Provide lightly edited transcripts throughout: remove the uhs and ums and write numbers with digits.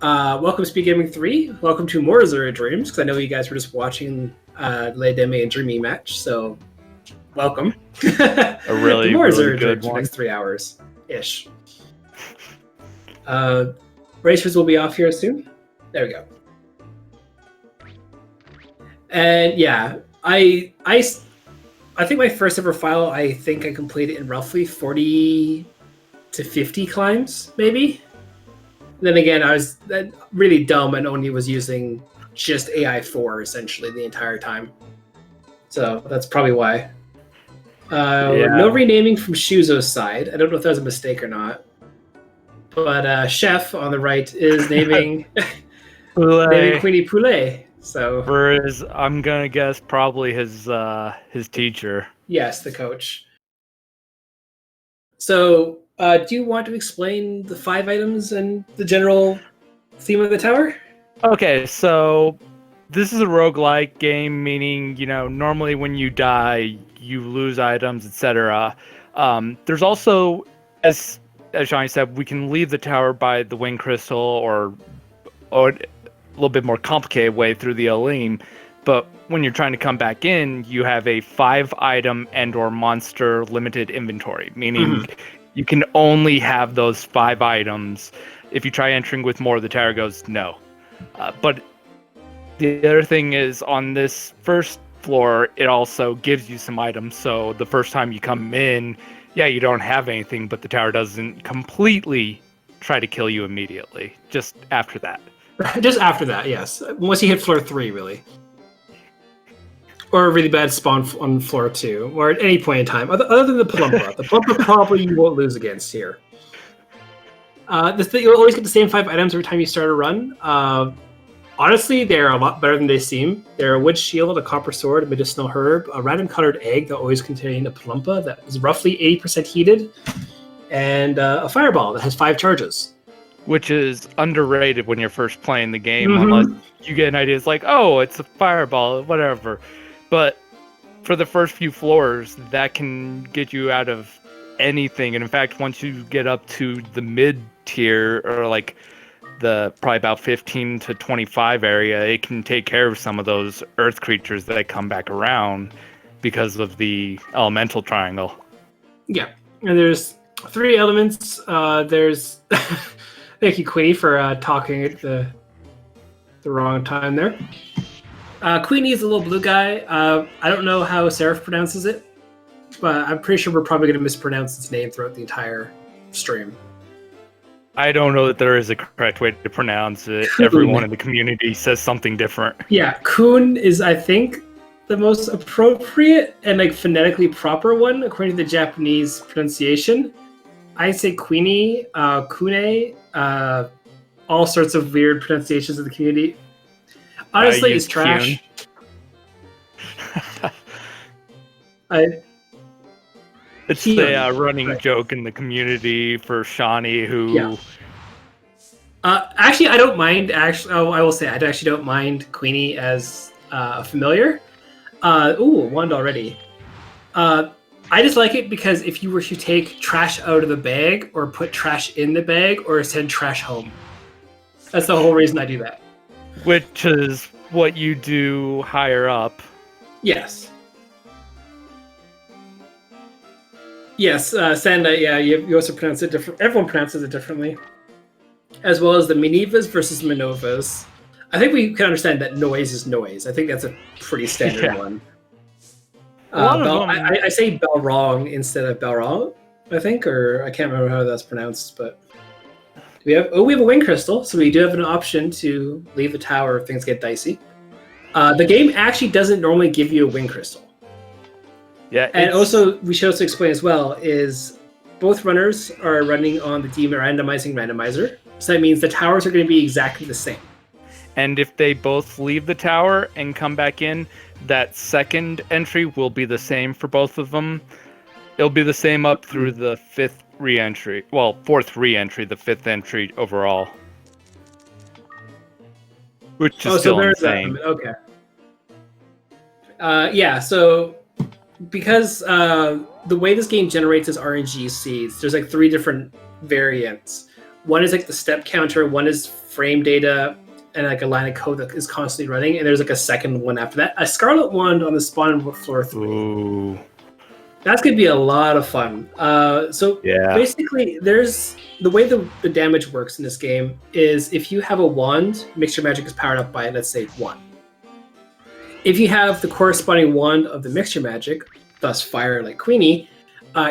Welcome to SpeedGaming 3. Welcome to more Azure Dreams, because I know you guys were just watching Le Deme and Dreamy match, so welcome. A really, more really Azure good Dreams for the one. next 3 hours-ish. Racers will be off here soon. There we go. And yeah, I think my first ever file, I think I completed in roughly 40 to 50 climbs, maybe. Then again, I was really dumb and only was using just AI4 essentially the entire time. So that's probably why. No renaming from Shuzo's side. I don't know if that was a mistake or not. But Chef on the right is naming naming Queenie Poulet. So for his, I'm gonna guess probably his teacher. Yes, the coach. So do you want to explain the 5 items and the general theme of the tower? Okay, so this is a roguelike game, meaning, normally when you die, you lose items, etc. There's also, as Johnny said, we can leave the tower by the wing crystal or a little bit more complicated way through the Aleem. But when you're trying to come back in, you have a 5-item and or monster limited inventory, meaning you can only have those 5 items. If you try entering with more, the tower goes no. But the other thing is, on this first floor, it also gives you some items. So the first time you come in, you don't have anything, but the tower doesn't completely try to kill you immediately. Just after that. Just after that, yes. Once you hit floor 3, really. Or a really bad spawn on floor 2, or at any point in time, other than the Plumpa. The Plumpa probably you won't lose against here. You'll always get the same 5 items every time you start a run. Honestly, they're a lot better than they seem. They're a wood shield, a copper sword, a medicinal herb, a random colored egg that always contains a Plumpa that is roughly 80% heated, and a fireball that has 5 charges. Which is underrated when you're first playing the game, unless you get an idea. It's like, oh, it's a fireball, whatever. But for the first few floors, that can get you out of anything. And in fact, once you get up to the mid tier, or like the probably about 15 to 25 area, it can take care of some of those earth creatures that come back around because of the elemental triangle. Yeah, and there's 3 elements. There's thank you, Queenie, for talking at the wrong time there. Queenie is a little blue guy. I don't know how Seraph pronounces it, but I'm pretty sure we're probably going to mispronounce its name throughout the entire stream. I don't know that there is a correct way to pronounce it. Kuhn. Everyone in the community says something different. Yeah, Kuhn is, I think, the most appropriate and phonetically proper one according to the Japanese pronunciation. I say Queenie, Kune, all sorts of weird pronunciations of the community. Honestly, it's trash. It's the running joke in the community for Shawnee, who... Yeah. Actually, I don't mind. I will say I actually don't mind Queenie as a familiar. Wand already. I just like it because if you were to take trash out of the bag, or put trash in the bag, or send trash home, that's the whole reason I do that. Which is what you do higher up. Yes. Yes, Sanda, yeah, you also pronounce it different. Everyone pronounces it differently. As well as the Minivas versus Minovas. I think we can understand that noise is noise. I think that's a pretty standard one. I say Belrong instead of Belrong, I think, or I can't remember how that's pronounced, but we have a wing crystal, so we do have an option to leave the tower if things get dicey. The game actually doesn't normally give you a wing crystal. Yeah, and also we should also explain as well is both runners are running on the de-randomizing randomizer, so that means the towers are going to be exactly the same. And if they both leave the tower and come back in, that second entry will be the same for both of them. It'll be the same up through the 4th re-entry, the 5th entry overall. Which is still insane. Okay. Yeah, so because the way this game generates its RNG seeds, there's 3 different variants. One is like the step counter, one is frame data, and like a line of code that is constantly running, and there's like a second one after that. A Scarlet Wand on the spawn floor 3. Ooh. That's gonna be a lot of fun. So Yeah. basically, there's the way the damage works in this game is if you have a wand, mixture magic is powered up by, let's say, 1. If you have the corresponding wand of the mixture magic, thus fire like Queenie,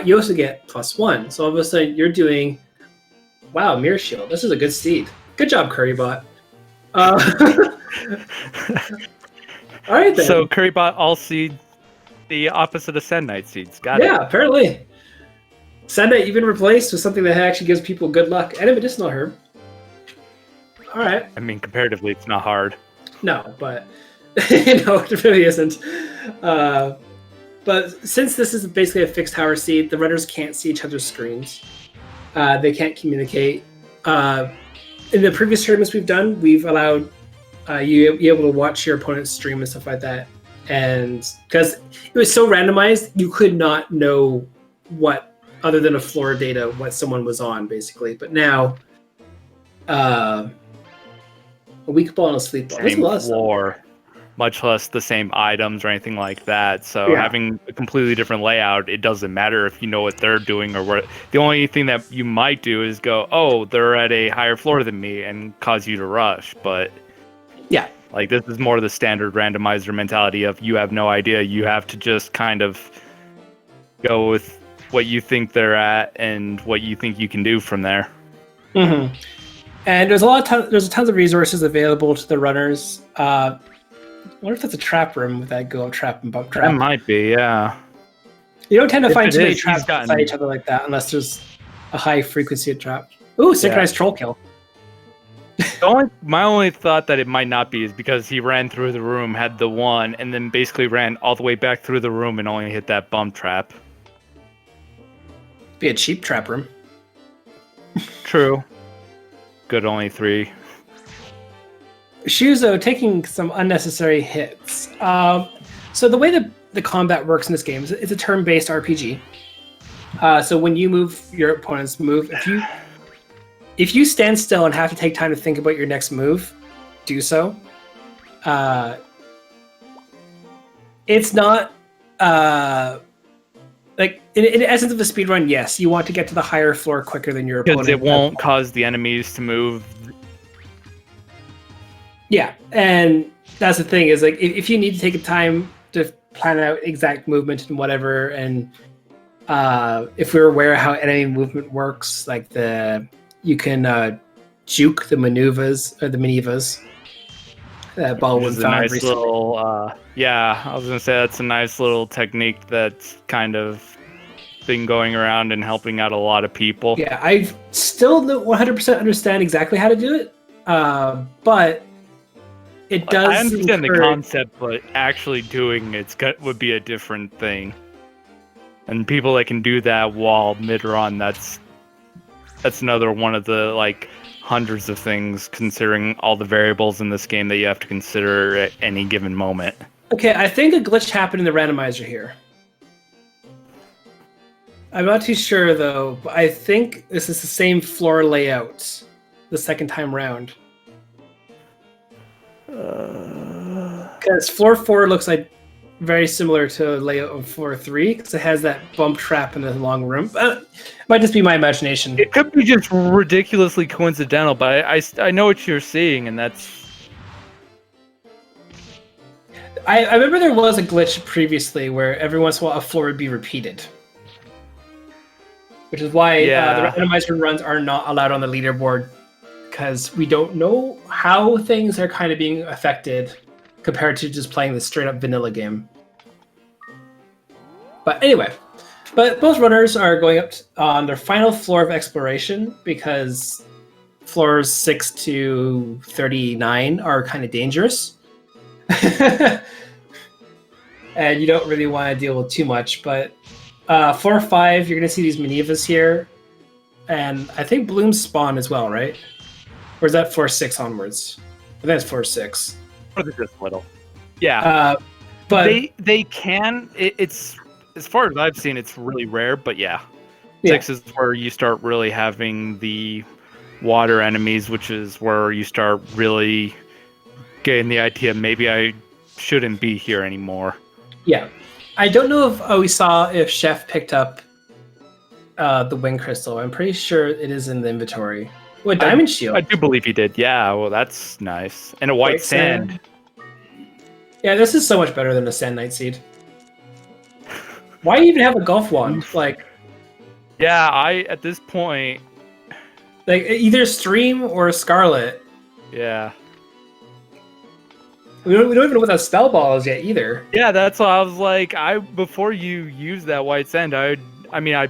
you also get +1. So all of a sudden you're doing, wow, Mirror Shield. This is a good seed. Good job, Currybot. All right then. So Currybot all seed the opposite of Sand Knight seeds. Got it. Yeah, apparently. Sand Knight, you've been replaced with something that actually gives people good luck and a medicinal herb. All right. I mean, comparatively, it's not hard. No, but no, it really isn't. But since this is basically a fixed tower seed, the runners can't see each other's screens. They can't communicate. In the previous tournaments we've done, we've allowed you be able to watch your opponent's stream and stuff like that. And because it was so randomized, you could not know what, other than a floor data, what someone was on, basically. But now, a weak ball and a sleep ball. Same floor, much less the same items or anything like that. So having a completely different layout, it doesn't matter if you know what they're doing or what. The only thing that you might do is go, oh, they're at a higher floor than me, and cause you to rush. But yeah. Like, this is more the standard randomizer mentality of you have no idea. You have to just kind of go with what you think they're at and what you think you can do from there. Mm-hmm. And there's tons of resources available to the runners. I wonder if that's a trap room with that go up trap and bump trap. That might be, yeah. You don't tend to find too many traps beside each other like that unless there's a high frequency of trap. Ooh, synchronized troll kill. My only thought that it might not be is because he ran through the room, had the one, and then basically ran all the way back through the room and only hit that bump trap. Be a cheap trap room. True. Good, only 3. Shuzo taking some unnecessary hits. So the way the combat works in this game is it's a turn-based RPG. So when you move, your opponents move. If you stand still and have to take time to think about your next move, do so. It's not like in essence of a speedrun. Yes, you want to get to the higher floor quicker than your opponent. Because it won't cause the enemies to move. Yeah, and that's the thing is like if you need to take a time to plan out exact movement and whatever, and if we're aware of how enemy movement works, like you can juke the maneuvers or the manevers. That ball was a nice little. Yeah, I was gonna say that's a nice little technique that's kind of been going around and helping out a lot of people. Yeah, I still don't 100% understand exactly how to do it, but it does. I understand the concept, but actually doing it would be a different thing. And people that can do that while mid-run, that's another one of the like hundreds of things, considering all the variables in this game that you have to consider at any given moment. Okay, I think a glitch happened in the randomizer here. I'm not too sure though, but I think this is the same floor layout the second time round. Because floor 4 looks like very similar to layout of floor 3 because it has that bump trap in the long room. Might just be my imagination. It could be just ridiculously coincidental, but I know what you're seeing, and that's. I remember there was a glitch previously where every once in a while a floor would be repeated, which is why the randomizer runs are not allowed on the leaderboard because we don't know how things are kind of being affected compared to just playing the straight up vanilla game. But anyway, both runners are going up on their final floor of exploration because floors 6 to 39 are kind of dangerous. And you don't really want to deal with too much, but floor 5, you're going to see these maneuvers here. And I think blooms spawn as well, right? Or is that floor 6 onwards? I think it's floor 6. Or they're just little. Yeah. But they can. It's as far as I've seen, it's really rare. But yeah, 6 is where you start really having the water enemies, which is where you start really getting the idea maybe I shouldn't be here anymore. Yeah. I don't know if we saw if Chef picked up the wind crystal. I'm pretty sure it is in the inventory. What, diamond shield? I do believe he did. Yeah, well, that's nice. And a white sand. Yeah, this is so much better than a sand knight seed. Why even have a golf wand? Like, yeah, at this point, like either stream or scarlet. Yeah. We don't even know what that spell ball is yet either. Yeah, that's why I was like, before you use that white sand, I'd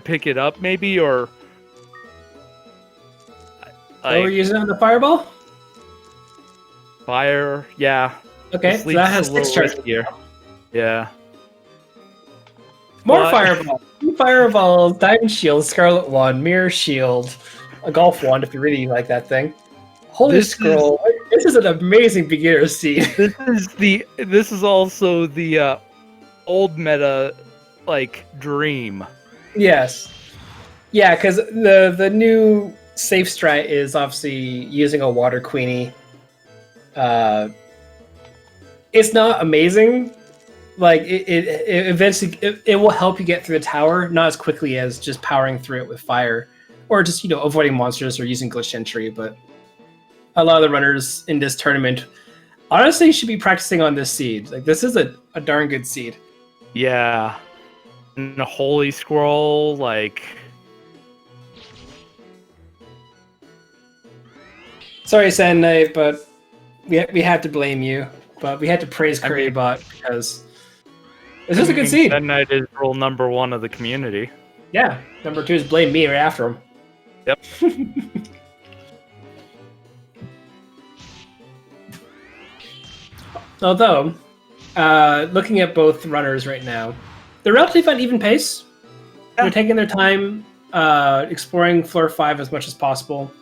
pick it up maybe, or Like, we're using it on the fireball? Fire, yeah. Okay, so that has 6 charges here. Yeah. More fireballs. 2 fireballs, diamond shield, scarlet wand, mirror shield, a golf wand if you really like that thing. Holy scroll! This is an amazing beginner seed. This is also the old meta dream. Yes. Yeah, because the new safe strat is obviously using a water queenie. It's not amazing. Like it eventually it will help you get through the tower, not as quickly as just powering through it with fire, or just avoiding monsters or using glitch entry. But a lot of the runners in this tournament honestly should be practicing on this seed. Like this is a darn good seed. Yeah, and a holy scroll Sorry, Sand Knight, but we had to blame you. But we had to praise Currybot because this is a good seed. Sand Knight is rule number 1 of the community. Yeah, number 2 is blame me right after him. Yep. Although, looking at both runners right now, they're relatively on even pace. Yeah. They're taking their time, exploring floor 5 as much as possible.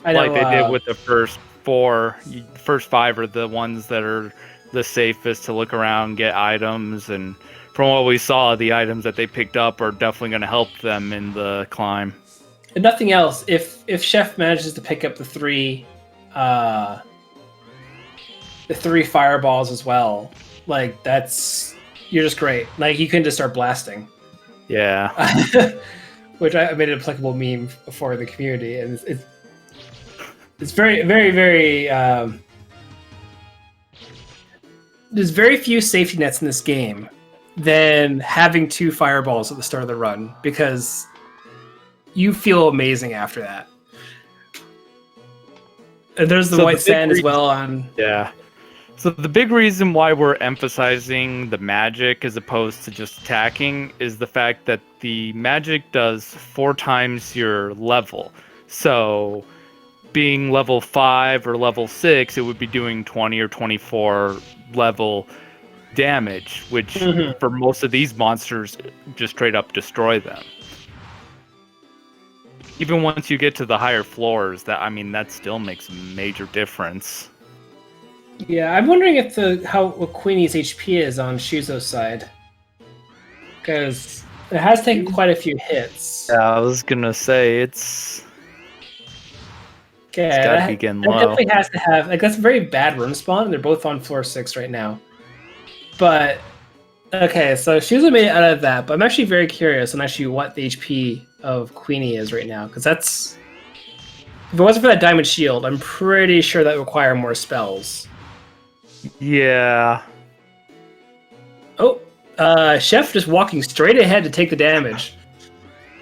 I know, like they did with the first 4. First 5 are the ones that are the safest to look around, get items, and from what we saw, the items that they picked up are definitely going to help them in the climb. And nothing else. If Chef manages to pick up the 3 fireballs as well, like you're just great. Like you can just start blasting. Yeah. Which I made an applicable meme for the community, and it's very, very, very. There's very few safety nets in this game than having 2 fireballs at the start of the run, because you feel amazing after that. And there's the white sand as well on. Yeah. So the big reason why we're emphasizing the magic as opposed to just attacking is the fact that the magic does 4 times your level. So being level 5 or level 6, it would be doing 20 or 24 level damage, which for most of these monsters just straight up destroy them. Even once you get to the higher floors, that still makes a major difference. Yeah, I'm wondering if what Queenie's HP is on Shuzo's side, because it has taken quite a few hits. Yeah, I was gonna say it's gotta be getting low. It definitely has to have that's a very bad run spawn, and they're both on floor 6 right now. But okay, so Shuzo made it out of that, but I'm actually very curious on what the HP of Queenie is right now, because that's, if it wasn't for that diamond shield, I'm pretty sure that would require more spells. Yeah. Oh, Chef just walking straight ahead to take the damage,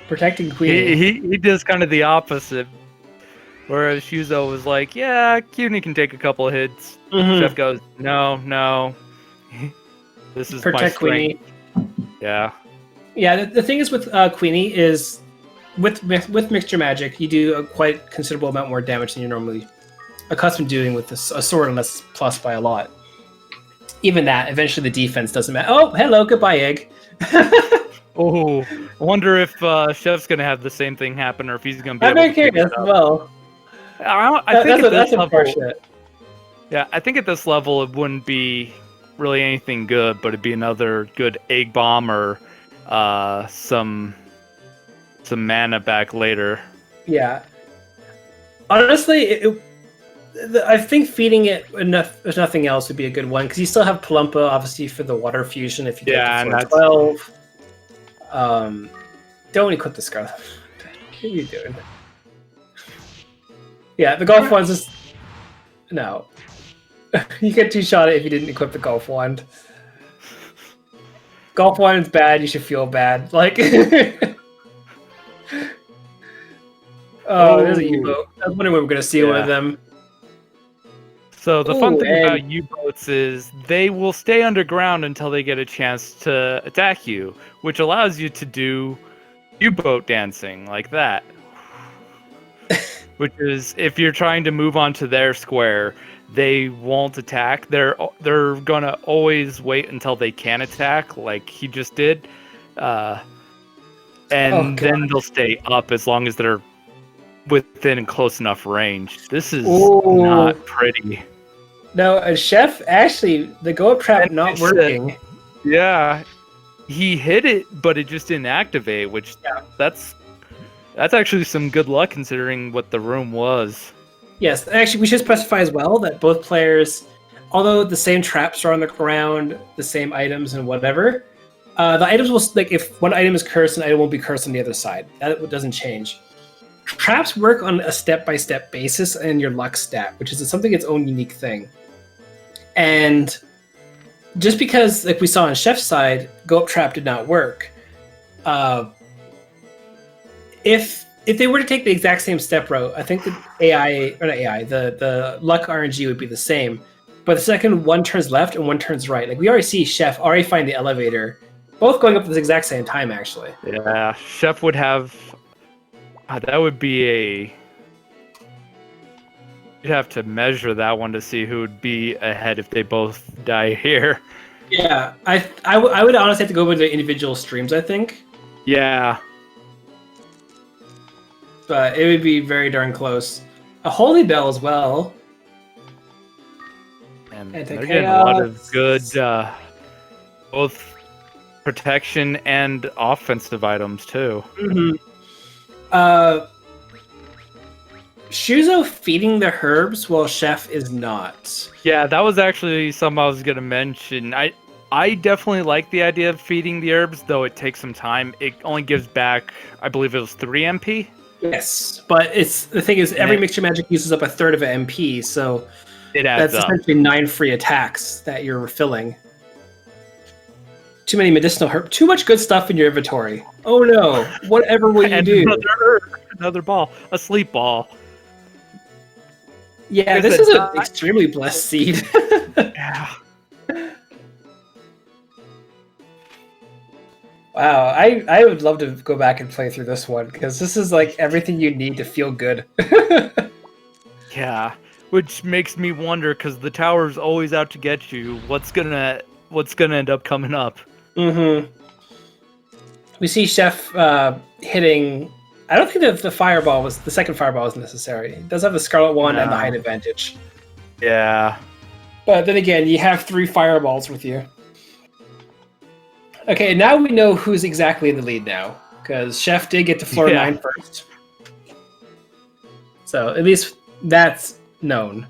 protecting Queenie. He does kind of the opposite. Whereas Shuzo was like, yeah, Queenie can take a couple of hits. Chef goes, no. This is protect my Queenie. Yeah. Yeah, the thing is with Queenie is, with mixture magic, you do a quite considerable amount more damage than you're normally accustomed to doing with a sword, unless it's plus by a lot. Even that, eventually the defense doesn't matter. Oh, hello, goodbye, egg. Oh, I wonder if Chef's gonna have the same thing happen, or if he's gonna be. I'm very curious as well. I think that's unfortunate. Yeah, I think at this level it wouldn't be really anything good, but it'd be another good egg bomb or some mana back later. Yeah. Honestly, I think feeding it enough, if nothing else, would be a good one because you still have Palumpa, obviously, for the water fusion if you get Yeah, to and floor that's 12. Don't equip the Scarlet. What are you doing? Yeah, the golf one's just no. You get two-shot it if you didn't equip the golf wand. Golf wand's bad. You should feel bad. Like, oh, there's a U-boat. I was wondering when we're gonna see one of them. So the fun Ooh, thing about U-boats is they will stay underground until they get a chance to attack you, which allows you to do U-boat dancing like that. Which is, if you're trying to move onto their square, they won't attack. They're gonna always wait until they can attack, like he just did, and then they'll stay up as long as they're within close enough range. This is not pretty. No, Chef, actually, the go-up trap not working. Yeah, he hit it, but it just didn't activate, which that's actually some good luck considering what the room was. Yes, actually, we should specify as well that both players, although the same traps are on the ground, the same items and whatever, the items will, like, if one item is cursed, an item won't be cursed on the other side. That doesn't change. Traps work on a step-by-step basis and your luck stat, which is something its own unique thing. And just because, like we saw on Chef's side, go-up trap did not work, if they were to take the exact same step route, I think the the luck RNG would be the same. But the second one turns left and one turns right, like we already see Chef already find the elevator, both going up at the exact same time, actually. Yeah, Chef would have. That would be a. You'd have to measure that one to see who would be ahead if they both die here. Yeah, I would honestly have to go with the individual streams, I think. Yeah. But it would be very darn close. A Holy Bell as well. And they're getting a lot of good both protection and offensive items too. Shuzo feeding the herbs while Chef is not. Yeah, that was actually something I was going to mention. I definitely like the idea of feeding the herbs, though it takes some time. It only gives back, I believe it was 3 MP. Yes, but the thing is, every mixture magic uses up a third of an MP, so that's essentially 9 free attacks that you're refilling. Too many medicinal herbs. Too much good stuff in your inventory. Oh no! Whatever will you do? Another ball, a sleep ball. Yeah, this is an extremely blessed seed. Yeah. Wow, I would love to go back and play through this one because this is like everything you need to feel good. Yeah, which makes me wonder because the tower's always out to get you. What's gonna end up coming up? Mm-hmm. We see Chef hitting. I don't think that the second fireball was necessary. It does have the Scarlet Wand and the height advantage. Yeah. But then again, you have 3 fireballs with you. Okay, now we know who's exactly in the lead now, because Chef did get to floor 9 first. So at least that's known.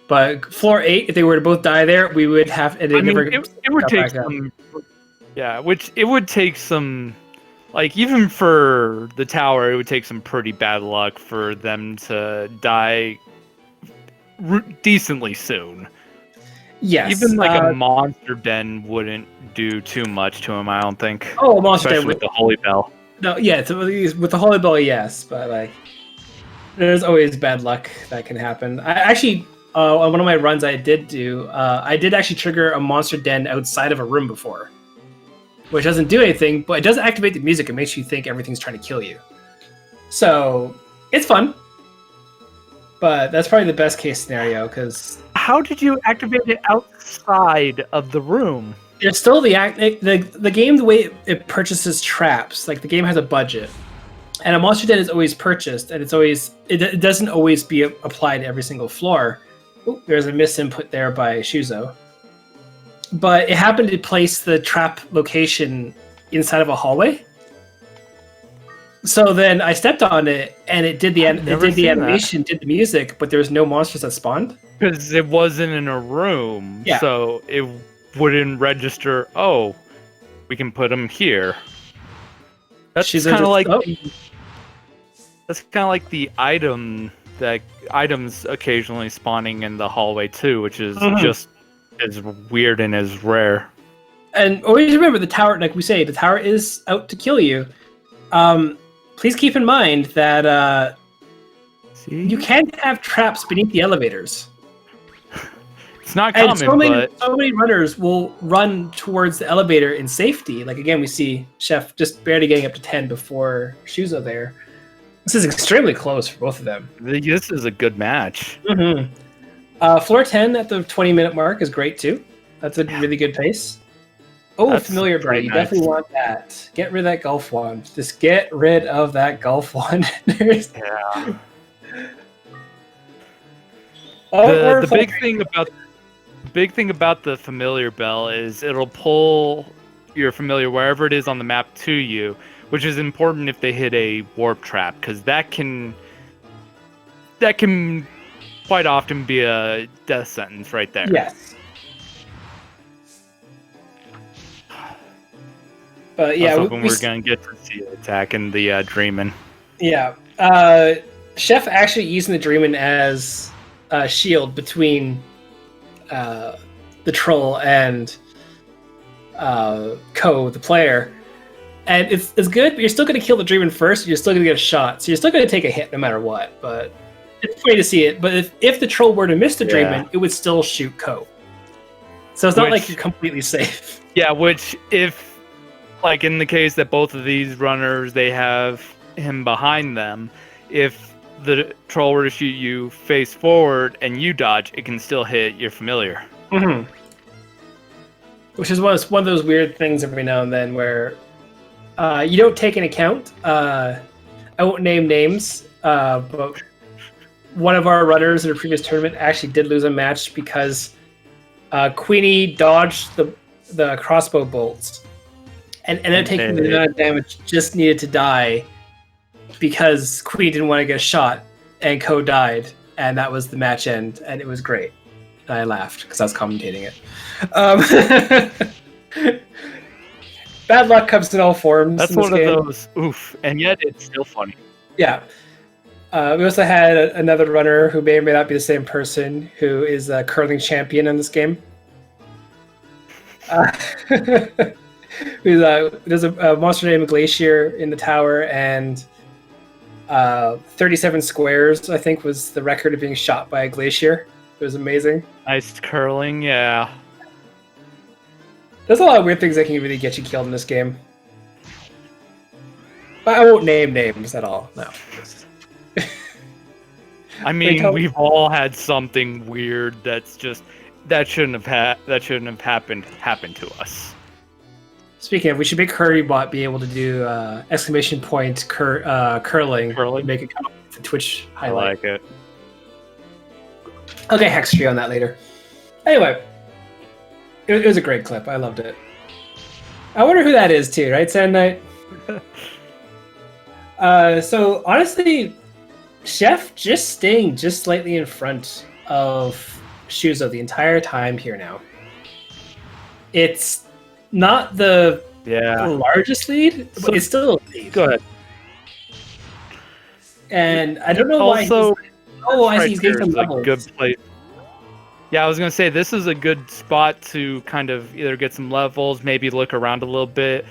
But floor 8, if they were to both die there, we would have. It would take some. Yeah, which it would take some. Like, even for the tower, it would take some pretty bad luck for them to die decently soon. Yes. Even like a monster den wouldn't do too much to him, I don't think. Oh, a monster den with the Holy Bell. No, yeah, with the Holy Bell, yes, but like, there's always bad luck that can happen. I actually, on one of my runs I did do, I did actually trigger a monster den outside of a room before, which doesn't do anything, but it does activate the music and makes you think everything's trying to kill you. So it's fun, but that's probably the best case scenario because. How did you activate it outside of the room? It's still the game, the way it purchases traps. Like, the game has a budget, and a monster den is always purchased, and it doesn't always be applied to every single floor. Ooh, there's a misinput there by Shuzo. But it happened to place the trap location inside of a hallway. So then I stepped on it, and it did the never seen animation, did the music, but there was no monsters that spawned. Because it wasn't in a room, Yeah. so it wouldn't register. Oh, we can put them here. That's kind of like that's kind of like the items occasionally spawning in the hallway too, which is just as weird and as rare. And always remember, the tower, like we say, the tower is out to kill you. Please keep in mind that you can't have traps beneath the elevators. It's not common, but so many runners will run towards the elevator in safety. Like again, we see Chef just barely getting up to 10 before Shuzo there. This is extremely close for both of them. This is a good match. Floor 10 at the 20-minute mark is great too. That's a really good pace. Oh, that's familiar bro. You definitely want that. Get rid of that golf wand. Just get rid of that golf wand. Yeah. The big thing about the familiar bell is it'll pull your familiar wherever it is on the map to you, which is important if they hit a warp trap, because that can quite often be a death sentence right there. Yes. But yeah, I was hoping we're gonna get to see it attacking the Dreamin'. Yeah, Chef actually using the Dreamin' as a shield between the troll and Ko, the player, and it's good. But you're still gonna kill the Dreamin' first. You're still gonna get a shot, so you're still gonna take a hit no matter what. But it's funny to see it. But if the troll were to miss the Dreamin', it would still shoot Ko. So it's not like you're completely safe. Yeah, which if. Like in the case that both of these runners, they have him behind them, if the troll were to shoot you face forward and you dodge, it can still hit your familiar. Which is one of those weird things every now and then where you don't take into account. I won't name names, but one of our runners in a previous tournament actually did lose a match because Queenie dodged the crossbow bolts. And ended up taking the amount of damage just needed to die because Queen didn't want to get shot, and Ko died, and that was the match end, and it was great. And I laughed because I was commentating it. Bad luck comes in all forms. That's one of those oof, and yet it's still funny. Yeah. We also had another runner who may or may not be the same person who is a curling champion in this game. There's a monster named Glacier in the tower, and 37 squares, I think, was the record of being shot by a glacier. It was amazing. Nice curling, yeah. There's a lot of weird things that can really get you killed in this game. But I won't name names at all, no. I mean, we've all had something weird that's just that shouldn't have happened to us. Speaking of, we should make CurryBot be able to do exclamation point curling. Make it come up with the Twitch highlight. I like it. Okay, Hextree on that later. Anyway, it was a great clip. I loved it. I wonder who that is too, right, Sand Knight? So honestly, Chef just staying just slightly in front of Shuzo the entire time here now. It's not the largest lead, but it's still a lead. Go ahead. And I don't know why. I see he's getting some levels. A good place. Yeah, I was gonna say this is a good spot to kind of either get some levels, maybe look around a little bit.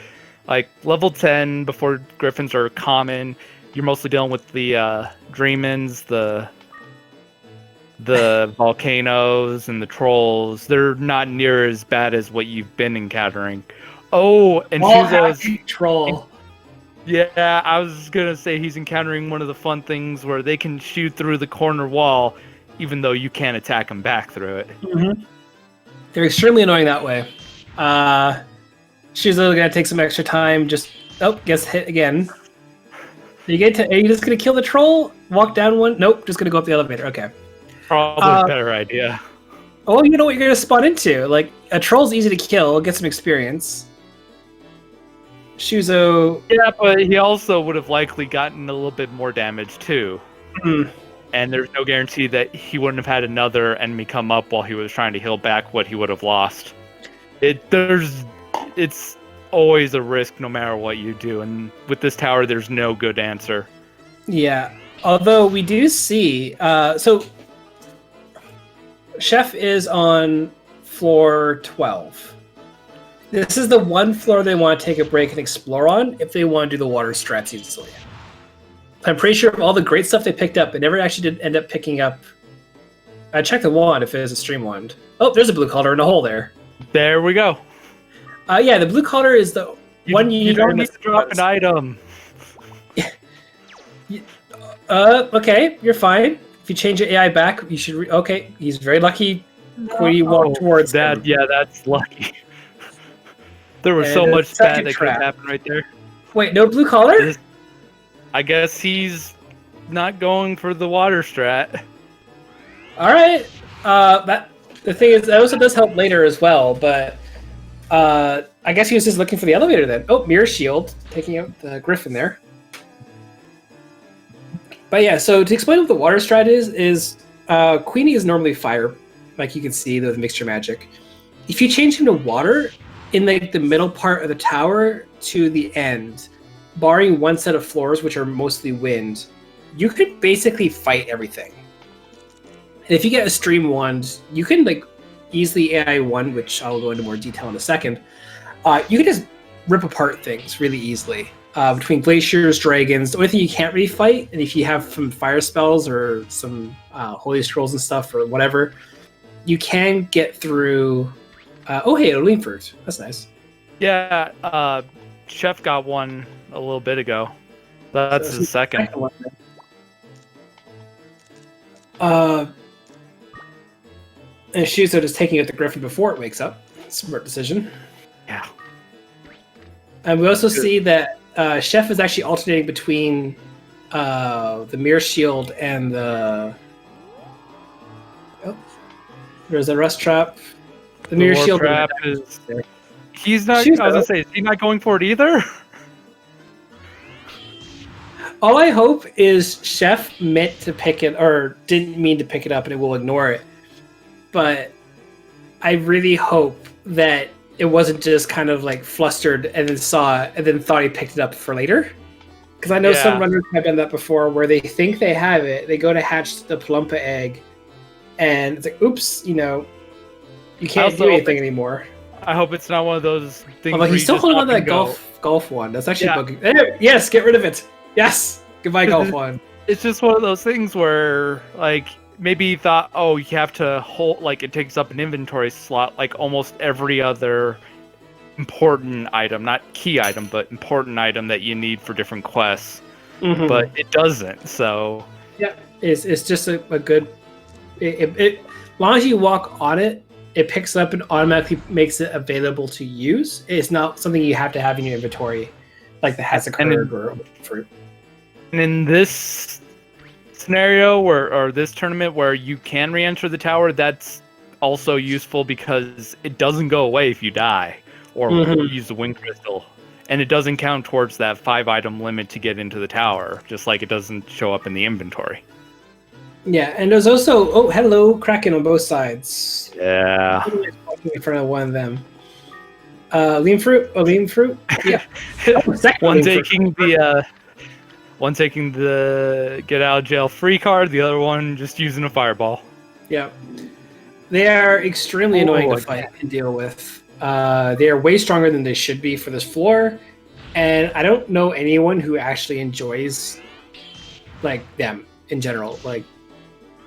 Like level 10 before Griffins are common. You're mostly dealing with the Dreamins, the volcanoes, and the trolls. They're not near as bad as what you've been encountering. Oh, and Shuzo's troll. Yeah, I was gonna say he's encountering one of the fun things where they can shoot through the corner wall, even though you can't attack them back through it. Mm-hmm. They're extremely annoying that way. Shuzo gonna take some extra time. Just gets hit again. Are you just gonna kill the troll? Walk down one? Nope, just gonna go up the elevator. Okay. Probably a better idea. Oh, you know what you're gonna spawn into? Like a troll's easy to kill, get some experience. Shuzo. Yeah, but he also would have likely gotten a little bit more damage too. Hmm. And there's no guarantee that he wouldn't have had another enemy come up while he was trying to heal back what he would have lost. It's always a risk no matter what you do, and with this tower there's no good answer. Yeah. Although we do see so Chef is on floor 12. This is the one floor they want to take a break and explore on if they want to do the water strats easily. I'm pretty sure of all the great stuff they picked up, they never actually did end up picking up. I checked the wand if it is a stream wand. Oh, there's a blue collar in a hole there. There we go. Yeah, the blue collar is the one you don't need to drop an item. Okay, you're fine. If you change your AI back, you should. Okay, he's very lucky. Queenie walked towards that. him. Yeah, that's lucky. There was so much bad that could happen right there. Wait, no blue collar? I guess he's not going for the water strat. All right. The thing is, that also does help later as well. But I guess he was just looking for the elevator then. Oh, mirror shield, taking out the griffin there. But yeah, so to explain what the water strat is Queenie is normally fire, like you can see with mixture magic. If you change him to water in the middle part of the tower to the end, barring one set of floors, which are mostly wind, you could basically fight everything. And if you get a stream wand, you can easily AI one, which I'll go into more detail in a second. You can just rip apart things really easily. Between glaciers, dragons, the only thing you can't really fight, and if you have some fire spells or some holy scrolls and stuff or whatever, you can get through. Oh, hey, a lean fruit. That's nice. Yeah, Chef got one a little bit ago. That's the second. And Shuzo just taking out the griffin before it wakes up. Smart decision. Yeah. And we also see that Chef is actually alternating between the mirror shield and the. Oh, there's a rust trap. The mirror shield trap is. He's not. Shuzo. I was gonna say, is he not going for it either? All I hope is Chef meant to pick it or didn't mean to pick it up and it will ignore it. But I really hope that it wasn't just kind of flustered and then saw it and then thought he picked it up for later. Because I know some runners have done that before where they think they have it, they go to hatch the Palumpa egg, and it's oops, you can't do anything anymore. I hope it's not one of those things. Although he's still holding on to that golf one. That's actually bugging. Yes, get rid of it. Yes, goodbye golf one. It's just one of those things where maybe he thought, oh, you have to hold, it takes up an inventory slot like almost every other important item, not key item, but important item that you need for different quests. Mm-hmm. But it doesn't, so... Yeah, it's just a good... As long as you walk on it, it picks up and automatically makes it available to use. It's not something you have to have in your inventory, like the Hazakirg or fruit. And in this scenario or this tournament where you can re-enter the tower, that's also useful because it doesn't go away if you die or use the wind crystal, and it doesn't count towards that 5-item limit to get into the tower, just like it doesn't show up in the inventory. Yeah, and there's also hello Kraken on both sides. Yeah, in front of one of them. Lean fruit. Yeah. One taking the get out of jail free card, the other one just using a fireball. Yeah. They are extremely annoying to fight and deal with. They are way stronger than they should be for this floor, and I don't know anyone who actually enjoys them in general.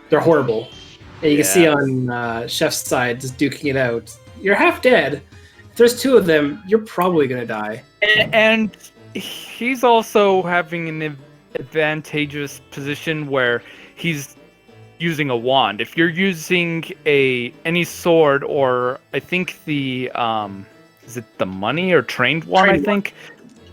They're horrible. And you can see on Chef's side just duking it out. You're half dead. If there's two of them, you're probably gonna die. And he's also having an advantageous position where he's using a wand. If you're using any sword, or I think the is it the money or trained wand?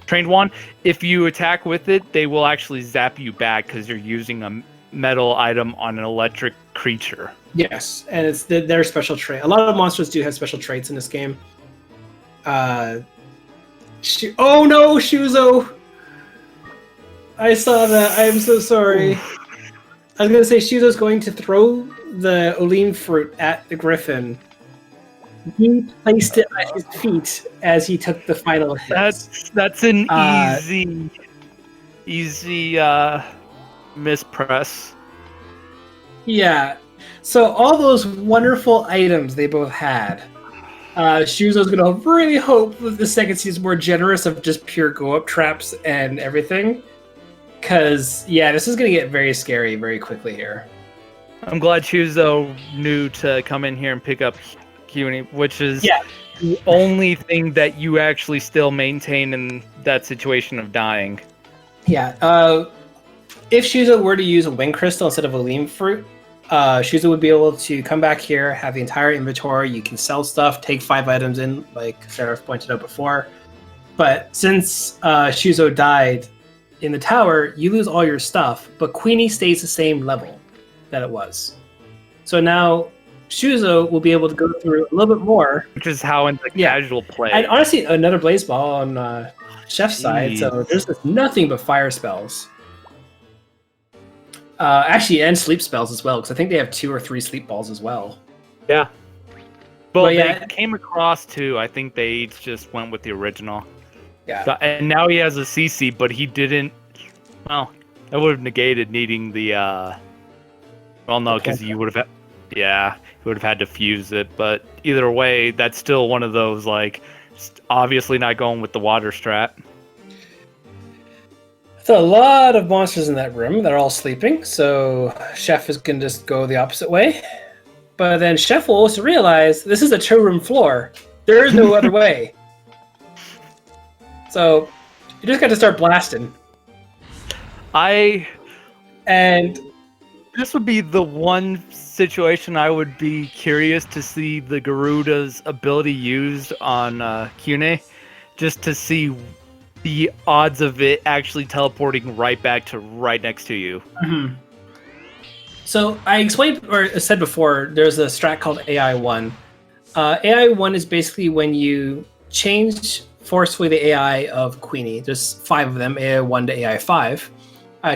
Trained wand. If you attack with it, they will actually zap you back because you're using a metal item on an electric creature. Yes, and it's their special trait. A lot of monsters do have special traits in this game. Oh no, Shuzo! I saw that. I am so sorry. I was gonna say Shuzo's going to throw the Olim fruit at the griffin. He placed it at his feet as he took the final hit. That's an easy mispress. Yeah. So all those wonderful items they both had. Shuzo's gonna really hope that the second season is more generous of just pure go-up traps and everything. Cause yeah, this is gonna get very scary very quickly here. I'm glad Shuzo knew to come in here and pick up CUNY, which is the only thing that you actually still maintain in that situation of dying. Yeah. If Shuzo were to use a wing crystal instead of a Leem fruit, Shuzo would be able to come back here, have the entire inventory. You can sell stuff, take 5 items in, like Sarah pointed out before. But since Shuzo died in the tower, you lose all your stuff, but Queenie stays the same level that it was. So now Shuzo will be able to go through a little bit more. Which is how in the casual play. And honestly, another Blaze Ball on Chef's side, so there's just nothing but fire spells. Actually, and sleep spells as well, because I think they have 2 or 3 sleep balls as well. Yeah. Well, yeah, they came across 2. I think they each just went with the original. Yeah. So, and now he has a CC, but he didn't. Well, that would have negated needing the. Well, no, because you would have. Yeah, he would have had to fuse it. But either way, that's still one of those, like, obviously not going with the water strat. So a lot of monsters in that room. They're all sleeping, so Chef is going to just go the opposite way. But then Chef will also realize this is a 2-room floor. There is no other way. So you just got to start blasting. And this would be the one situation I would be curious to see the Garuda's ability used on Cune, just to see the odds of it actually teleporting right back to right next to you. Mm-hmm. So I explained or said before, there's a strat called AI1. AI1 is basically when you change forcefully the AI of Queenie. There's 5 of them, AI1 to AI5.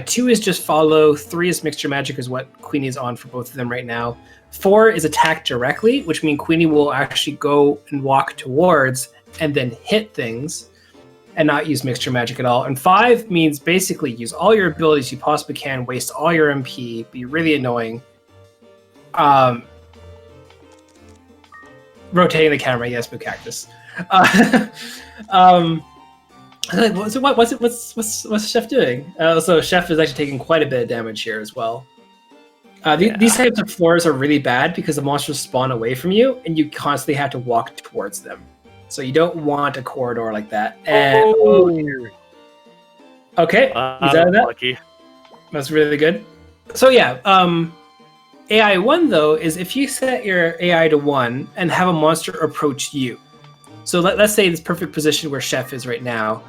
2 is just follow, 3 is mixture magic is what Queenie is on for both of them right now. 4 is attack directly, which means Queenie will actually go and walk towards and then hit things and not use mixture magic at all. And 5 means basically use all your abilities you possibly can, waste all your MP, be really annoying. Rotating the camera, yes, Boo Cactus. What's Chef doing? So Chef is actually taking quite a bit of damage here as well. These types of floors are really bad because the monsters spawn away from you and you constantly have to walk towards them. So you don't want a corridor like that. And okay, is that lucky. That's really good. So yeah, AI1 though is if you set your AI to 1 and have a monster approach you. So let's say this perfect position where Chef is right now.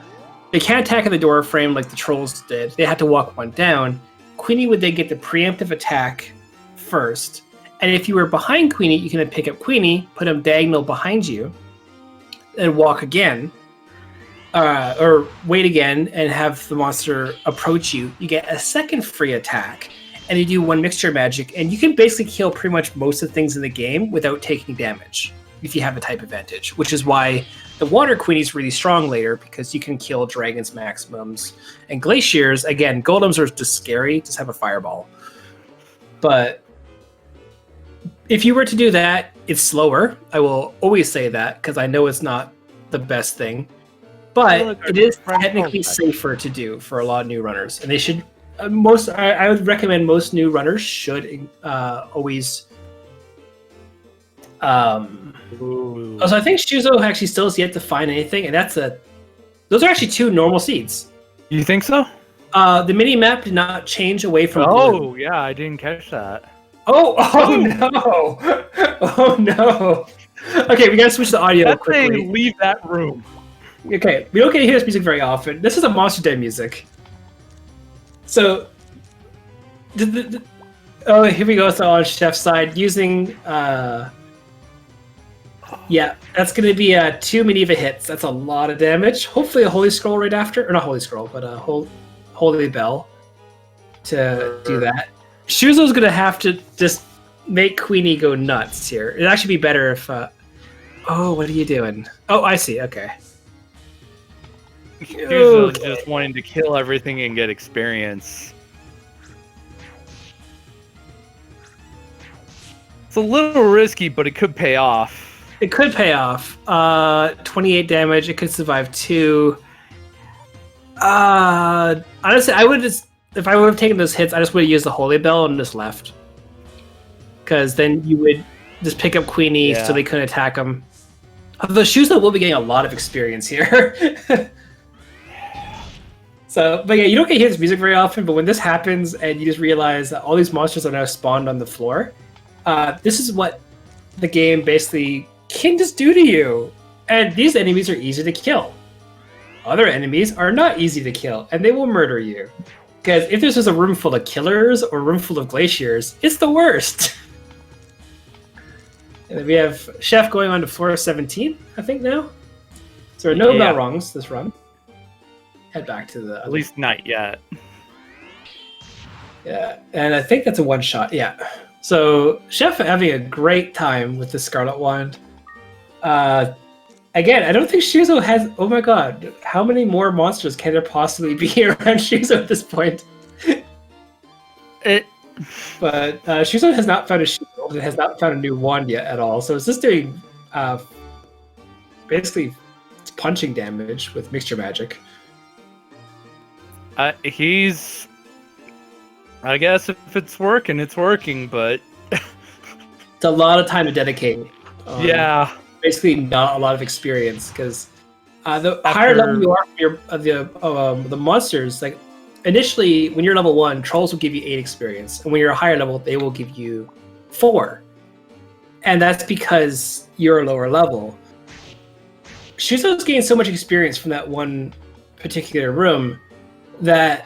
They can't attack at the door frame like the trolls did. They had to walk 1 down. Queenie would then get the preemptive attack first. And if you were behind Queenie, you can then pick up Queenie, put him diagonal behind you, and walk again. Or wait again and have the monster approach you. You get a second free attack. And you do 1 mixture magic. And you can basically kill pretty much most of the things in the game without taking damage, if you have a type advantage, which is why the Water Queenie is really strong later, because you can kill dragons maximums. And glaciers, again, golems are just scary, just have a fireball. But if you were to do that, it's slower. I will always say that, because I know it's not the best thing. But it is technically safer to do for a lot of new runners. And they should, I would recommend most new runners should always... So I think Shuzo actually still has yet to find anything, and those are actually 2 normal seeds. You think so? The mini map did not change away from blue. Yeah, I didn't catch that. No! Oh no! Okay, we gotta switch the audio quickly. Leave that room. Okay, we don't get to hear this music very often. This is a Monster Day music. So, here we go. So on Chef's side, using Yeah, that's going to be 2 Medivh hits. That's a lot of damage. Hopefully a Holy Scroll right after. Or not Holy Scroll, but a Holy Bell to do that. Shuzo's going to have to just make Queenie go nuts here. It'd actually be better if... oh, what are you doing? Oh, I see. Okay. Shuzo's just wanting to kill everything and get experience. It's a little risky, but it could pay off. It could pay off. 28 damage. It could survive 2. Honestly, I would just... If I would have taken those hits, I just would have used the Holy Bell and just left. Because then you would just pick up Queenie so they couldn't attack him. Although Shuzo will be getting a lot of experience here. So, but yeah, you don't get his music very often, but when this happens and you just realize that all these monsters are now spawned on the floor, this is what the game basically can just do to you. And these enemies are easy to kill. Other enemies are not easy to kill, and they will murder you. Because if this was a room full of killers or a room full of glaciers, it's the worst. And then we have Chef going on to floor 17, I think now. So there are no Balrongs this run. Head back to the... At least not yet. Yeah, and I think that's a one-shot, yeah. So Chef having a great time with the Scarlet Wand. Again, I don't think Shuzo has... Oh my god, how many more monsters can there possibly be around Shuzo at this point? But Shuzo has not found a shield. It has not found a new wand yet at all. So it's just doing basically punching damage with mixture magic. He's... I guess if it's working, it's working, but... It's a lot of time to dedicate. Yeah. Basically not a lot of experience, because the higher level you are the monsters, like initially when you're level 1, trolls will give you 8 experience, and when you're a higher level, they will give you 4. And that's because you're a lower level. Shuzo's gained so much experience from that one particular room that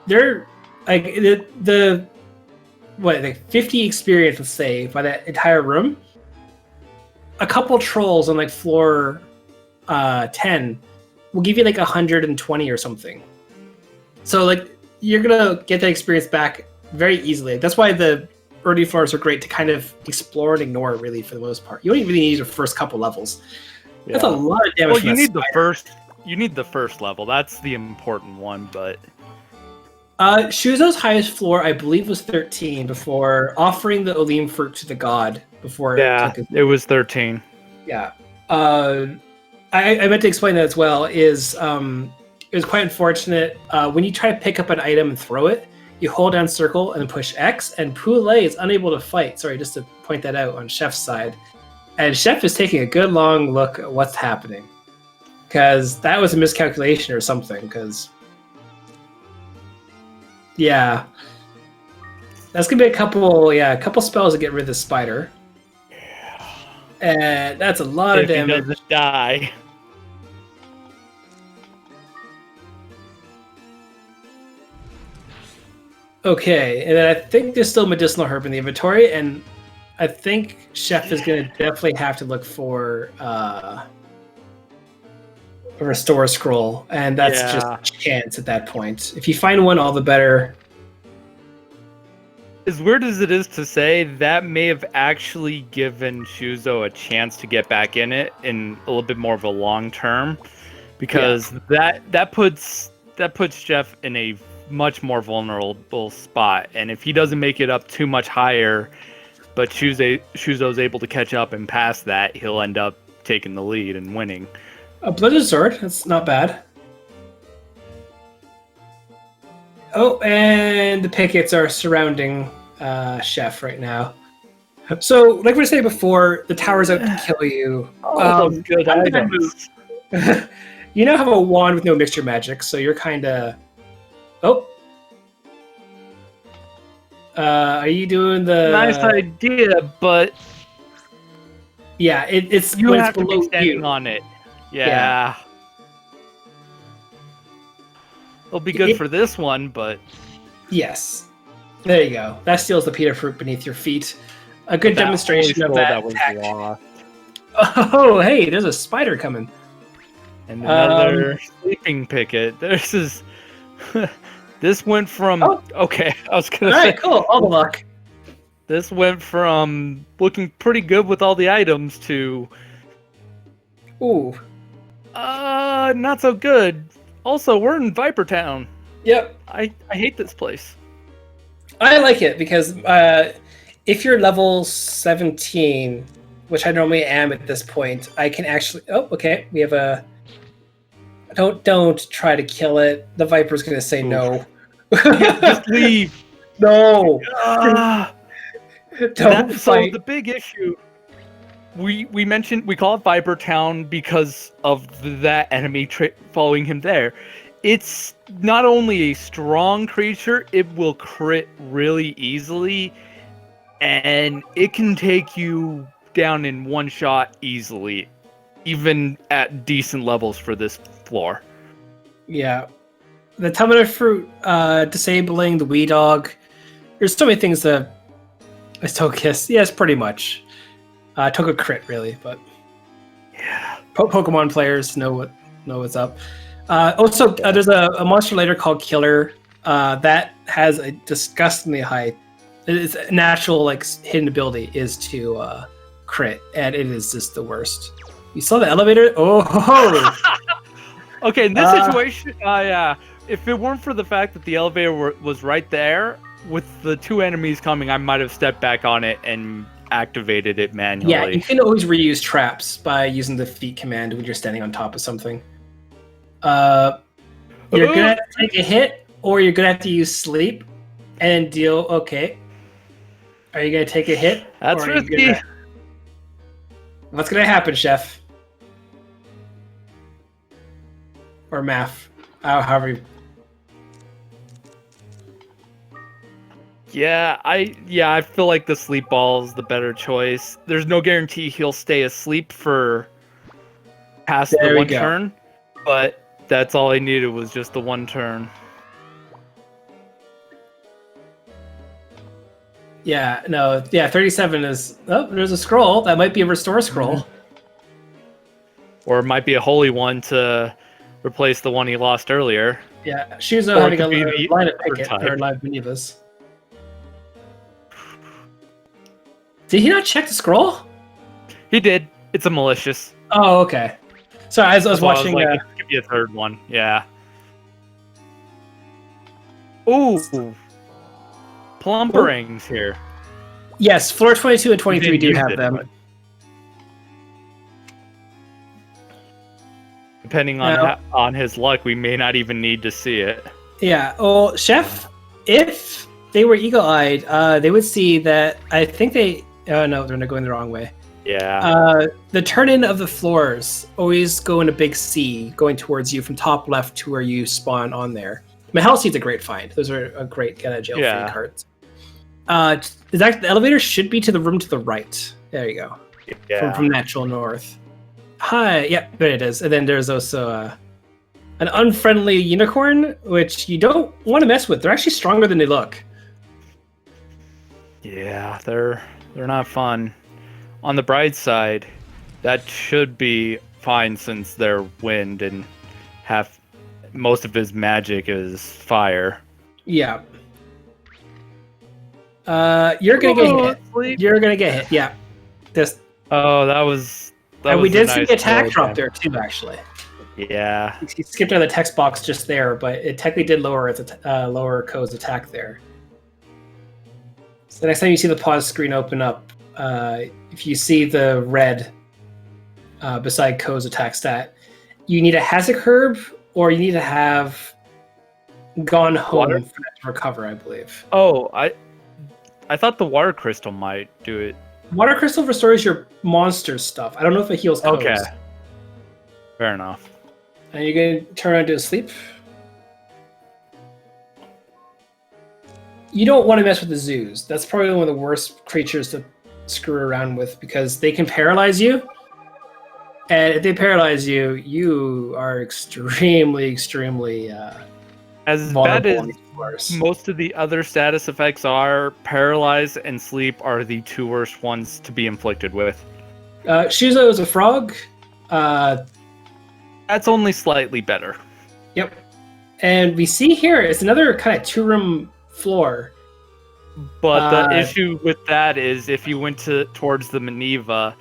they're like the 50 experience, let's say, by that entire room. A couple trolls on like floor 10 will give you like 120 or something. So like you're gonna get that experience back very easily. That's why the early floors are great to kind of explore and ignore, really, for the most part. You don't even really need your first couple levels. Yeah. That's a lot of damage. Well, you need the first level. That's the important one, but Shuzo's highest floor, I believe, was 13 before offering the Olim fruit to the god. Before it was 13. Yeah. I meant to explain that as well. It was quite unfortunate. When you try to pick up an item and throw it, you hold down circle and then push X, and Poulet is unable to fight. Sorry, just to point that out on Chef's side. And Chef is taking a good long look at what's happening. Because that was a miscalculation or something, because... Yeah. That's going to be a couple spells to get rid of the spider. And that's a lot of damage. He doesn't die. Okay, and then I think there's still medicinal herb in the inventory, and I think Chef is going to definitely have to look for a restore scroll, and that's just chance at that point. If you find one, all the better. As weird as it is to say, that may have actually given Shuzo a chance to get back in it in a little bit more of a long term, because that puts Jeff in a much more vulnerable spot, and if he doesn't make it up too much higher, but Shuzo's able to catch up and pass that, he'll end up taking the lead and winning. A Blizzard Sword, that's not bad. Oh, and the pickets are surrounding Chef right now. So, like we were saying before, the tower's out to kill you. Good items. You now have a wand with no mixture magic, so you're kind of... Oh. Are you doing the... Nice idea, but... Yeah, it's... You have to be standing on it. Yeah. It'll be good for this one, but... Yes. There you go. That steals the Peter fruit beneath your feet. A good demonstration of that tech. Oh, hey, there's a spider coming. And another sleeping picket. This is. This went from. Oh. Okay, I was gonna All say. right, cool. All the luck. This went from looking pretty good with all the items to. Ooh. Not so good. Also, we're in Viper Town. Yep. I hate this place. I like it because if you're level 17, which I normally am at this point, I can actually. Oh, okay. We have a. Don't try to kill it. The Viper's gonna say no. Just leave. No. Don't fight. So the big issue. We mentioned we call it Viper Town because of that enemy following him there. It's not only a strong creature, it will crit really easily, and it can take you down in one shot easily, even at decent levels for this floor. Yeah. The Tubman Fruit disabling the Wee Dog. There's so many things that I still kiss. Yes, pretty much. Took a crit really, but yeah. Pokemon players know what's up. Also, there's a monster later called Killer that has a disgustingly high. Its natural hidden ability is to crit, and it is just the worst. You saw the elevator? Oh. Okay, in this situation, if it weren't for the fact that the elevator was right there with the two enemies coming, I might have stepped back on it and activated it manually. Yeah, you can always reuse traps by using the feet command when you're standing on top of something. You're gonna have to take a hit, or you're gonna have to use sleep and deal. Okay, are you gonna take a hit? That's risky. What's gonna happen, Chef? Or Maaf? However you... Yeah, I feel like the sleep ball is the better choice. There's no guarantee he'll stay asleep for past the one turn, but that's all I needed was just the one turn. Yeah, no, yeah, 37 is... Oh, there's a scroll. That might be a restore scroll. Mm-hmm. Or it might be a holy one to replace the one he lost earlier. Yeah, Shuzo having a line of picket or live Benivas. Did he not check the scroll? He did. It's a malicious. Oh, okay. Sorry, I was watching. It could be a third one. Yeah. Ooh. Plumber rings here. Yes, floor 22 and 23 do have them. But... Depending on his luck, we may not even need to see it. Yeah. Well, Chef, if they were eagle-eyed, they would see that. I think they. Oh no, they're not going the wrong way. Yeah. The turn-in of the floors always go in a big C, going towards you from top left to where you spawn on there. Mahal Seed's a great find. Those are a great get out of jail free cards. The elevator should be to the room to the right. There you go. Yeah. From Natural North. Hi. Yeah, there it is. And then there's also an unfriendly unicorn, which you don't want to mess with. They're actually stronger than they look. Yeah, they're not fun. On the bright side, that should be fine since they're wind and most of his magic is fire. Yeah. You're gonna get hit. You're gonna get hit. Yeah. That was we did see nice the attack drop there too, actually. Yeah. He skipped on the text box just there, but it technically did lower Ko's attack there. So next time you see the pause screen open up, if you see the red beside Ko's attack stat, you need a Hazard Herb or you need to have gone home for that to recover, I believe. Oh, I thought the water crystal might do it. Water crystal restores your monster stuff. I don't know if it heals Ko's. Okay. Fair enough. And you're going to turn around to sleep? You don't want to mess with the zoos. That's probably one of the worst creatures to screw around with because they can paralyze you. And if they paralyze you, you are extremely, extremely as bad as most of the other status effects are, paralyze and sleep are the two worst ones to be inflicted with. Shuzo is a frog. That's only slightly better. Yep. And we see here it's another kind of 2-room floor. But the issue with that is if you went towards the Maneva,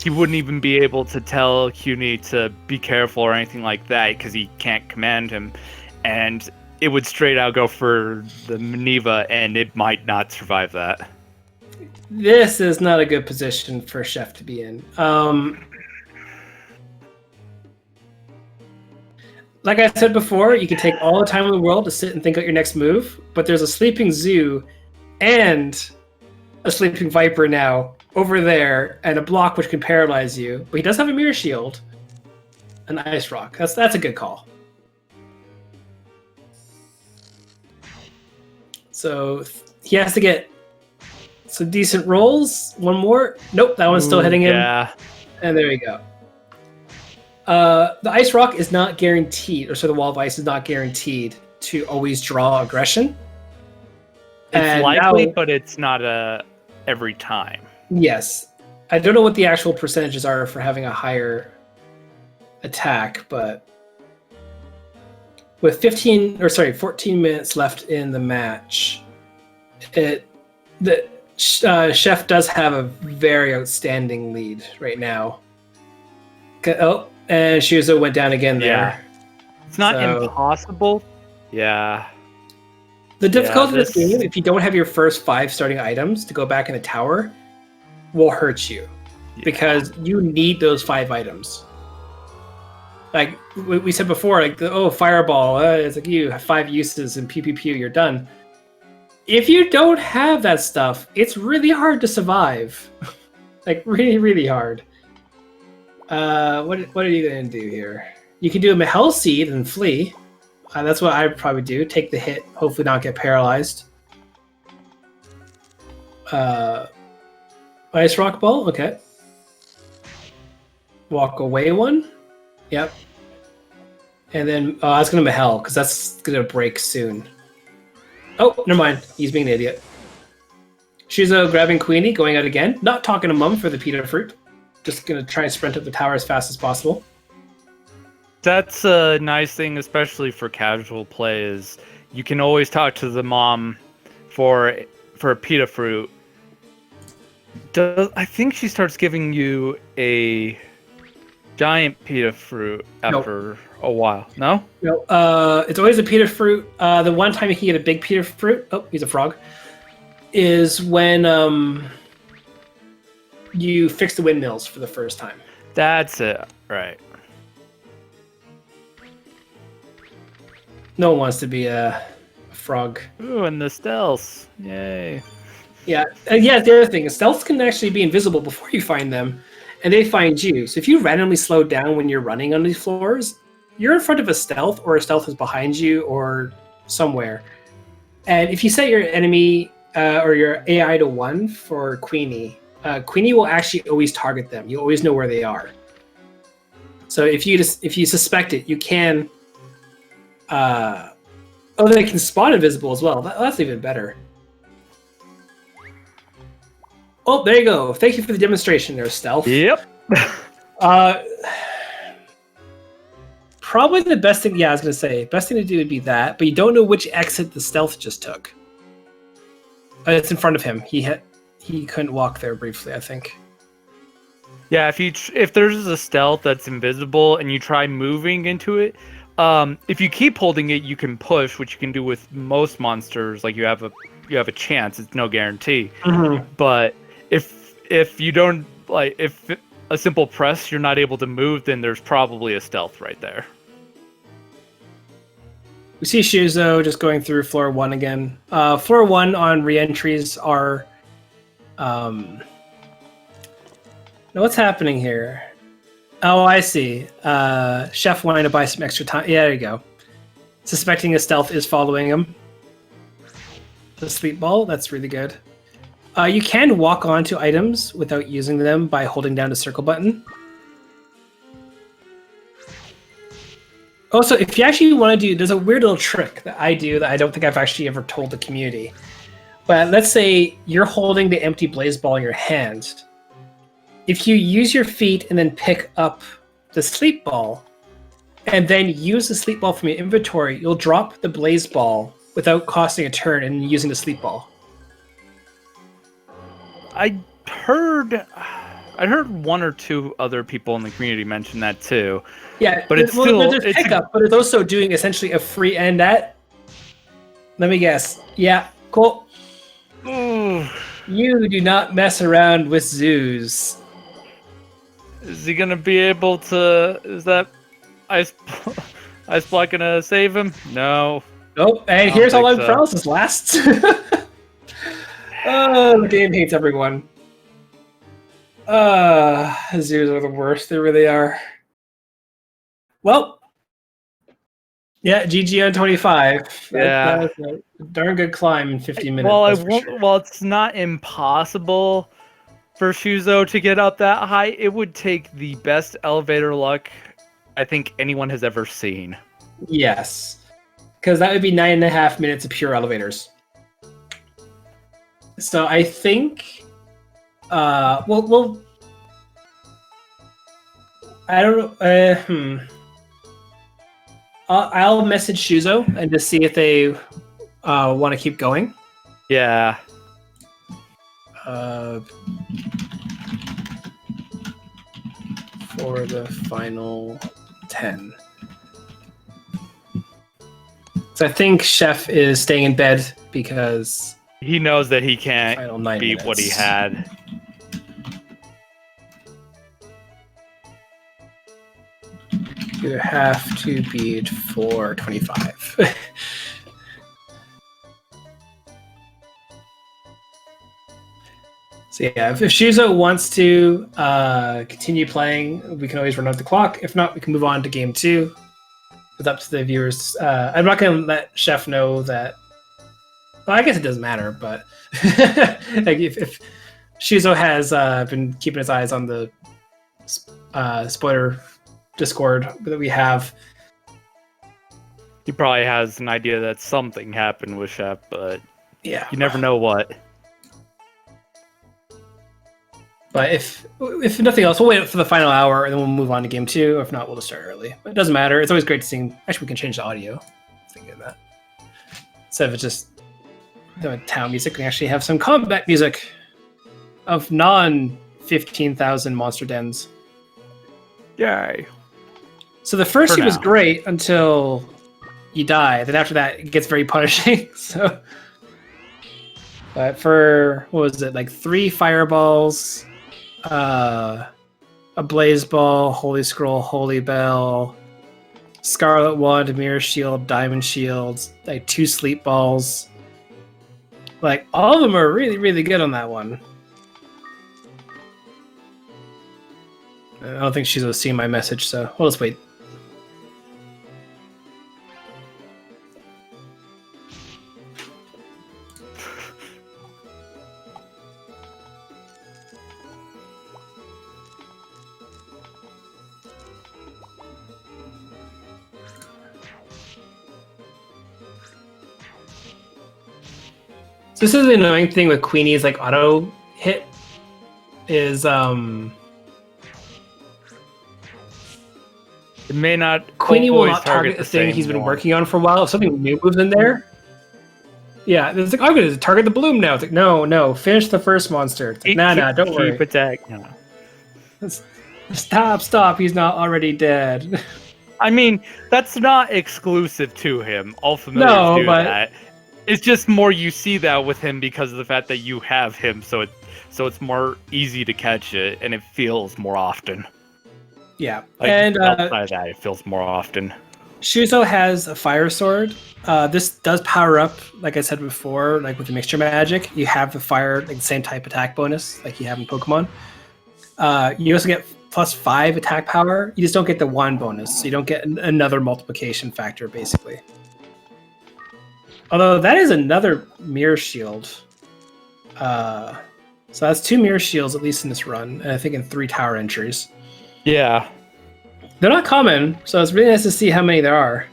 he wouldn't even be able to tell CUNY to be careful or anything like that because he can't command him. And it would straight out go for the Maneva, and it might not survive that. This is not a good position for Chef to be in. Like I said before, you can take all the time in the world to sit and think out your next move, but there's a sleeping zoo and a sleeping viper now over there, and a block which can paralyze you. But he does have a mirror shield, an ice rock. That's a good call. So he has to get some decent rolls. One more. Nope, that one's still hitting him. Yeah. And there we go. The ice rock is not guaranteed, or so the wall of ice is not guaranteed to always draw aggression. It's likely, but it's not every time. Yes. I don't know what the actual percentages are for having a higher attack, but with 14 minutes left in the match, Chef does have a very outstanding lead right now. Oh, and Shuzo went down again there. Yeah. It's not impossible. Yeah. The difficulty of this game, if you don't have your first 5 starting items to go back in the tower, will hurt you. Yeah. Because you need those 5 items. Like we said before, like, fireball, it's like you have 5 uses and pew pew pew, you're done. If you don't have that stuff, it's really hard to survive. Like, really, really hard. What are you going to do here? You can do a Mahel Seed and flee. That's what I would probably do. Take the hit, hopefully not get paralyzed. Ice Rock Ball, okay. Walk away one. Yep. And then I was going to Mahel, because that's going to break soon. Oh, never mind. He's being an idiot. Shuzo grabbing Queenie, going out again. Not talking to Mum for the pita fruit. Just going to try and sprint up the tower as fast as possible. That's a nice thing, especially for casual play, is you can always talk to the mom for a pita fruit. I think she starts giving you a giant pita fruit after a while. No? No. It's always a pita fruit. The one time you can get a big pita fruit, oh, he's a frog, is when you fix the windmills for the first time. That's it, right. No one wants to be a frog. Ooh, and the stealth. Yay. Yeah, the other thing is stealths can actually be invisible before you find them, and they find you. So if you randomly slow down when you're running on these floors, you're in front of a stealth, or a stealth is behind you, or somewhere. And if you set your enemy or your AI to 1 for Queenie, Queenie will actually always target them. You always know where they are. So if you suspect it, you can. They can spawn invisible as well. That's even better. Oh, there you go. Thank you for the demonstration there, Stealth. Yep. Probably the best thing, I was going to say, best thing to do would be that, but you don't know which exit the Stealth just took. It's in front of him. He couldn't walk there briefly, I think. Yeah, if there's a stealth that's invisible and you try moving into it, if you keep holding it, you can push, which you can do with most monsters. Like you have a chance. It's no guarantee. Mm-hmm. But if you don't, like, if a simple press, you're not able to move, then there's probably a stealth right there. We see Shuzo just going through floor 1 again. Floor 1 on re-entries are... Now what's happening here? Oh, I see. Chef wanting to buy some extra time. Yeah, there you go. Suspecting a stealth is following him. The sleep ball, that's really good. You can walk onto items without using them by holding down the circle button. Also, if you actually want to do, there's a weird little trick that I do that I don't think I've actually ever told the community. But let's say you're holding the empty blaze ball in your hand. if you use your feet and then pick up the sleep ball, and then use the sleep ball from your inventory, you'll drop the blaze ball without costing a turn and using the sleep ball. I heard one or two other people in the community mention that too. Yeah, but it's still there's pickup, but it's also doing essentially a free end at. Let me guess. Yeah, cool. Ooh. You do not mess around with zoos. Is he gonna be able to? Is that ice block gonna save him? No. Nope. And here's how long paralysis lasts. Oh, the game hates everyone. Zoos are the worst. They really are. Well, yeah, GG on 25. Yeah, that was a darn good climb in 50 minutes. Well, it's not impossible for Shuzo to get up that high. It would take the best elevator luck I think anyone has ever seen. Yes, because that would be 9.5 minutes of pure elevators. So I think, well, I don't know. I'll message Shuzo and just see if they want to keep going. Yeah. For the final 10. So I think Chef is staying in bed because he knows that he can't beat minutes. What he had. You have to beat 425. So yeah, if Shuzo wants to continue playing, we can always run out the clock. If not, we can move on to game 2. It's up to the viewers. I'm not going to let Chef know that. Well, I guess it doesn't matter, but like if Shuzo has been keeping his eyes on the spoiler Discord that we have, he probably has an idea that something happened with Chef, but yeah, you never know what. But if nothing else, we'll wait for the final hour and then we'll move on to game 2. If not, we'll just start early. But it doesn't matter. It's always great to see. Actually, we can change the audio. Thinking of that. Instead of just the town music, we can actually have some combat music of non 15,000 monster dens. Yay. So the first scene was great until you die. Then after that, it gets very punishing. So, but for what was it, like 3 fireballs, a blaze ball, holy scroll, holy bell, scarlet wand, mirror shield, diamond shields, like 2 sleep balls. Like all of them are really, really good on that one. I don't think she's seeing my message, so we'll just wait. So this is the annoying thing with Queenie's like auto hit is it may not. Queenie will not target the thing he's been working on for a while. If something new moves in there, yeah, it's like I'm gonna target the bloom now. It's like no, finish the first monster. It's like, nah, don't worry. Keep attack. No. Stop! He's not already dead. I mean, that's not exclusive to him. All familiars do that. It's just more you see that with him because of the fact that you have him, so it's more easy to catch it, and it feels more often. Yeah, like, and outside that, it feels more often. Shuzo has a fire sword. This does power up, like I said before, like with the mixture magic. You have the fire, like the same type attack bonus like you have in Pokemon. You also get +5 attack power. You just don't get the wand bonus, so you don't get another multiplication factor, basically. Although that is another mirror shield. So that's 2 mirror shields, at least in this run, and I think in 3 tower entries. Yeah. They're not common, so it's really nice to see how many there are.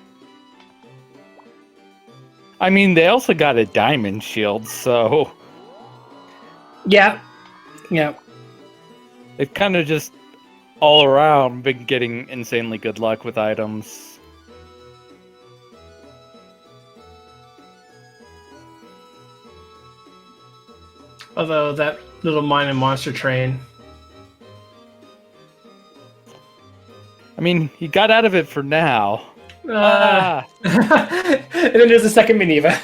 I mean, they also got a diamond shield, so... Yeah. It kind of just all around been getting insanely good luck with items. Although that little mine and monster train. I mean, he got out of it for now. And then there's the second Minerva.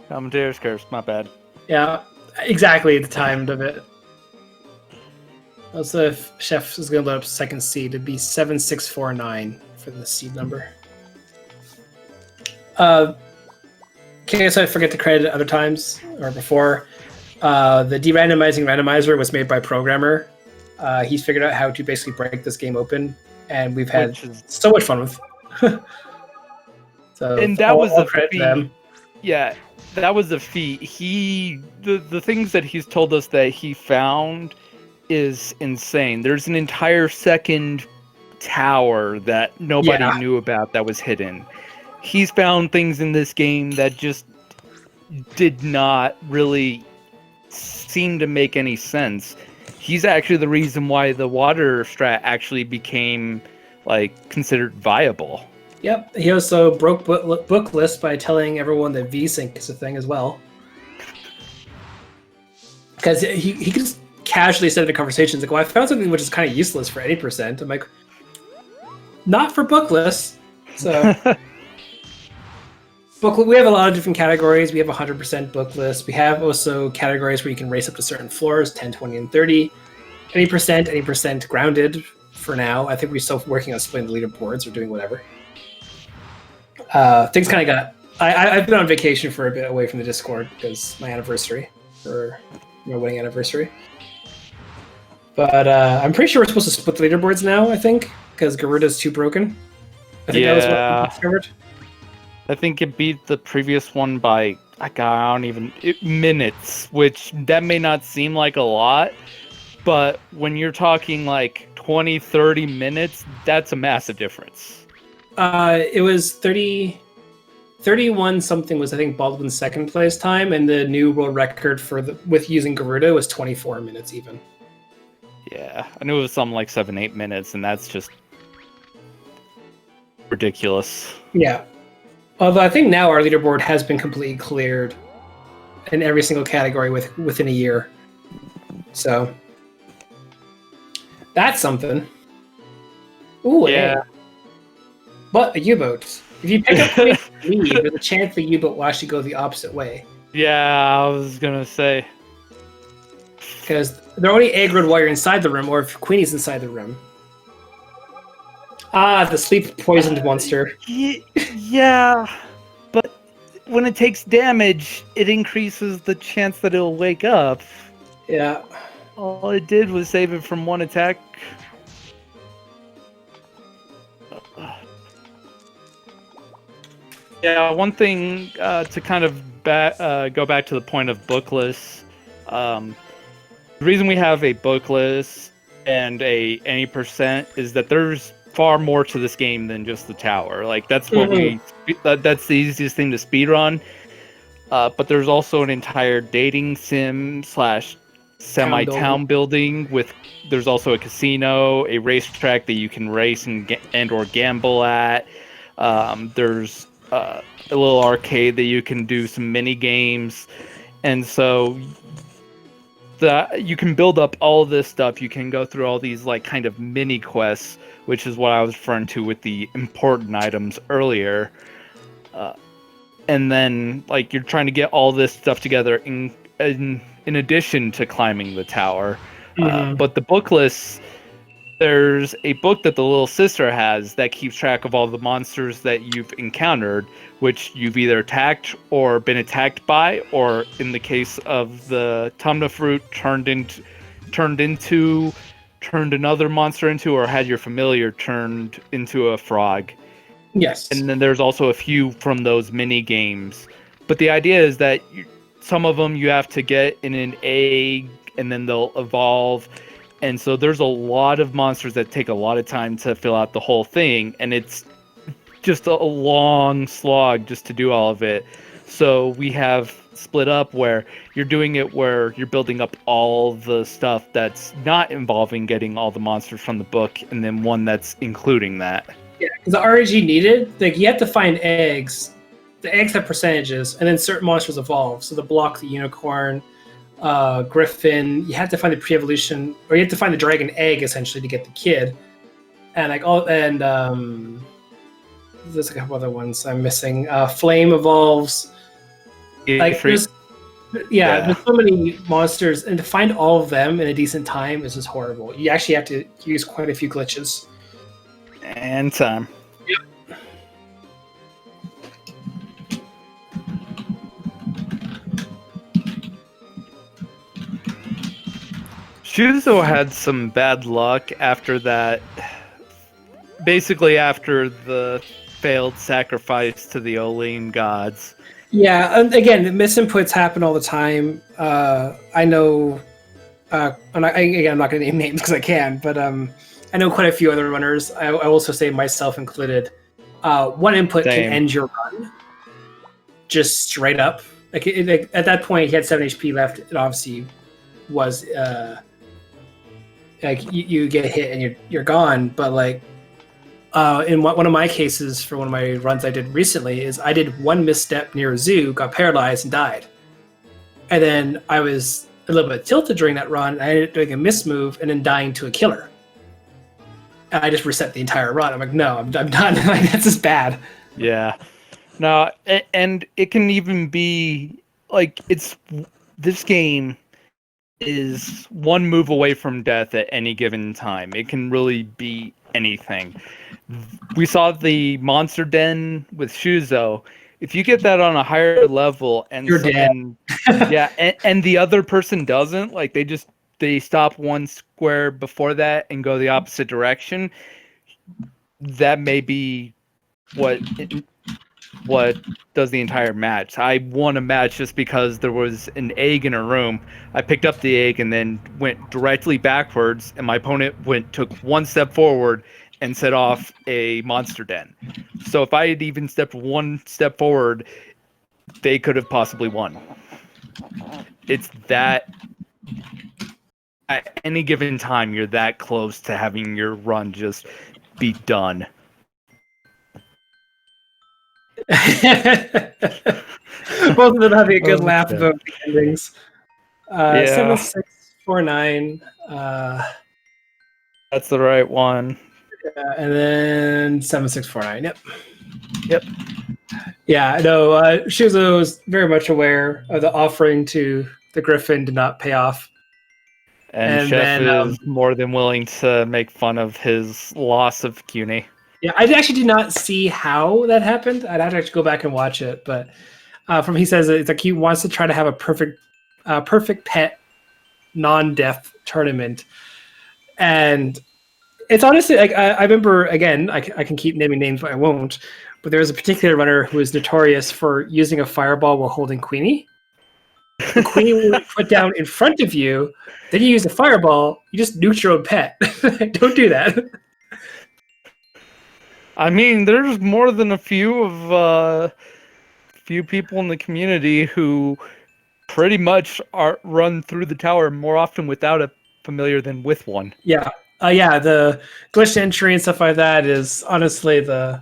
Commentator's curse, my bad. Yeah, exactly the time of it. Also, if Chef is going to load up second seed, it'd be 7649 for the seed number. Okay, so I forget to credit other times or before. The de-randomizing randomizer was made by a programmer. He's figured out how to basically break this game open, and we've had so much fun with. So and that was the credit to them. Yeah, that was the feat. The things that he's told us that he found is insane. There's an entire second tower that nobody knew about that was hidden. He's found things in this game that just did not really seem to make any sense. He's actually the reason why the water strat actually became considered viable. Yep, he also broke book list by telling everyone that VSync is a thing as well. Because he could just casually said in a conversation, like, well, I found something which is kind of useless for any percent. I'm like, not for book lists. So, we have a lot of different categories. We have 100% book list. We have also categories where you can race up to certain floors, 10, 20, and 30. Any percent grounded for now. I think we're still working on splitting the leaderboards or doing whatever. Things kind of got... I've been on vacation for a bit away from the Discord because my anniversary, or my wedding anniversary. But I'm pretty sure we're supposed to split the leaderboards now, I think, because Garuda's too broken. I think that was what we discovered. I think it beat the previous one by, minutes, which that may not seem like a lot, but when you're talking 20, 30 minutes, that's a massive difference. It was 31 something was, I think, Baldwin's second place time, and the new world record with using Garuda was 24 minutes even. Yeah, I knew it was something like 7-8 minutes, and that's just ridiculous. Yeah. Although I think now our leaderboard has been completely cleared in every single category within a year. So that's something. Ooh, yeah. But a U-boat. If you pick up the lead, there's a chance the U-boat will actually go the opposite way. Yeah, I was gonna say. Because they're only aggroed while you're inside the room, or if Queenie's inside the room. Ah, the sleep-poisoned monster. Yeah, but when it takes damage, it increases the chance that it'll wake up. Yeah. All it did was save it from one attack. Yeah, one thing to kind of go back to the point of book lists. The reason we have a book list and any percent is that there's far more to this game than just the tower. That's what that's the easiest thing to speedrun. But there's also an entire dating sim / semi-town building there's also a casino, a racetrack that you can race and or gamble at. There's a little arcade that you can do some mini games, and so you can build up all this stuff. You can go through all these kind of mini quests, which is what I was referring to with the important items earlier. And then you're trying to get all this stuff together in addition to climbing the tower. But the book lists, there's a book that the little sister has that keeps track of all the monsters that you've encountered, which you've either attacked or been attacked by, or in the case of the Tumna fruit, turned another monster into, or had your familiar turned into a frog. Yes. And then there's also a few from those mini games. But the idea is that some of them you have to get in an egg, and then they'll evolve. And so there's a lot of monsters that take a lot of time to fill out the whole thing, and it's just a long slog just to do all of it. So we have split up where you're doing it where you're building up all the stuff that's not involving getting all the monsters from the book, and then one that's including that. Yeah, because the RNG needed, like you have to find eggs. The eggs have percentages, and then certain monsters evolve. So the block, the unicorn, griffin, you have to find the pre-evolution, or you have to find the dragon egg essentially to get the kid. And like all, and there's a couple other ones I'm missing. Flame evolves. Like there's there's so many monsters, and to find all of them in a decent time is just horrible. You actually have to use quite a few glitches. And time. Yep. Shuzo had some bad luck after that. Basically, after the failed sacrifice to the Oline gods. Yeah, and again, the misinputs happen all the time. I know, and I'm not going to name names because I can, but I know quite a few other runners. I also say myself included. One input can end your run, just straight up. Like at that point, he had 7 HP left. It obviously was like you get hit and you're gone. But like in one of my cases for one of my runs I did recently is I did one misstep near a zoo, got paralyzed and died. And then I was a little bit tilted during that run. I ended up doing a miss move and then dying to a killer. And I just reset the entire run. I'm like, no, I'm done. Like that's just bad. Yeah. No, and it can even be like this game is one move away from death at any given time. It can really be anything. We saw the monster den with Shuzo. If you get that on a higher level and you're dead. Yeah, and the other person doesn't, like they stop one square before that and go the opposite direction, that may be what does the entire match. I won a match just because there was an egg in a room. I picked up the egg and then went directly backwards, and my opponent took one step forward and set off a monster den. So if I had even stepped one step forward, they could have possibly won. It's that at any given time, you're that close to having your run just be done. Both of them having a good laugh about the endings. 7649. That's the right one. And then 7649. Yep. Yeah, no, Shuzo is very much aware of the offering to the Griffin did not pay off. And Chef is more than willing to make fun of his loss of CUNY. Yeah, I actually did not see how that happened. I'd have to actually go back and watch it. But he says it's like he wants to try to have a perfect pet non-death tournament. And it's honestly like I remember, again, I can keep naming names, but I won't. But there was a particular runner who was notorious for using a fireball while holding Queenie. The Queenie would put down in front of you, then you use a fireball, you just nuke your own pet. Don't do that. I mean, there's more than a few people in the community who pretty much run through the tower more often without a familiar than with one. Yeah. The glitch entry and stuff like that is honestly the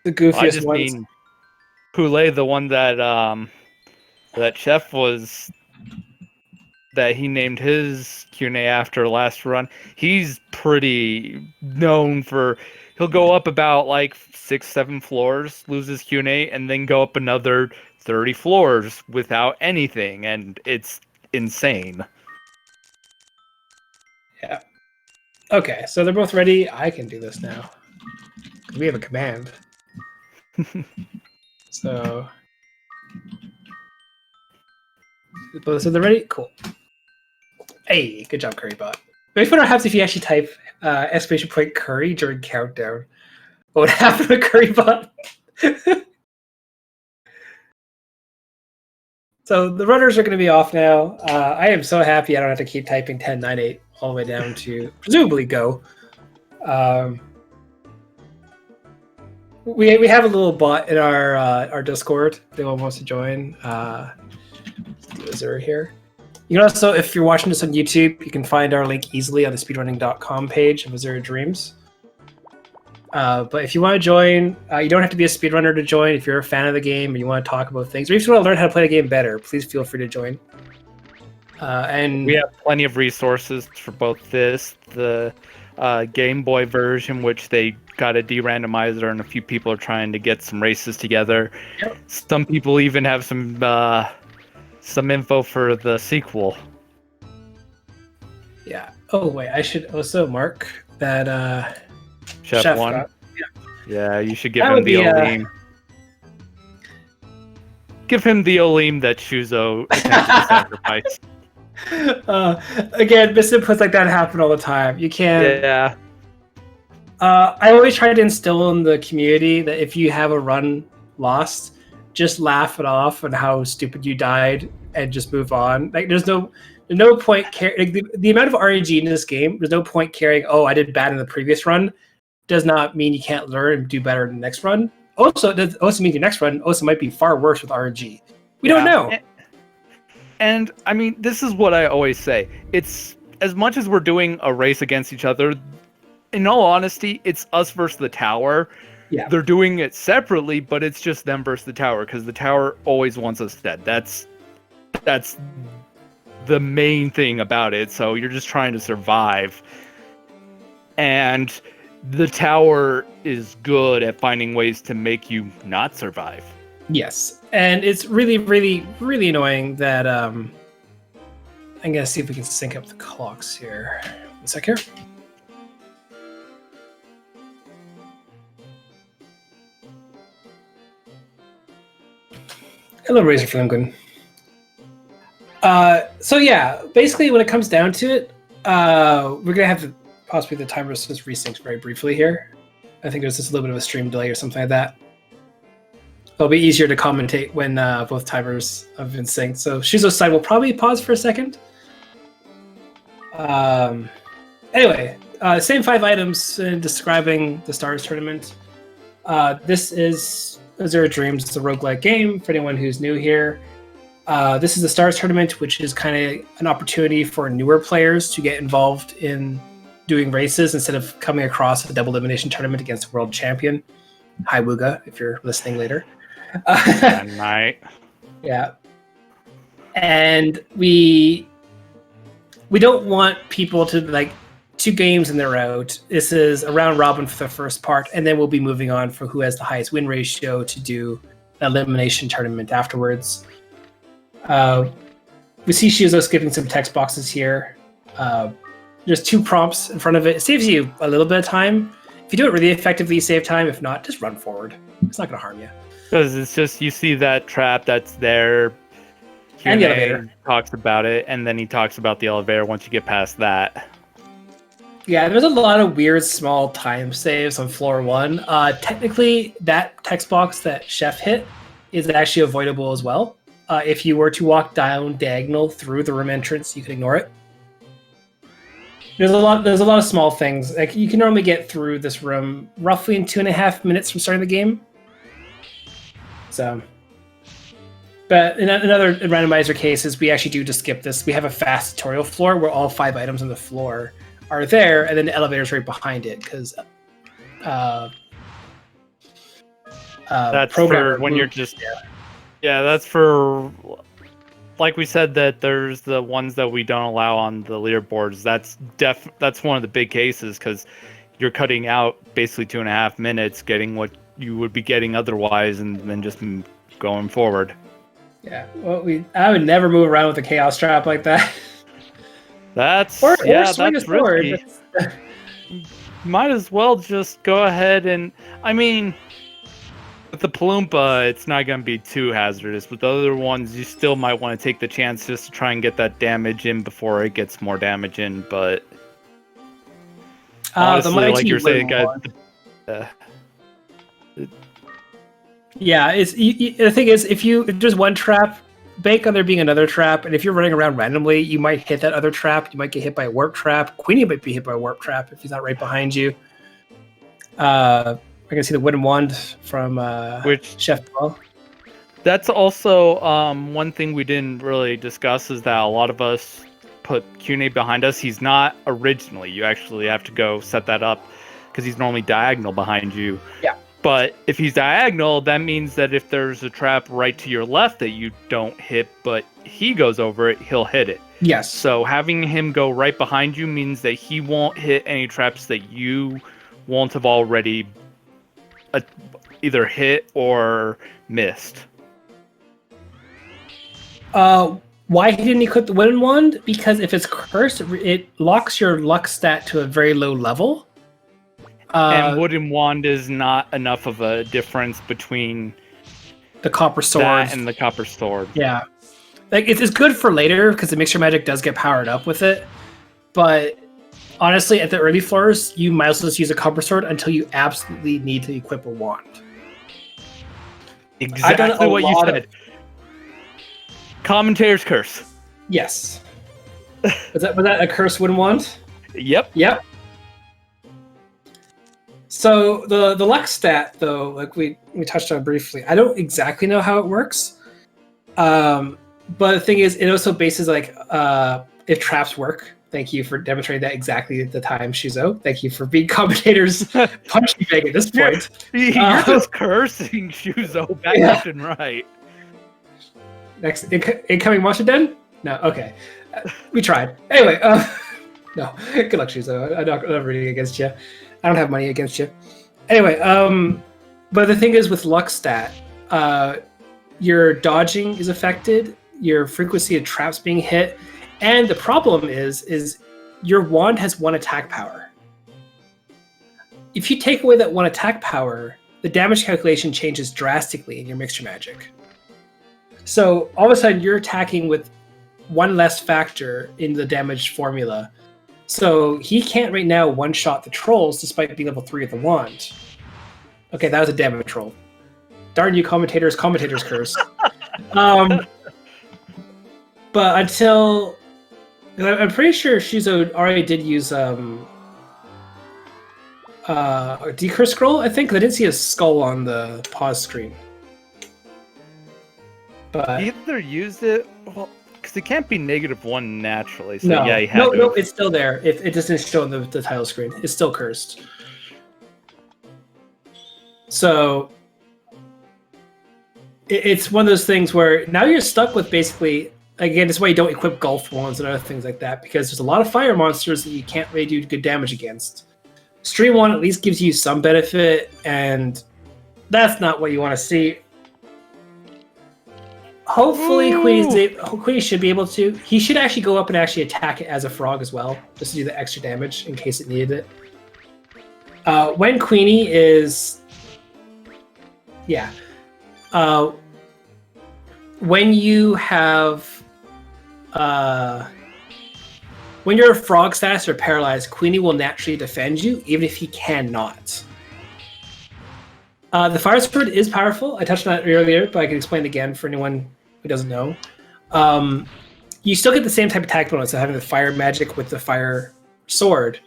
goofiest I just ones. mean Poulet, the one that Chef was, that he named his CUNY after last run. He's pretty known for, he'll go up about like 6-7 floors, lose his CUNY, and then go up another 30 floors without anything, and it's insane. Yeah. Okay, so they're both ready. I can do this now. We have a command. So both of them ready? Cool. Hey, good job, Currybot. Maybe what happens if you actually type !curry during countdown. What would happen to Currybot? So the runners are going to be off now. I am so happy I don't have to keep typing 10, 9, 8 all the way down to presumably go. We have a little bot in our Discord. If anyone wants to join. Let's do Azure here. You can also, if you're watching this on YouTube, you can find our link easily on the speedrunning.com page of Azure Dreams. But if you want to join, you don't have to be a speedrunner to join. If you're a fan of the game or you want to talk about things, or if you want to learn how to play the game better, please feel free to join. And we have plenty of resources for both the Game Boy version, which they got a de-randomizer, and a few people are trying to get some races together. Yep. Some people even have some info for the sequel. Yeah. Oh wait, I should also mark that Chef one. got- Yeah, you should give That him would the be, Olim. Give him the Olim that Shuzo attempted to sacrifice. Again, misinputs like that happen all the time. You can't. Yeah. I always try to instill in the community that if you have a run lost, just laugh it off and how stupid you died and just move on. Like there's no point like, the amount of RNG in this game. There's no point carrying. Oh, I did bad in the previous run. Does not mean you can't learn and do better in the next run. Also, it does also mean your next run also might be far worse with RNG. We don't know. And I mean, this is what I always say. It's as much as we're doing a race against each other. In all honesty, it's us versus the tower. Yeah. They're doing it separately, but it's just them versus the tower because the tower always wants us dead. That's the main thing about it. So you're just trying to survive. And the tower is good at finding ways to make you not survive. Yes, and it's really, really, really annoying that I'm gonna see if we can sync up the clocks here. 1 sec here. Hello, Razor for them, good. So yeah, basically when it comes down to it, we're gonna have possibly the timer just resyncs very briefly here. I think there's just a little bit of a stream delay or something like that. It'll be easier to commentate when both timers have been synced. So Shuzo's side will probably pause for a second. Anyway, same 5 items in describing the Stars Tournament. This is Azure Dreams. It's a roguelike game for anyone who's new here. This is the Stars Tournament, which is kind of an opportunity for newer players to get involved in doing races instead of coming across a double elimination tournament against a world champion. Hi, Wooga, if you're listening later. Night. Yeah. And we don't want people to like 2 games and they're out. This is a round robin for the first part, and then we'll be moving on for who has the highest win ratio to do an elimination tournament afterwards. We see Shuzo skipping some text boxes here. There's 2 prompts in front of it. It saves you a little bit of time. If you do it really effectively, you save time. If not, just run forward. It's not going to harm you. Because it's just, you see that trap that's there. And the elevator. Talks about it, and then he talks about the elevator once you get past that. Yeah, there's a lot of weird small time saves on floor 1. Technically, that text box that Chef hit is actually avoidable as well. If you were to walk down diagonal through the room entrance, you can ignore it. There's a lot of small things. Like you can normally get through this room roughly in 2.5 minutes from starting the game. So, but in another randomizer cases, we actually do just skip this. We have a fast tutorial floor where all 5 items on the floor are there, and then the elevator's right behind it because that's for when you're just that's for, like we said, that there's the ones that we don't allow on the leaderboards. That's one of the big cases because you're cutting out basically 2.5 minutes, getting what you would be getting otherwise, and then just going forward. Yeah, well, I would never move around with a chaos trap like that. That's swing that's a sword. risky. Might as well just go ahead and, I mean, with the Palumpa, it's not going to be too hazardous. With the other ones, you still might want to take the chance just to try and get that damage in before it gets more damage in. But honestly, like you're saying, guys. Yeah, the thing is, if there's one trap, bank on there being another trap, and if you're running around randomly, you might hit that other trap. You might get hit by a warp trap. Queenie might be hit by a warp trap if he's not right behind you. I can see the wooden wand from Which Chef Paul. That's also one thing we didn't really discuss is that a lot of us put Cune behind us. He's not originally. You actually have to go set that up because he's normally diagonal behind you. Yeah. But if he's diagonal, that means that if there's a trap right to your left that you don't hit, but he goes over it, he'll hit it. Yes. So having him go right behind you means that he won't hit any traps that you won't have already either hit or missed. Why he didn't equip the wooden wand? Because if it's cursed, it locks your luck stat to a very low level. And wooden wand is not enough of a difference between the copper sword and the copper sword. Yeah, like it's good for later because the mixture magic does get powered up with it. But honestly, at the early floors, you might as well just use a copper sword until you absolutely need to equip a wand. Exactly what you said. Commentator's curse. Yes. was that a cursed wooden wand? Yep. Yep. So the luck stat, though, like we touched on briefly, I don't exactly know how it works. But the thing is, it also bases like if traps work. Thank you for demonstrating that exactly at the time, Shuzo. Thank you for being commentator's punching bag at this point. You're just cursing Shuzo back left and right. Next incoming monster den? No, okay. We tried. Anyway, no. Good luck, Shuzo. I'm not rooting against you. I don't have money against you. Anyway, but the thing is with luck stat, your dodging is affected, your frequency of traps being hit, and the problem is your wand has 1 attack power. If you take away that 1 attack power, the damage calculation changes drastically in your mixture magic. So all of a sudden you're attacking with 1 less factor in the damage formula. So he can't right now one-shot the trolls despite being level 3 of the wand. Okay, that was a damage roll. Darn you commentator's curse. But until... I'm pretty sure Shuzo already did use a decurse scroll, I think, because I didn't see a skull on the pause screen. But either used it... Well, because it can't be -1 naturally. So no, yeah, he had to. No, it's still there. It just didn't show on the title screen. It's still cursed. So it's one of those things where now you're stuck with basically, again, that's why you don't equip Gulf wands and other things like that, because there's a lot of fire monsters that you can't really do good damage against. Stream Wand at least gives you some benefit, and that's not what you want to see. Hopefully, Queenie should be able to. He should actually go up and actually attack it as a frog as well, just to do the extra damage in case it needed it. When Queenie is... Yeah. When you have... when you're a frog status or paralyzed, Queenie will naturally defend you, even if he cannot. The Fire Sword is powerful. I touched on that earlier, but I can explain it again for anyone who doesn't know. You still get the same type of attack bonus of having the fire magic with the fire sword.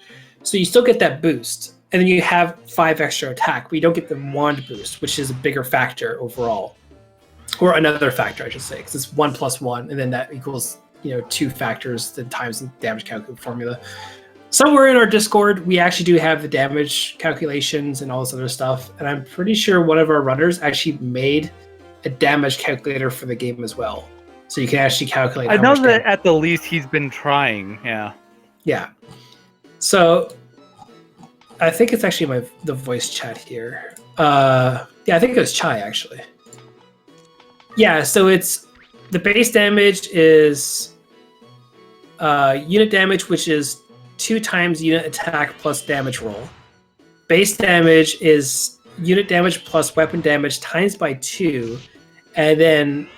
So you still get that boost. And then you have 5 extra attack, but you don't get the wand boost, which is a bigger factor overall. Or another factor, I should say, because it's 1 + 1, and then that equals 2 factors the times the damage calculation formula. Somewhere in our Discord, we actually do have the damage calculations and all this other stuff, and I'm pretty sure one of our runners actually made a damage calculator for the game as well. So you can actually calculate. I know that at the least he's been trying, yeah. Yeah. So I think it's actually the voice chat here. Yeah, I think it was Chai, actually. Yeah, so it's the base damage is unit damage, which is 2 times unit attack plus damage roll. Base damage is unit damage plus weapon damage times by 2, and then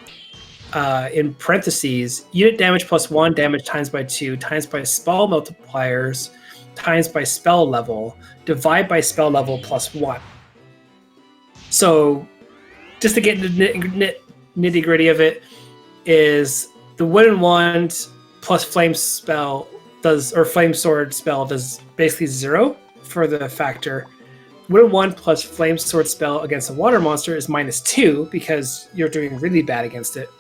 in parentheses, unit damage plus 1 damage times by 2 times by spell multipliers times by spell level, divide by spell level plus 1. So just to get into the nitty gritty of it, is the wooden wand plus flame spell flame sword spell does basically 0 for the factor. Win 1 plus Flame Sword spell against a water monster is -2 because you're doing really bad against it.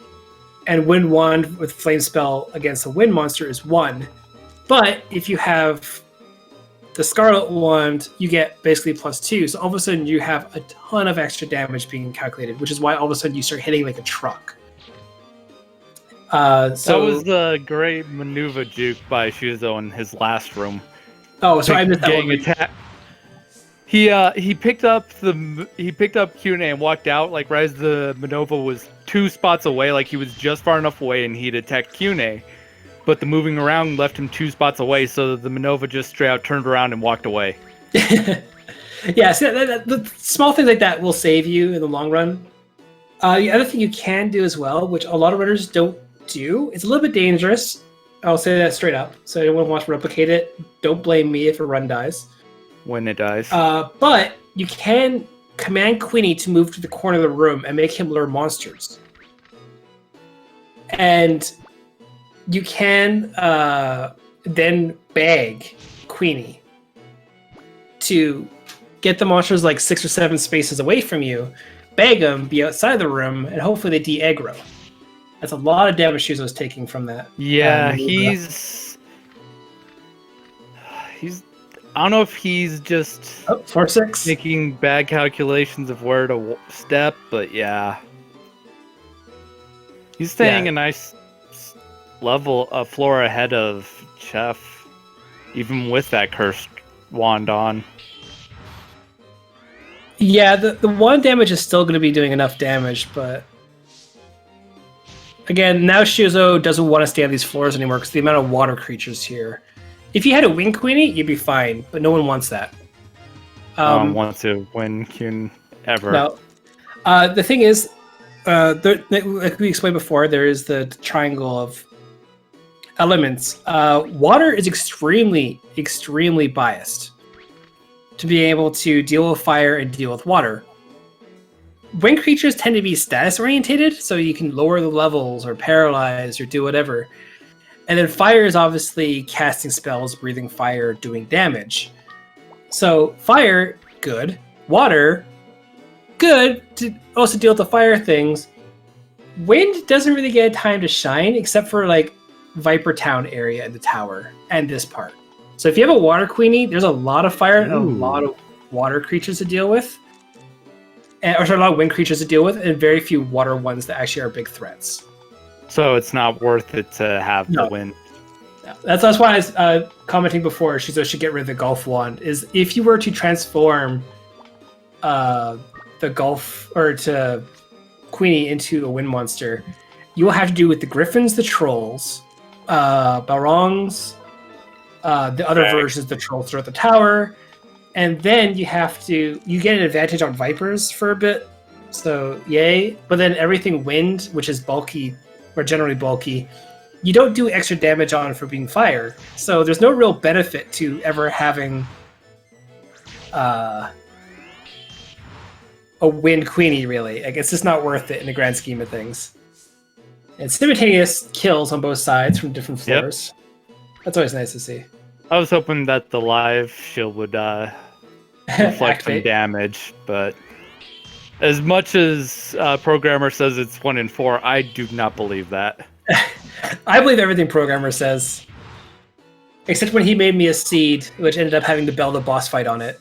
And Win 1 with Flame spell against a wind monster is 1. But if you have the Scarlet Wand, you get basically +2. So all of a sudden you have a ton of extra damage being calculated, which is why all of a sudden you start hitting like a truck. That was the great maneuver juke by Shuzo in his last room. Oh, sorry, I missed that one. Attack. He picked up Q&A and walked out like right as the Manova was 2 spots away, like he was just far enough away and he'd attacked Q&A. But the moving around left him 2 spots away, so the Manova just straight out turned around and walked away. Yeah, so the small things like that will save you in the long run. The other thing you can do as well, which a lot of runners don't do, it's a little bit dangerous. I'll say that straight up. So anyone who wants to replicate it, don't blame me if a run dies. When it dies. But you can command Queenie to move to the corner of the room and make him lure monsters. And you can then beg Queenie to get the monsters like 6 or 7 spaces away from you, beg them, be outside the room, and hopefully they de-aggro. That's a lot of damage Shuzo's taking from that. Yeah, he's... I don't know if he's just 4-6 making bad calculations of where to step, but yeah. He's staying a nice floor ahead of Chef, even with that cursed wand on. Yeah, the wand damage is still going to be doing enough damage, but again, now Shuzo doesn't want to stay on these floors anymore because the amount of water creatures here. If you had a wing Queenie, you'd be fine, but no one wants that. Want to win Kyun ever. No. The thing is, like we explained before, there is the triangle of elements. Water is extremely, extremely biased to be able to deal with fire and deal with water. Wind creatures tend to be status orientated, so you can lower the levels or paralyze or do whatever. And then fire is obviously casting spells, breathing fire, doing damage. So fire, good. Water, good to also deal with the fire things. Wind doesn't really get time to shine except for like Viper Town area in the tower and this part. So if you have a water Queenie, there's a lot of fire and a lot of water creatures to deal with. Or sorry, a lot of wind creatures to deal with, and very few water ones that actually are big threats. So it's not worth it to have the wind. Yeah. That's why I was commenting before Shuzo should get rid of the Golf Wand, is if you were to transform the Golf, or to Queenie into a wind monster, you will have to do with the Griffins, the Trolls, Barongs, the other versions of the Trolls throughout the tower, and then you get an advantage on Vipers for a bit, so yay, but then everything wind, which is bulky, or generally bulky, you don't do extra damage on for being fire. So there's no real benefit to ever having a wind Queenie, really. Like, it's just not worth it in the grand scheme of things. And simultaneous kills on both sides from different floors. Yep. That's always nice to see. I was hoping that the live shield would reflect some damage, but as much as Programmer says it's 1 in 4, I do not believe that. I believe everything Programmer says. Except when he made me a seed, which ended up having to build a boss fight on it.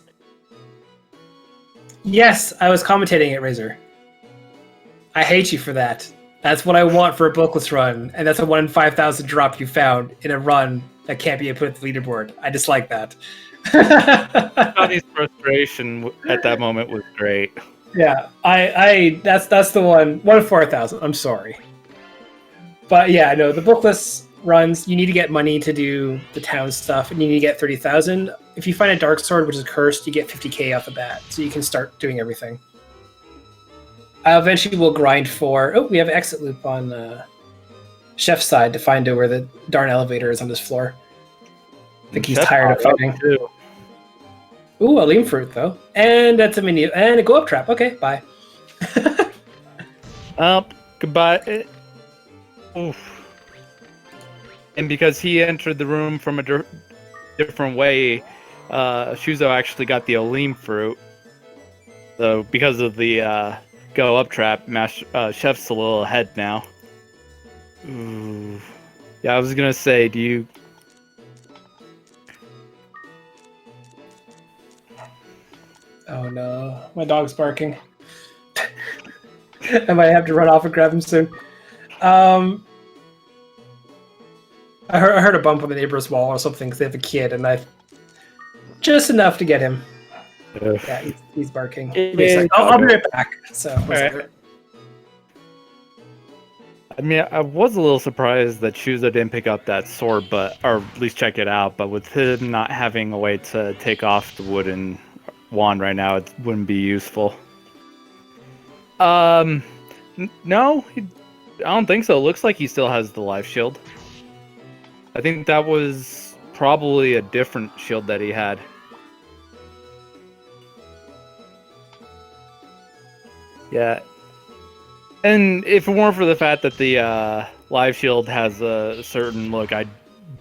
Yes, I was commentating it, Razor. I hate you for that. That's what I want for a bookless run, and that's a 1 in 5,000 drop you found in a run that can't be put at the leaderboard. I dislike that. Johnny's frustration at that moment was great. Yeah, that's the 1 in 4,000. I'm sorry, but yeah, no, the bookless runs, you need to get money to do the town stuff, and you need to get 30,000. If you find a dark sword which is cursed, you get 50k off the bat, so you can start doing everything. Eventually, we'll grind for. Oh, we have an exit loop on Chef's side to find out where the darn elevator is on this floor. I think he's tired of fighting. Ooh, a lean fruit though, and that's a menu and a go up trap. Okay, bye. Goodbye. Oof. And because he entered the room from a different way, Shuzo actually got the Olim fruit, So because of the go up trap, Chef's a little ahead now. Ooh. Yeah, I was gonna say, do you? Oh no, my dog's barking. I might have to run off and grab him soon. I heard a bump on the neighbor's wall or something because they have a kid, and I just enough to get him. Yeah, he's barking. I'll be right back. So. Right. I mean, I was a little surprised that Shuzo didn't pick up that sword, or at least check it out. But with him not having a way to take off the wooden wand right now, it wouldn't be useful. No, I don't think so. It looks like he still has the life shield. I think that was probably a different shield that he had. Yeah. And if it weren't for the fact that the live shield has a certain look, I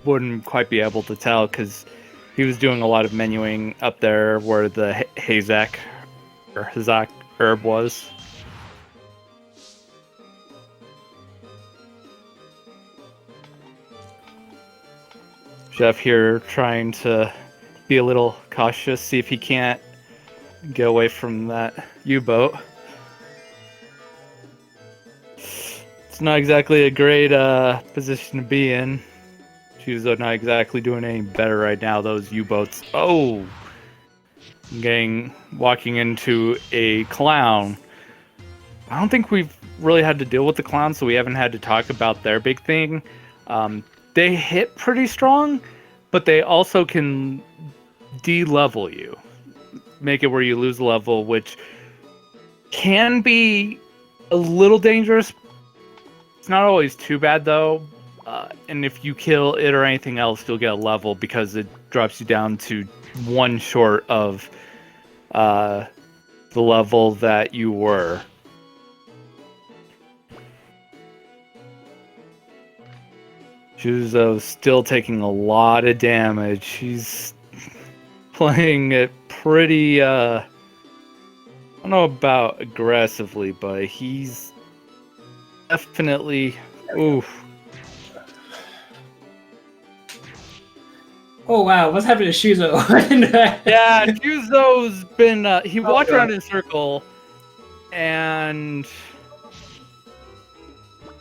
wouldn't quite be able to tell because he was doing a lot of menuing up there where the Hazak herb was. Chef here trying to be a little cautious, see if he can't get away from that U-boat. Not exactly a great position to be in. Shuzo not exactly doing any better right now. Those U-boats. Oh, walking into a clown. I don't think we've really had to deal with the clown, so we haven't had to talk about their big thing. They hit pretty strong, but they also can de-level you, make it where you lose level, which can be a little dangerous. It's not always too bad though, and if you kill it or anything else, you'll get a level because it drops you down to one short of the level that you were. Shuzo's still taking a lot of damage. He's playing it pretty, I don't know about aggressively, but he's definitely. Oof. Oh wow, what's happening to Shuzo? Yeah, Shuzo's been he walked around in a circle and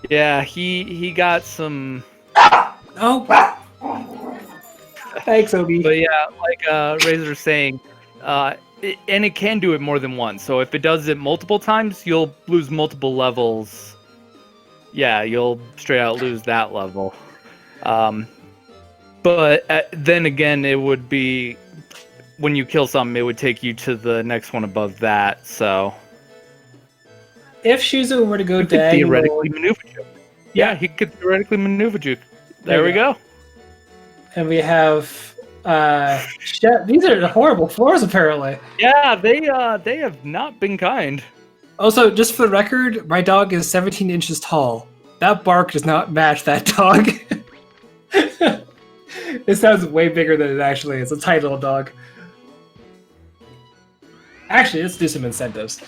yeah, he got some. Oh, thanks, Obi. But yeah, like Razor's saying, and it can do it more than once. So if it does it multiple times, you'll lose multiple levels. Yeah, you'll straight out lose that level. But then again, it would be when you kill something, it would take you to the next one above that. So if Shuzo were to go diagonal, theoretically maneuver juke. Yeah, he could theoretically maneuver juke. There we go. And we have these are horrible floors apparently. Yeah, they have not been kind. Also, just for the record, my dog is 17 inches tall. That bark does not match that dog. It sounds way bigger than it actually is. It's a tiny little dog. Actually, let's do some incentives.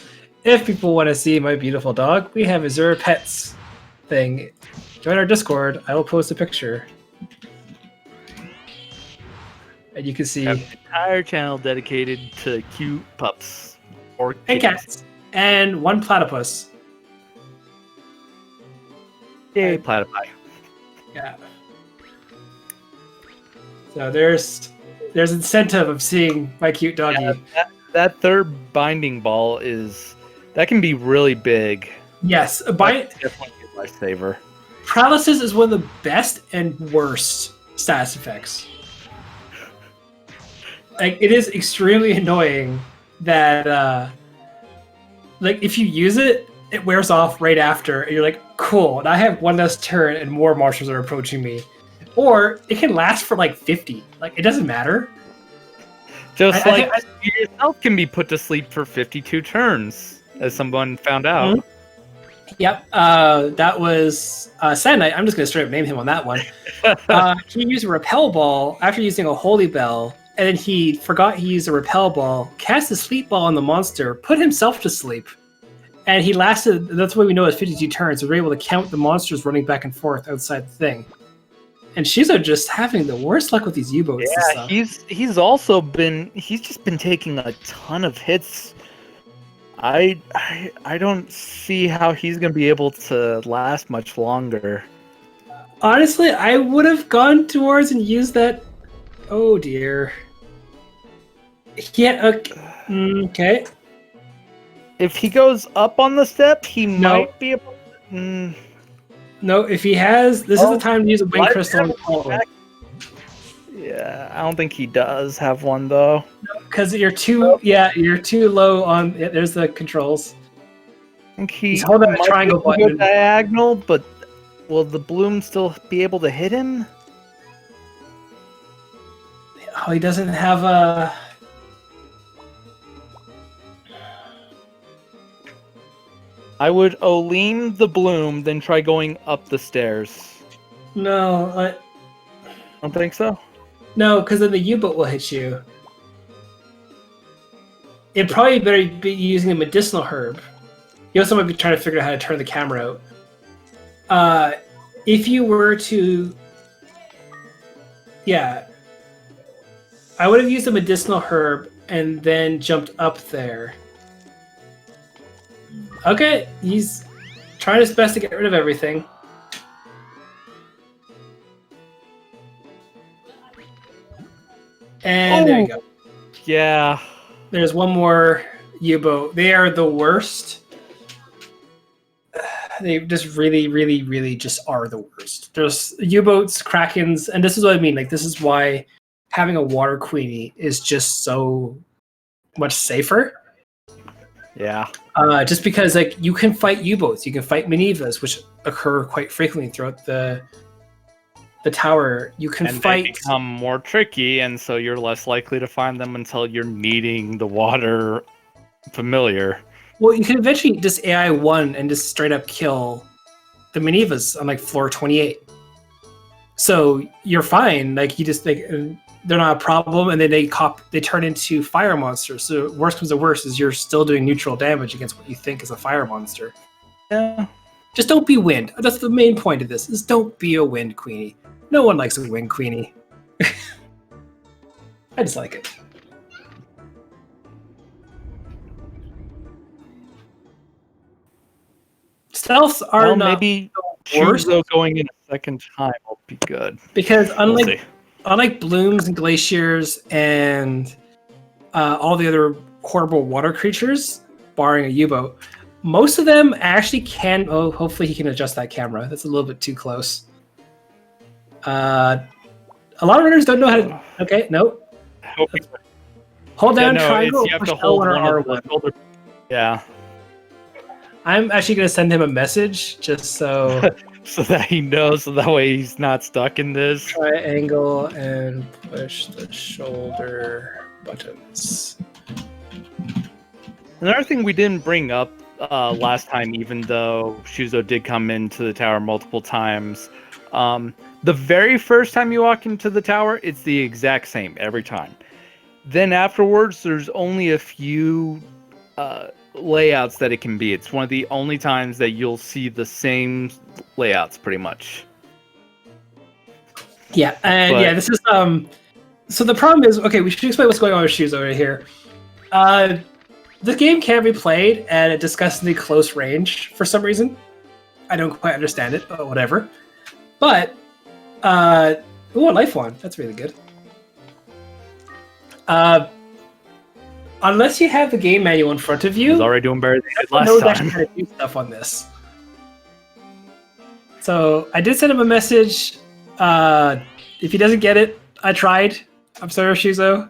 If people want to see my beautiful dog, we have Azure Pets thing. Join our Discord. I will post a picture. And you can see an entire channel dedicated to cute pups or kittens. And cats. And one platypus. Yay, platypi. Yeah. So there's incentive of seeing my cute doggy. Yeah, that third binding ball that can be really big. Yes, Definitely a lifesaver. Paralysis is one of the best and worst status effects. Like it is extremely annoying that like if you use it, it wears off right after, and you're like, cool, and I have one less turn and more monsters are approaching me. Or it can last for like 50. Like it doesn't matter. Just you yourself can be put to sleep for 52 turns, as someone found out. Mm-hmm. Yep, that was Sen. I'm just gonna straight up name him on that one. He used a repel ball after using a holy bell and then he forgot he used a repel ball, cast a sleep ball on the monster, put himself to sleep, and he lasted. That's why we know it's 52 turns. So we're able to count the monsters running back and forth outside the thing. And Shuzo just having the worst luck with these U-boats. Yeah, and stuff. he's also been just been taking a ton of hits. I don't see how he's gonna be able to last much longer. Honestly, I would have gone towards and used that. Oh dear. Yeah. Okay. If he goes up on the step, he might be able. No, if he has, this is the time to use a wind crystal. Yeah, I don't think he does have one though. Because you're too, you're too low on. Yeah, there's the controls. I think he's holding a triangle button. Go diagonal, but will the bloom still be able to hit him? Oh, he doesn't have a. I would Olean the bloom, then try going up the stairs. No, I don't think so. No, because then the U-boat will hit you. It'd probably better be using a medicinal herb. You also might be trying to figure out how to turn the camera out. If you were to... Yeah. I would have used a medicinal herb and then jumped up there. Okay, he's trying his best to get rid of everything. And there you go. Yeah. There's one more U-boat. They are the worst. They just really, really, really just are the worst. There's U-boats, Krakens, and this is what I mean. Like, this is why having a water queenie is just so much safer. Yeah. Just because, like, you can fight U-boats, you can fight Minivas, which occur quite frequently throughout the tower. You can fight. They become more tricky, and so you're less likely to find them until you're needing the water familiar. Well, you can eventually just AI 1 and just straight up kill the Minivas on like floor 28. So you're fine. Like, you just like they're not a problem, and then they turn into fire monsters. So worst comes to worst is you're still doing neutral damage against what you think is a fire monster. Yeah. Just don't be wind. That's the main point of this. Is don't be a wind queenie. No one likes a wind queenie. I just like it. Stealths are not maybe Shuzo going in a second time will be good. Because unlike blooms and glaciers and all the other horrible water creatures, barring a U-boat, most of them actually can. Oh, hopefully he can adjust that camera. That's a little bit too close. A lot of runners don't know how to. Okay, nope. Hold down triangle. You have to hold one of the shoulder. Yeah. I'm actually going to send him a message just so so that he knows, so that way he's not stuck in this. Triangle and push the shoulder buttons. Another thing we didn't bring up last time, even though Shuzo did come into the tower multiple times, the very first time you walk into the tower, it's the exact same every time. Then afterwards, there's only a few layouts that it can be. It's one of the only times that you'll see the same layouts, pretty much. Yeah, and this is so the problem is, okay, we should explain what's going on with Shuzo over here. The game can be played at a disgustingly close range for some reason. I don't quite understand it, but whatever. But a life wand. That's really good. Unless you have the game manual in front of you, he's already doing better than he did last time. How to do stuff on this. So I did send him a message. If he doesn't get it, I tried. I'm sorry, Shuzo.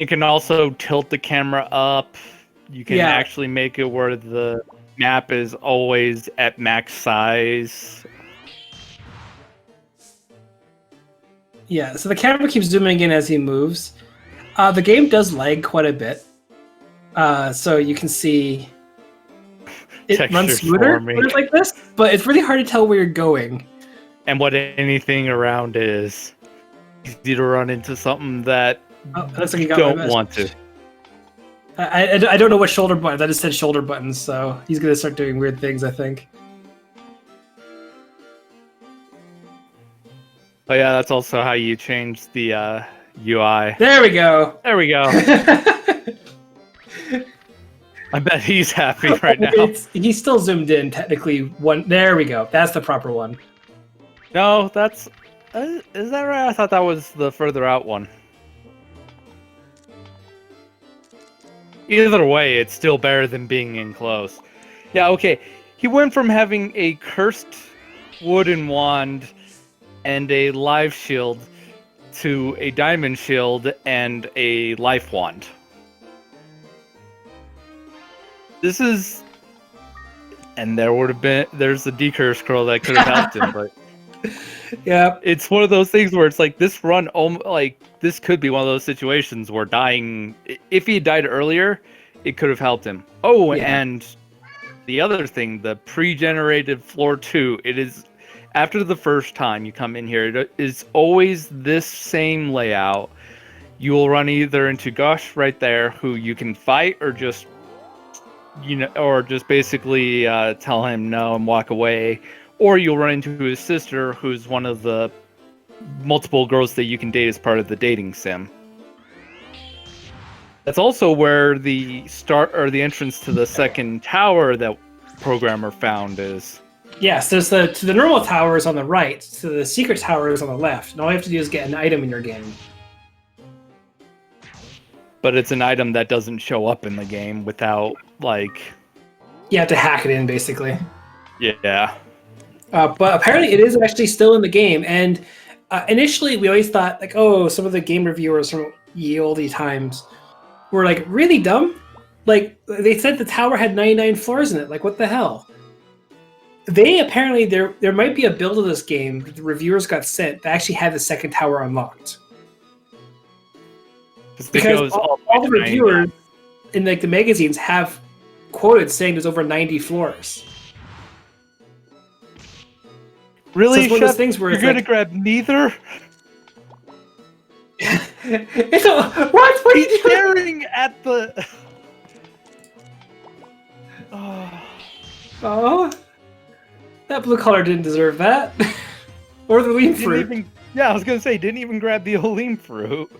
You can also tilt the camera up. You can actually make it where the map is always at max size. Yeah, so the camera keeps zooming in as he moves. The game does lag quite a bit. So you can see it runs smoother when it's like this, but it's really hard to tell where you're going. And what anything around is. easy to run into something that looks like you he got my don't message. want to. I don't know what shoulder buttons. I just said shoulder buttons, so he's gonna start doing weird things, I think. Oh yeah, that's also how you change the UI. There we go. There we go. I bet he's happy right now. He's still zoomed in, technically. There we go. That's the proper one. No, that's... is that right? I thought that was the further out one. Either way, it's still better than being in close. Yeah, okay. He went from having a cursed wooden wand and a life shield to a diamond shield and a life wand. This is... And there's the decurse scroll that could have helped him, but... Yeah. It's one of those things where it's like, this run, this could be one of those situations where dying... If he had died earlier, it could have helped him. Oh, yeah. And the other thing, the pre-generated floor 2, it is... After the first time you come in here, it is always this same layout. You will run either into Gosh right there, who you can fight or just... or just basically tell him no and walk away. Or you'll run into his sister, who's one of the multiple girls that you can date as part of the dating sim. That's also where the entrance to the second tower that programmer found is. Yes, there's the normal tower is on the right, so the secret tower is on the left. And all you have to do is get an item in your game. But it's an item that doesn't show up in the game without, like... You have to hack it in, basically. Yeah. But apparently it is actually still in the game. And initially we always thought, like, oh, some of the game reviewers from ye olde times were, like, really dumb. Like, they said the tower had 99 floors in it. Like, what the hell? They apparently, there might be a build of this game that the reviewers got sent that actually had the second tower unlocked. Because all the reviewers in, like, the magazines have quoted saying there's over 90 floors. Really, so it's one of those things where you're going to grab neither? What? What are you staring at the... Oh, that blue collar didn't deserve that. Or the lean fruit. Yeah, I was going to say, didn't even grab the lean fruit.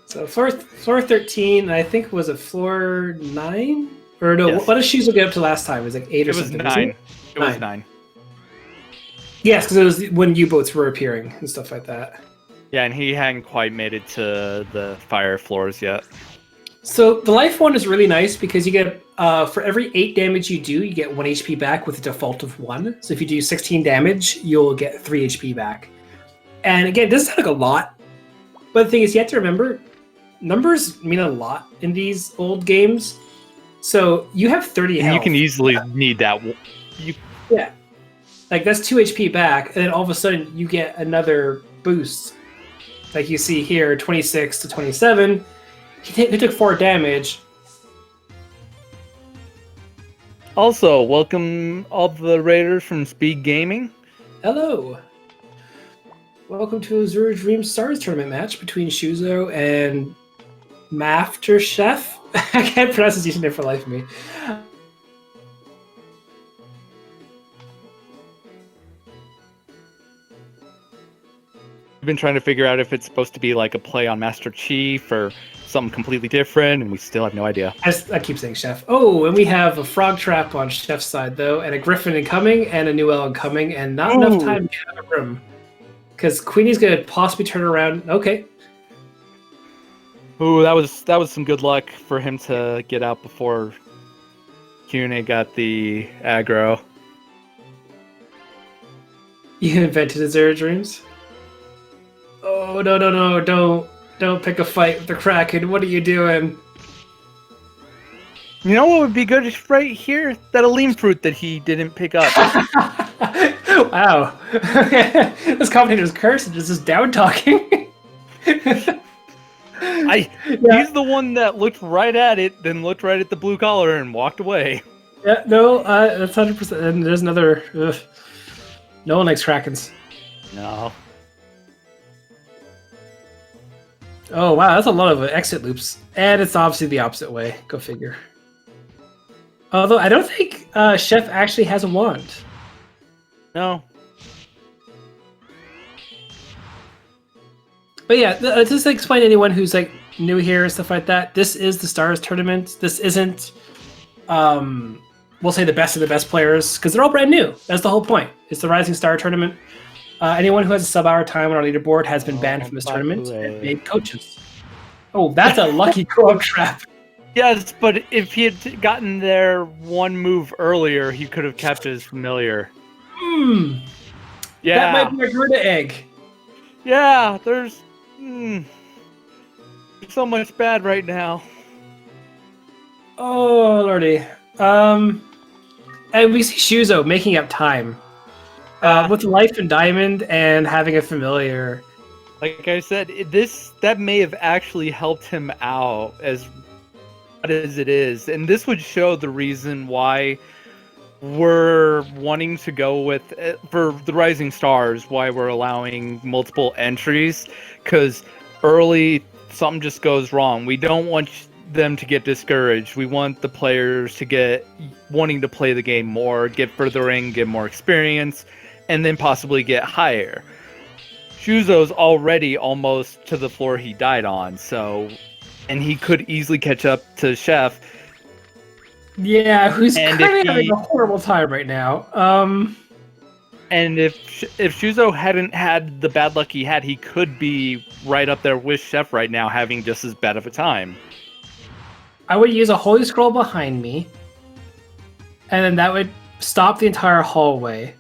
So floor 13, I think was a floor 9? Or no, yes. What did Shuzo get up to last time? It was like 8 or something. It was 9. Yes, because it was when U-boats were appearing and stuff like that. Yeah, and he hadn't quite made it to the fire floors yet. So the life one is really nice because you get, for every 8 damage you do, you get 1 HP back with a default of 1. So if you do 16 damage, you'll get 3 HP back. And again, it doesn't sound like a lot. But the thing is, you have to remember, numbers mean a lot in these old games. So you have 30 health. You can easily need that. Yeah. Like, that's 2 HP back, and then all of a sudden you get another boost. Like you see here, 26 to 27. He took 4 damage. Also, welcome all the raiders from SpeedGaming. Hello. Welcome to Azure Dream Stars tournament match between Shuzo and Maafterchef. I can't pronounce his username for the life of me. We've been trying to figure out if it's supposed to be like a play on Master Chief or something completely different, and we still have no idea. I keep saying Chef. Oh, and we have a frog trap on Chef's side, though, and a griffin incoming, and a Newell incoming, and not enough time to get out of the room. Because Queenie's going to possibly turn around. Okay. Ooh, that was some good luck for him to get out before Cune got the aggro. You invented Azure Dreams? Oh, no, don't pick a fight with the Kraken. What are you doing? You know what would be good right here? That Aleem fruit that he didn't pick up. Wow. This commentator's cursed and just down talking. He's the one that looked right at it, then looked right at the blue collar and walked away. Yeah, no, that's 100%. And there's another. No one likes Krakens. No. Oh, wow, that's a lot of exit loops. And it's obviously the opposite way. Go figure. Although, I don't think Chef actually has a wand. No. But yeah, just to explain to anyone who's like new here and stuff like that, this is the Stars tournament. This isn't, we'll say the best of the best players, because they're all brand new. That's the whole point. It's the Rising Star tournament. Anyone who has a sub-hour time on our leaderboard has been banned from this tournament and made coaches. Oh, that's a lucky co-op trap. Yes, but if he had gotten there one move earlier, he could have kept his familiar. Yeah. That might be a Gerda egg. Yeah, there's so much bad right now. Oh, lordy. And we see Shuzo making up time. With Life and Diamond and having a familiar. Like I said, that may have actually helped him out as bad as it is. And this would show the reason why we're wanting to go with, for the Rising Stars, why we're allowing multiple entries. Because early, something just goes wrong. We don't want them to get discouraged. We want the players to get wanting to play the game more, get further in, get more experience, and then possibly get higher. Shuzo's already almost to the floor he died on, and he could easily catch up to Chef. Yeah, who's kind of having a horrible time right now. And if Shuzo hadn't had the bad luck he had, he could be right up there with Chef right now, having just as bad of a time. I would use a Holy Scroll behind me, and then that would stop the entire hallway.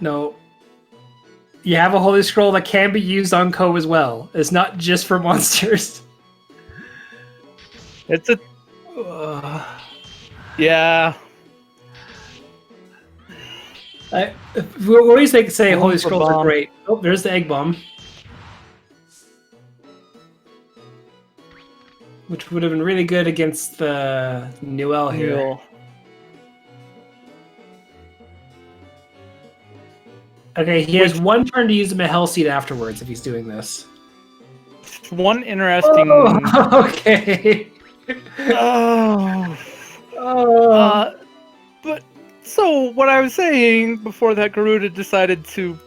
No. You have a Holy Scroll that can be used on Ko as well. It's not just for monsters. It's a... yeah. What do you think? Say Holy Scrolls are great. Oh, there's the Egg Bomb. Which would have been really good against the Newell here. Okay, he has one turn to use the Mahel Seed afterwards if he's doing this. One interesting... Oh, okay. But, so, what I was saying before that Garuda decided to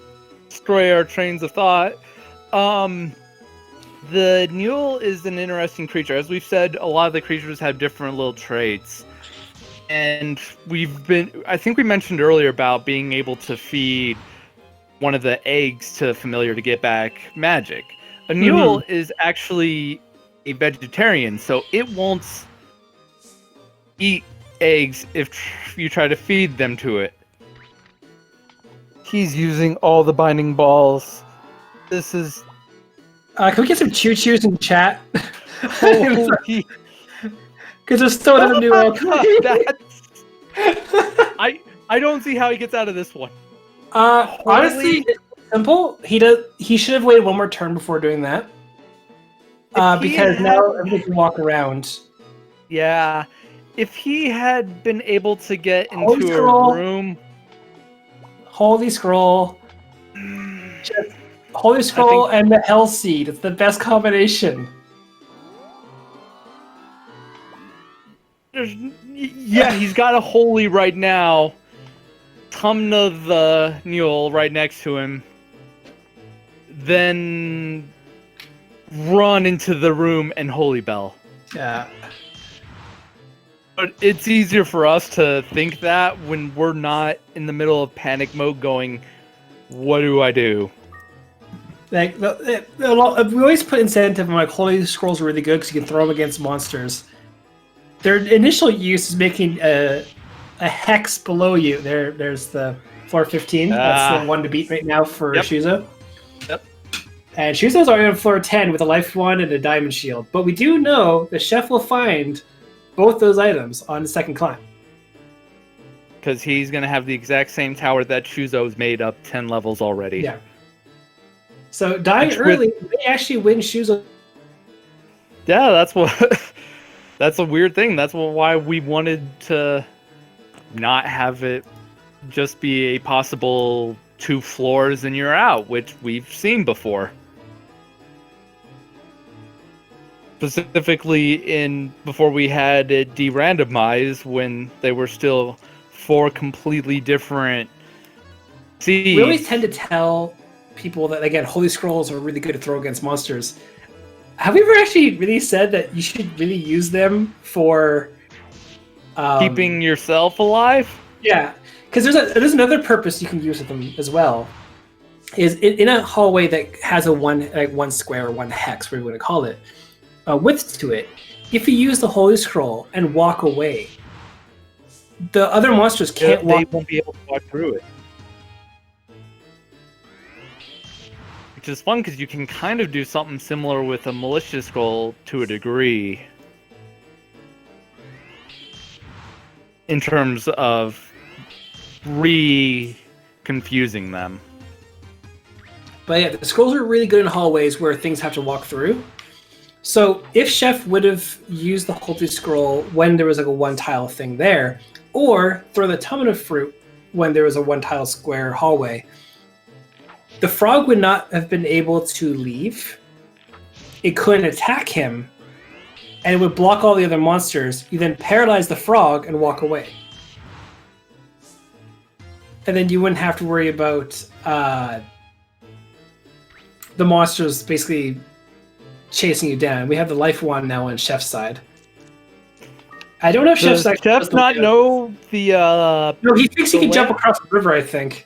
destroy our trains of thought, the Newell is an interesting creature. As we've said, a lot of the creatures have different little traits. And I think we mentioned earlier about being able to feed one of the eggs to familiar to get back magic. A Newell is actually a vegetarian, so it won't eat eggs if you try to feed them to it. He's using all the binding balls. This is... can we get some choo-choos in chat? Because there's still a new one. I don't see how he gets out of this one. Honestly, it's simple. He should have waited one more turn before doing that. Because now everybody can walk around. Yeah. If he had been able to get into a room... Holy Scroll. Just Holy Scroll and the Hell Seed. It's the best combination. Yeah, he's got a Holy right now. Tumna the Newell right next to him. Then run into the room and Holy Bell. Yeah. But it's easier for us to think that when we're not in the middle of panic mode going, what do I do? Like, we always put incentive on like Holy Scrolls are really good because you can throw them against monsters. Their initial use is making a hex below you. There's the floor 15. That's the one to beat right now for Shuzo. Yep. And Shuzo's already on floor 10 with a life wand and a diamond shield. But we do know the chef will find both those items on the second climb. Because he's going to have the exact same tower that Shuzo's made up 10 levels already. Yeah. So dying early may actually win Shuzo. Yeah, that's what... That's a weird thing. That's why we wanted to not have it just be a possible 2 floors and you're out, which we've seen before. Specifically before we had it de-randomized, when they were still 4 completely different seeds. We always tend to tell people that, again, Holy Scrolls are really good to throw against monsters. Have we ever actually really said that you should really use them for keeping yourself alive? Yeah, because there's another purpose you can use with them as well. Is in a hallway that has a one square or one hex, whatever you want to call it, width to it. If you use the Holy Scroll and walk away, the other monsters can't walk. They won't be able to walk through it. Which is fun because you can kind of do something similar with a Malicious Scroll to a degree. In terms of confusing them. But yeah, the scrolls are really good in hallways where things have to walk through. So if Chef would have used the Holy Scroll when there was like a one tile thing there, or throw the Tome of Fruit when there was a one tile square hallway, the frog would not have been able to leave. It couldn't attack him, and it would block all the other monsters. You then paralyze the frog and walk away. And then you wouldn't have to worry about the monsters basically chasing you down. We have the life wand now on Chef's side. I don't know if Chef's Does Chef not know the No, he thinks he can jump across the river, I think.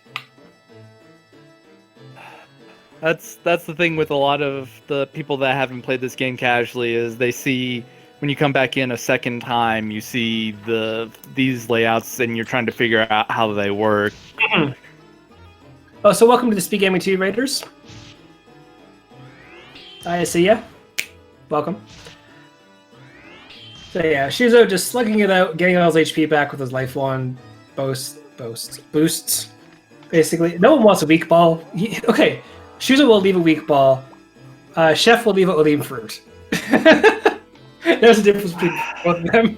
That's the thing with a lot of the people that haven't played this game casually, is they see when you come back in a second time, you see these layouts and you're trying to figure out how they work. Oh, so welcome to the SpeedGaming 2 Raiders. I see ya. Welcome. So yeah, Shuzo just slugging it out, getting all his HP back with his life wand boosts. Basically, no one wants a weak ball. Okay, Shuzo will leave a weak ball. Chef will leave a Olim fruit. There's a difference between both of them.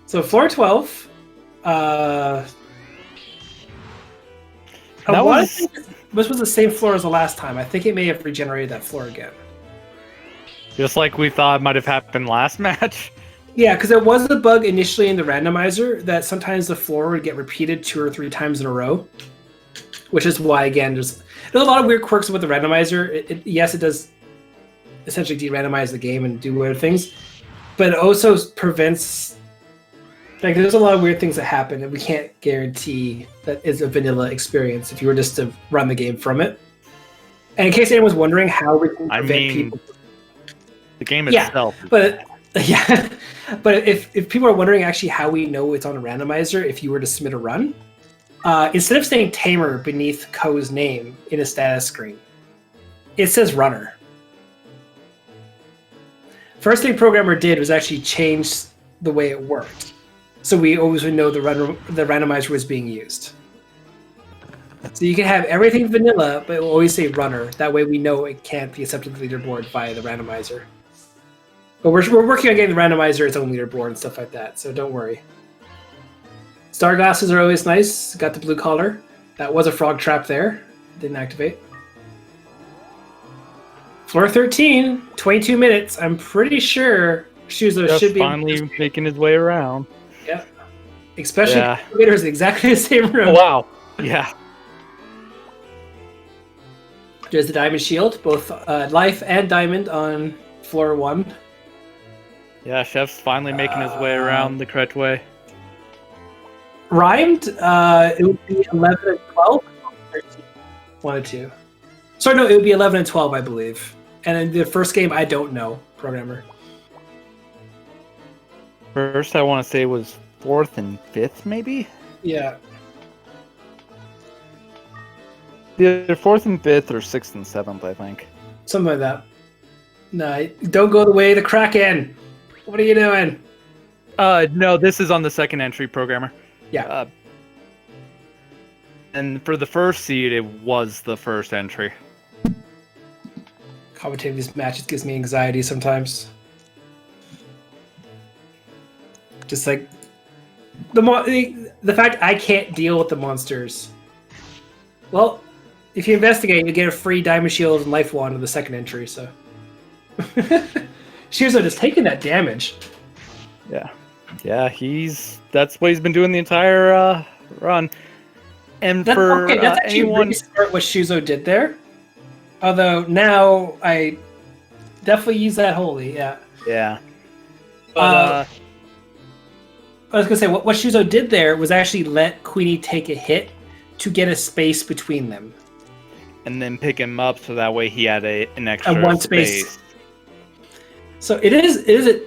So floor 12. This was the same floor as the last time. I think it may have regenerated that floor again. Just like we thought might have happened last match. Yeah, because there was a bug initially in the randomizer that sometimes the floor would get repeated 2 or 3 times in a row. Which is why, again, there's a lot of weird quirks with the randomizer. Yes, it does essentially de-randomize the game and do weird things, but it also prevents, like, there's a lot of weird things that happen, and we can't guarantee that it's a vanilla experience if you were just to run the game from it. And in case anyone's wondering how we can prevent people, the game itself. But if people are wondering actually how we know it's on a randomizer, if you were to submit a run, instead of saying Tamer beneath Ko's name in a status screen, it says runner. First thing programmer did was actually change the way it worked, so we always would know the randomizer was being used. So you can have everything vanilla, but it will always say runner. That way we know it can't be accepted to the leaderboard via the randomizer. But we're working on getting the randomizer its own leaderboard and stuff like that, so don't worry. Star glasses are always nice. Got the blue collar. That was a frog trap there. Didn't activate. Floor 13, 22 minutes. I'm pretty sure Shuzo should be finally making his way around. Yeah. Especially elevators in exactly the same room. Oh, wow. Yeah. There's the diamond shield, both life and diamond on floor 1. Yeah, Chef's finally making his way around the correct way. Rhymed, it would be 11 and 12. 13. 1 and 2. Sorry, no, it would be 11 and 12, I believe. And in the first game, I don't know, programmer. First, I want to say was 4th and 5th, maybe? Yeah. Either 4th and 5th or 6th and 7th, I think. Something like that. No, don't go the way of the Kraken. What are you doing? No, this is on the second entry, programmer. Yeah. And for the first seed, it was the first entry. Commentating these matches gives me anxiety sometimes. Just like, The fact I can't deal with the monsters. Well, if you investigate, you get a free Diamond Shield and Life Wand in the second entry. So, Shuzo just taking that damage. Yeah, that's what he's been doing the entire run. And that's actually anyone... really smart what Shuzo did there. Although now I definitely use that wholly. Yeah. Yeah. But I was gonna say what Shuzo did there was actually let Queenie take a hit to get a space between them, and then pick him up so that way he had an extra one space. So it is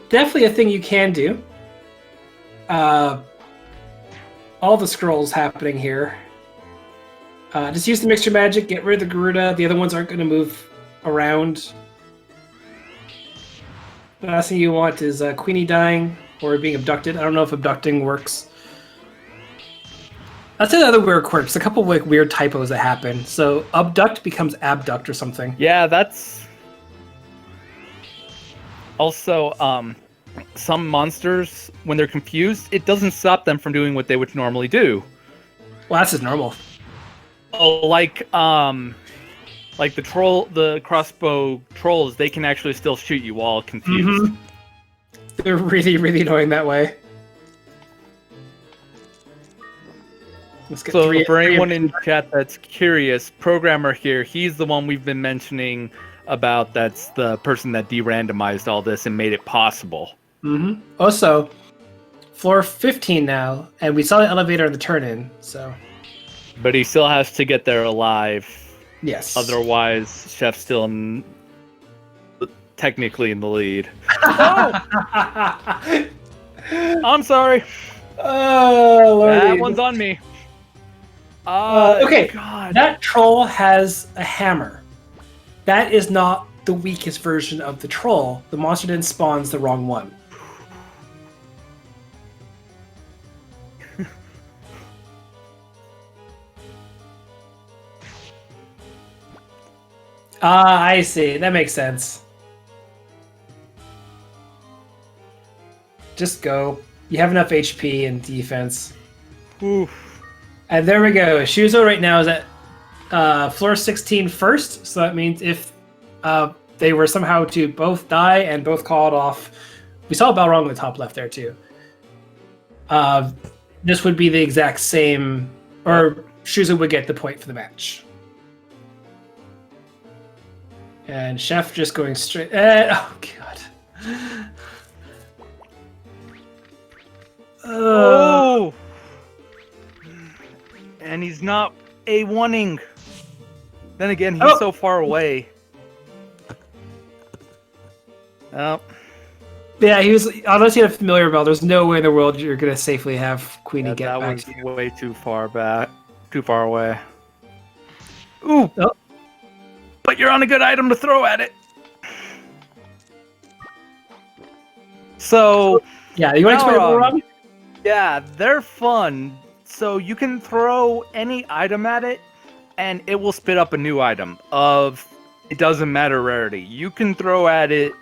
definitely a thing you can do. All the scrolls happening here. Just use the mixture magic, get rid of the Garuda. The other ones aren't going to move around. The last thing you want is Queenie dying or being abducted. I don't know if abducting works. That's another weird quirk. There's a couple of like weird typos that happen. So abduct becomes abduct or something. Yeah, that's... Also, some monsters, when they're confused, it doesn't stop them from doing what they would normally do. Well, that's just normal. Oh, like the crossbow trolls, they can actually still shoot you while confused. Mm-hmm. They're really, really annoying that way. So for anyone in chat that's curious, Programmer here, he's the one we've been mentioning about. That's the person that de-randomized all this and made it possible. Mm-hmm. Also, floor 15 now, and we saw the elevator in the turn-in, so... But he still has to get there alive. Yes. Otherwise, Chef's still technically in the lead. Oh! I'm sorry. Oh, Lordy. That one's on me. Okay, God. That troll has a hammer. That is not the weakest version of the troll. The monster then spawns the wrong one. I see. That makes sense. Just go. You have enough HP and defense. Oof. And there we go. Shuzo right now is at floor 16 first, so that means if they were somehow to both die and both called off, we saw Balrog in the top left there too. This would be the exact same, or Shuzo would get the point for the match. And Chef just going straight. Oh god. Oh. And he's not A1ing. Then again, he's so far away. Oh. Yeah, he was. Unless you had a familiar bell, there's no way in the world you're gonna safely have Queenie get back. That was way too far back, too far away. Ooh. Oh. But you're on a good item to throw at it. So. Yeah, you want to explain more, Rob? Yeah, they're fun. So you can throw any item at it, and it will spit up a new item of, it doesn't matter rarity. You can throw at it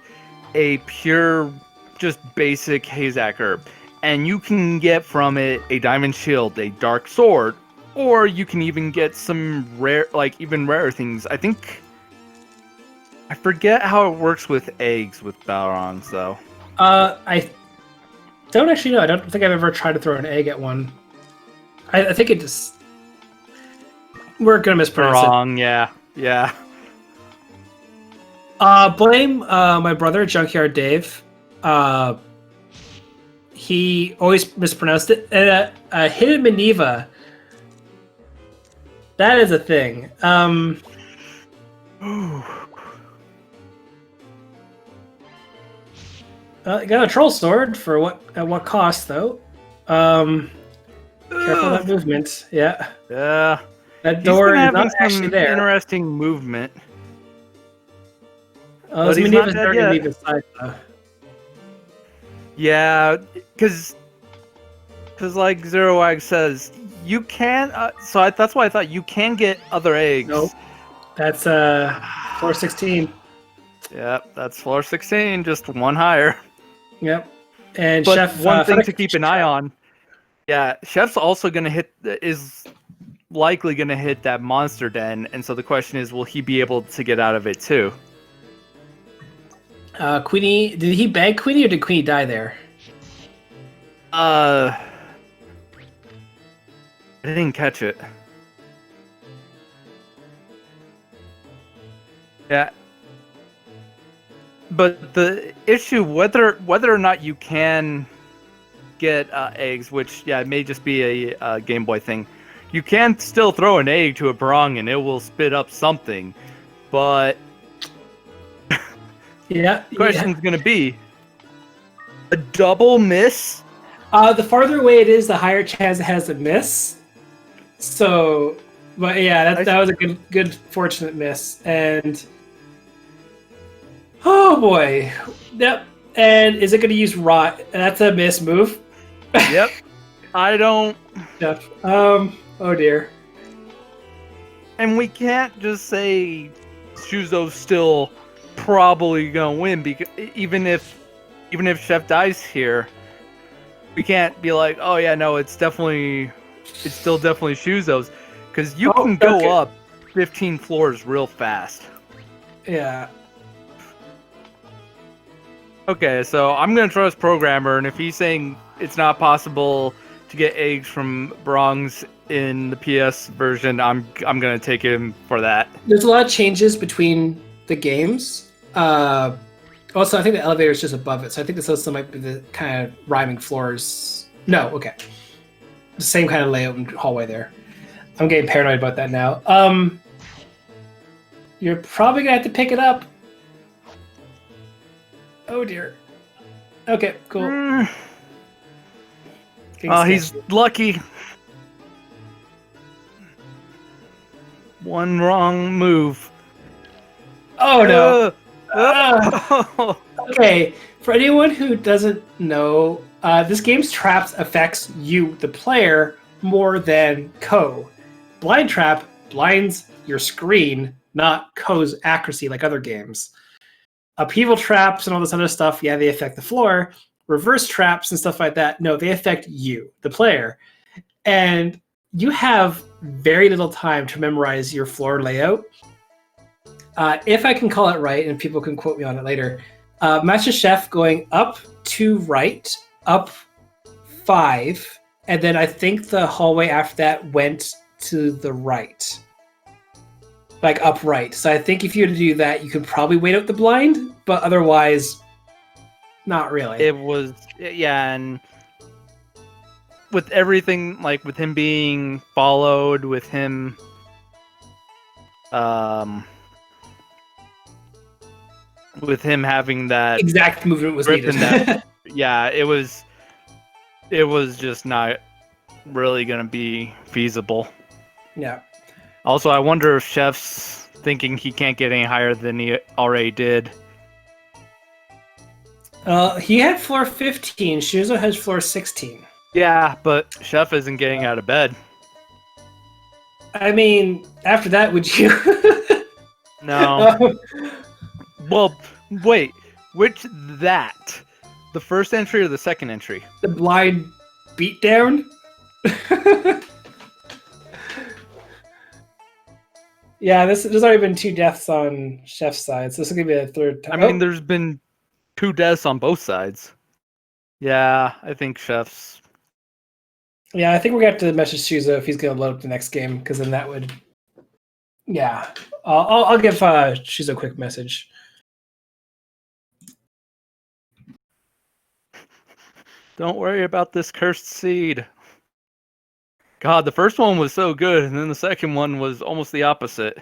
a pure, just basic Hazak herb, and you can get from it a diamond shield, a dark sword, or you can even get some rare, like even rarer things. I forget how it works with eggs with Balrongs, though. I don't actually know. I don't think I've ever tried to throw an egg at one. I think it just... We're gonna mispronounce it. Wrong, yeah. Blame my brother, Junkyard Dave. He always mispronounced it. And Hidden Maneva. That is a thing. Got a troll sword for at what cost though? Careful that movement. Yeah. Yeah. That door is not actually there. Interesting movement. But he's not dead yet. Side, though. Yeah, because like ZeroWag says, you can. So that's why I thought you can get other eggs. Nope. That's floor 16. Yep, that's floor 16, just one higher. Yep. And but Chef, one thing to keep an eye on. Yeah, Chef's also is likely gonna hit that monster den, and so the question is, will he be able to get out of it too? Queenie, did he bag Queenie or did Queenie die there? I didn't catch it. Yeah. But the issue, whether or not you can get eggs, which it may just be a Game Boy thing, you can still throw an egg to a Barong and it will spit up something. But Yeah. the question's gonna be a double miss. The farther away it is, the higher chance it has to miss. So, but yeah, that was a good fortunate miss. And oh boy, yep. And is it going to use rot? That's a miss move. Yep. I don't. Yep. Oh dear. And we can't just say Shuzo's still probably gonna win, because even if Chef dies here, we can't be like, oh yeah, no, it's still definitely Shuzo's, because you can go up 15 floors real fast. Yeah. Okay, so I'm gonna trust Programmer, and if he's saying it's not possible to get eggs from Bronx in the PS version, I'm gonna take him for that. There's a lot of changes between the games. Also, I think the elevator is just above it, so I think this also might be the kind of rhyming floors. No, okay, the same kind of layout and hallway there. I'm getting paranoid about that now. You're probably gonna have to pick it up. Oh dear. Okay, cool. He's lucky. One wrong move. Oh no. Okay, for anyone who doesn't know, this game's traps affects you, the player, more than Ko. Blind Trap blinds your screen, not Ko's accuracy like other games. Upheaval traps and all this other stuff, yeah, they affect the floor. Reverse traps and stuff like that, no, they affect you, the player. And you have very little time to memorize your floor layout. If I can call it right, and people can quote me on it later, Maafterchef going up to right, up 5, and then I think the hallway after that went to the right. Like upright. So I think if you were to do that, you could probably wait out the blind, but otherwise, not really. It was, and with everything, like with him being followed, with him, with him having that exact movement was needed. It was just not really gonna be feasible. Yeah. Also, I wonder if Chef's thinking he can't get any higher than he already did. He had floor 15. Shuzo has floor 16. Yeah, but Chef isn't getting out of bed. I mean, after that, would you? No. Well, wait. Which that? The first entry or the second entry? The blind beatdown? Yeah, there's already been 2 deaths on Chef's side, so this is going to be a third time. I mean, there's been 2 deaths on both sides. Yeah, I think Chef's... Yeah, I think we're going to have to message Shuzo if he's going to load up the next game, because then that would... Yeah. I'll give Shuzo a quick message. Don't worry about this cursed seed. God, the first one was so good, and then the second one was almost the opposite.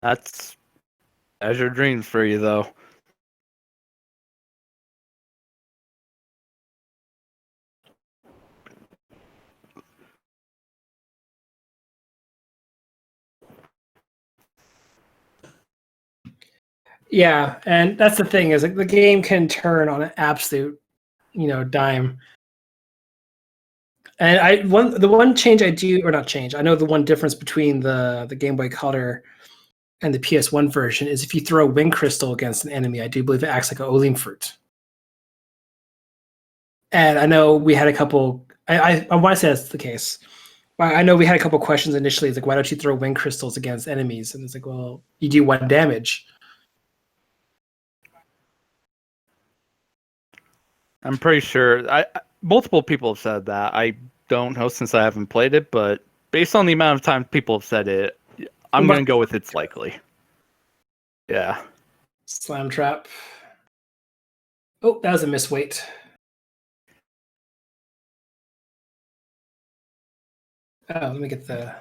That's Azure Dreams for you, though. Yeah, and that's the thing, is like the game can turn on an absolute, dime. And the one change I do, or not change, I know the one difference between the Game Boy Color and the PS1 version is if you throw a wing crystal against an enemy, I do believe it acts like an Olim fruit. And I know we had a couple. I want to say that's the case. I know we had a couple questions initially. It's like, why don't you throw wing crystals against enemies? And it's like, well, you do 1 damage. I'm pretty sure. Multiple people have said that. I don't know since I haven't played it, but based on the amount of time people have said it, I'm going to go with it's likely. Yeah. Slam trap. Oh, that was a misweight. Oh, let me get the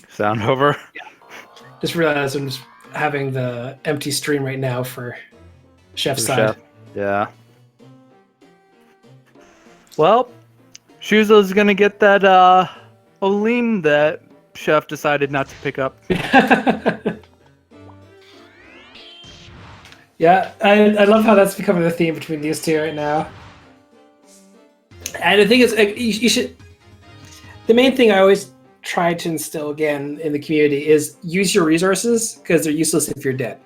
sound over. Yeah. Just realized I'm just having the empty stream right now for Chef's side. Chef. Yeah. Well, Shuzo's gonna get that Olim that Chef decided not to pick up. Yeah, I love how that's becoming the theme between these two right now. And the thing is, you should. The main thing I always try to instill again in the community is use your resources because they're useless if you're dead.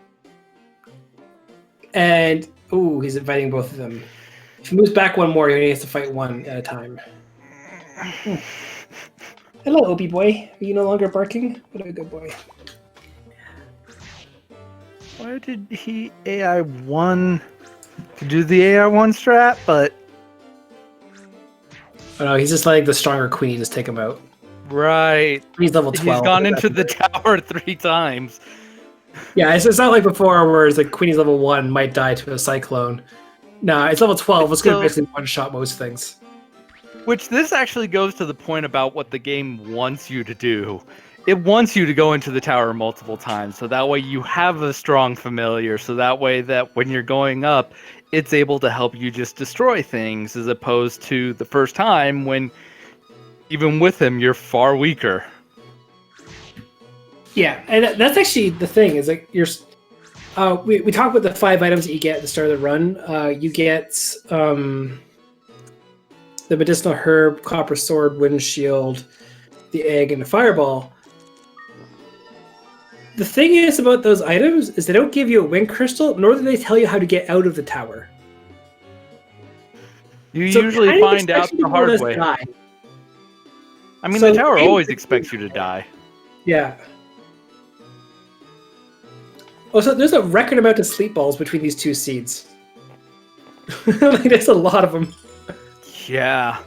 And ooh, he's inviting both of them. If he moves back one more, he only has to fight one at a time. Hello, Opie boy. Are you no longer barking? What a good boy. Why did he AI1 to do the AI1 strat? But oh no, he's just letting the stronger queen just take him out. Right. He's level 12. He's gone into the tower 3 times. Yeah, it's not like before where it's like Queenie's level 1 might die to a cyclone. Nah, it's level 12. It's going to basically one-shot most things. Which this actually goes to the point about what the game wants you to do. It wants you to go into the tower multiple times, so that way you have a strong familiar, so that way that when you're going up, it's able to help you just destroy things, as opposed to the first time when, even with him, you're far weaker. Yeah, and that's actually the thing, is like you're... we talked about the 5 items that you get at the start of the run. You get the medicinal herb, copper sword, windshield, the egg, and the fireball. The thing is about those items is they don't give you a wing crystal, nor do they tell you how to get out of the tower. You usually find out the hard way. Die. I mean, the tower always expects you to die. Yeah. Oh, so there's a record amount of sleep balls between these 2 seeds. Like, there's a lot of them. Yeah.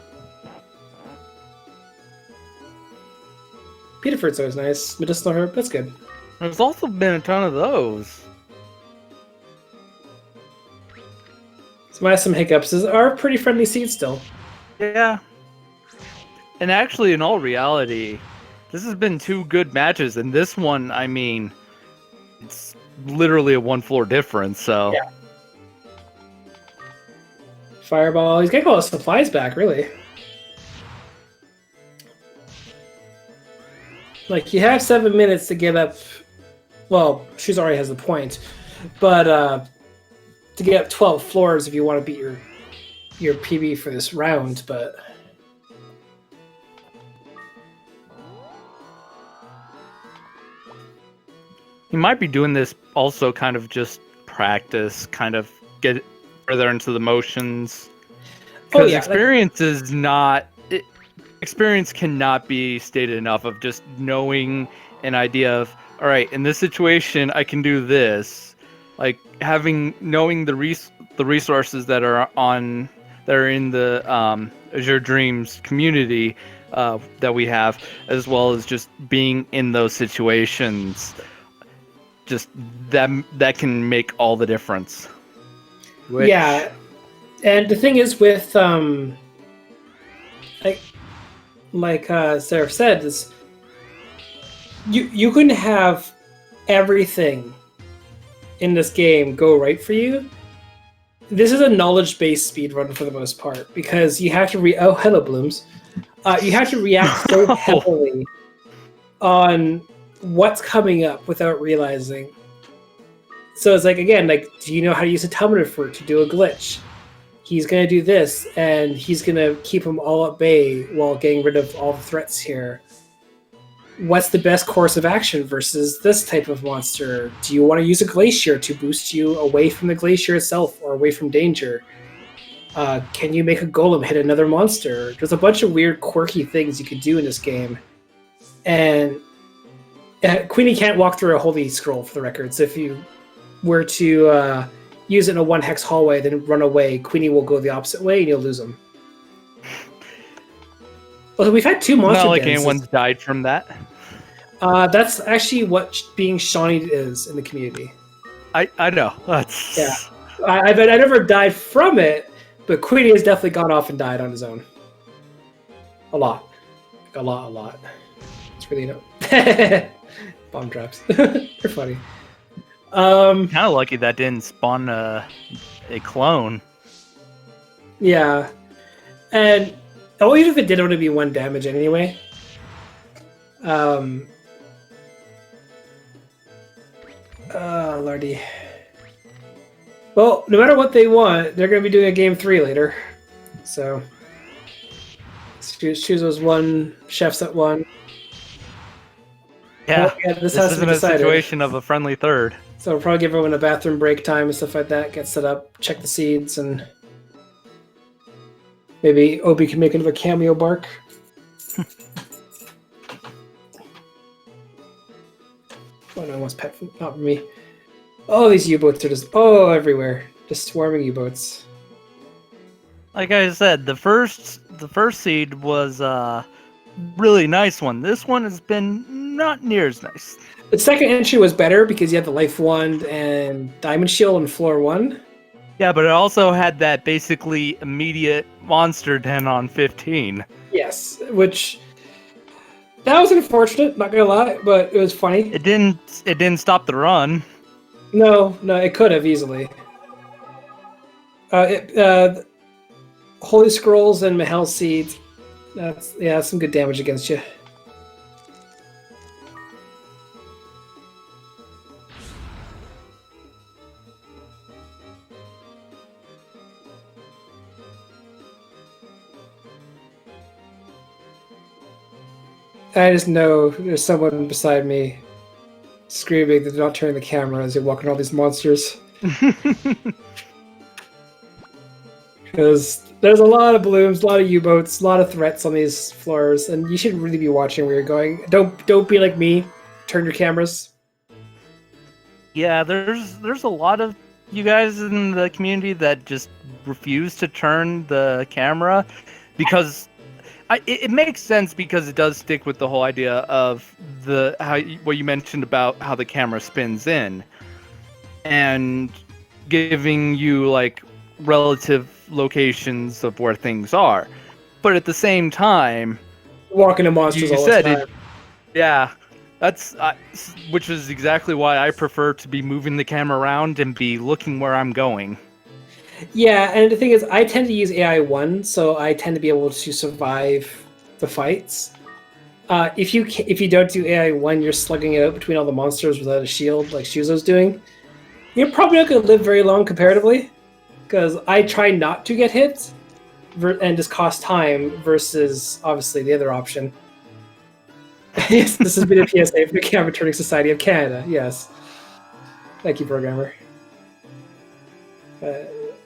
Peter fruit's always nice. Medicinal herb, that's good. There's also been a ton of those. So I have some hiccups. These are pretty friendly seeds still. Yeah. And actually, in all reality, this has been 2 good matches, and this one, I mean, it's literally a 1-floor difference, so... Yeah. Fireball. He's getting all his supplies back, really. Like, you have 7 minutes to get up... Well, Shoes already has the point. But, to get up 12 floors if you want to beat your PB for this round, but... You might be doing this also kind of just practice, kind of get further into the motions. Because experience is not... Experience cannot be stated enough of just knowing an idea of, all right, in this situation, I can do this. Like knowing the resources that are in the Azure Dreams community that we have, as well as just being in those situations. Just that can make all the difference. Yeah, and the thing is with like Seraph said, is you can have everything in this game go right for you. This is a knowledge-based speedrun for the most part, because you have to oh, hello, Blooms. You have to react so heavily on what's coming up without realizing. So it's like, again, like, do you know how to use a Telmeter fruit to do a glitch? He's going to do this, and he's going to keep them all at bay while getting rid of all the threats here. what's the best course of action versus this type of monster? Do you want to use a glacier to boost you away from the glacier itself or away from danger? Can you make a golem hit another monster? There's a bunch of weird, quirky things you could do in this game. And Queenie can't walk through a holy scroll, for the record. So if you were to use it in a 1-hex hallway, then run away, Queenie will go the opposite way and you'll lose them. Well, we've had 2 monster Not like dens. anyone's died from that. That's actually what being Shawnee is in the community. I know. That's... Yeah. I never died from it, but Queenie has definitely gone off and died on his own. A lot. A lot. It's really bomb traps. They're funny. Kind of lucky that didn't spawn a clone. Yeah. And even if it did only be 1 damage anyway. Lordy. Well, no matter what they want, they're going to be doing a game 3 later. So, Shuzo's 1, Chef's at 1. Yeah, well, this isn't a situation of a friendly third. So we'll probably give everyone a bathroom break time and stuff like that, get set up, check the seeds, and maybe Obi can make another cameo bark. Oh no, almost pet from, not from me. Oh, these U-boats are just everywhere, just swarming U-boats. Like I said, the first seed was a really nice one. This one has been not near as nice. The second entry was better because you had the life wand and diamond shield on floor 1. Yeah, but it also had that basically immediate monster den on 15. Yes, which that was unfortunate, not gonna lie, but it was funny. It didn't stop the run. No, it could have easily. Holy Scrolls and Mahel Seeds. That's some good damage against you. I just know there's someone beside me screaming that they're not turning the camera as you're walking all these monsters. Because there's a lot of blooms, a lot of U-boats, a lot of threats on these floors, and you should really be watching where you're going. Don't be like me. Turn your cameras. Yeah, there's a lot of you guys in the community that just refuse to turn the camera because it makes sense because it does stick with the whole idea of what you mentioned about how the camera spins in and giving you like relative locations of where things are, but at the same time, walking to monsters all the time. Yeah, that's which is exactly why I prefer to be moving the camera around and be looking where I'm going. Yeah, and the thing is, I tend to use AI 1, so I tend to be able to survive the fights. If you don't do AI 1, you're slugging it out between all the monsters without a shield, like Shuzo's doing. You're probably not going to live very long comparatively, because I try not to get hit and just cost time versus, obviously, the other option. Yes, this has been a PSA for the Camera Turning Society of Canada, yes. Thank you, programmer.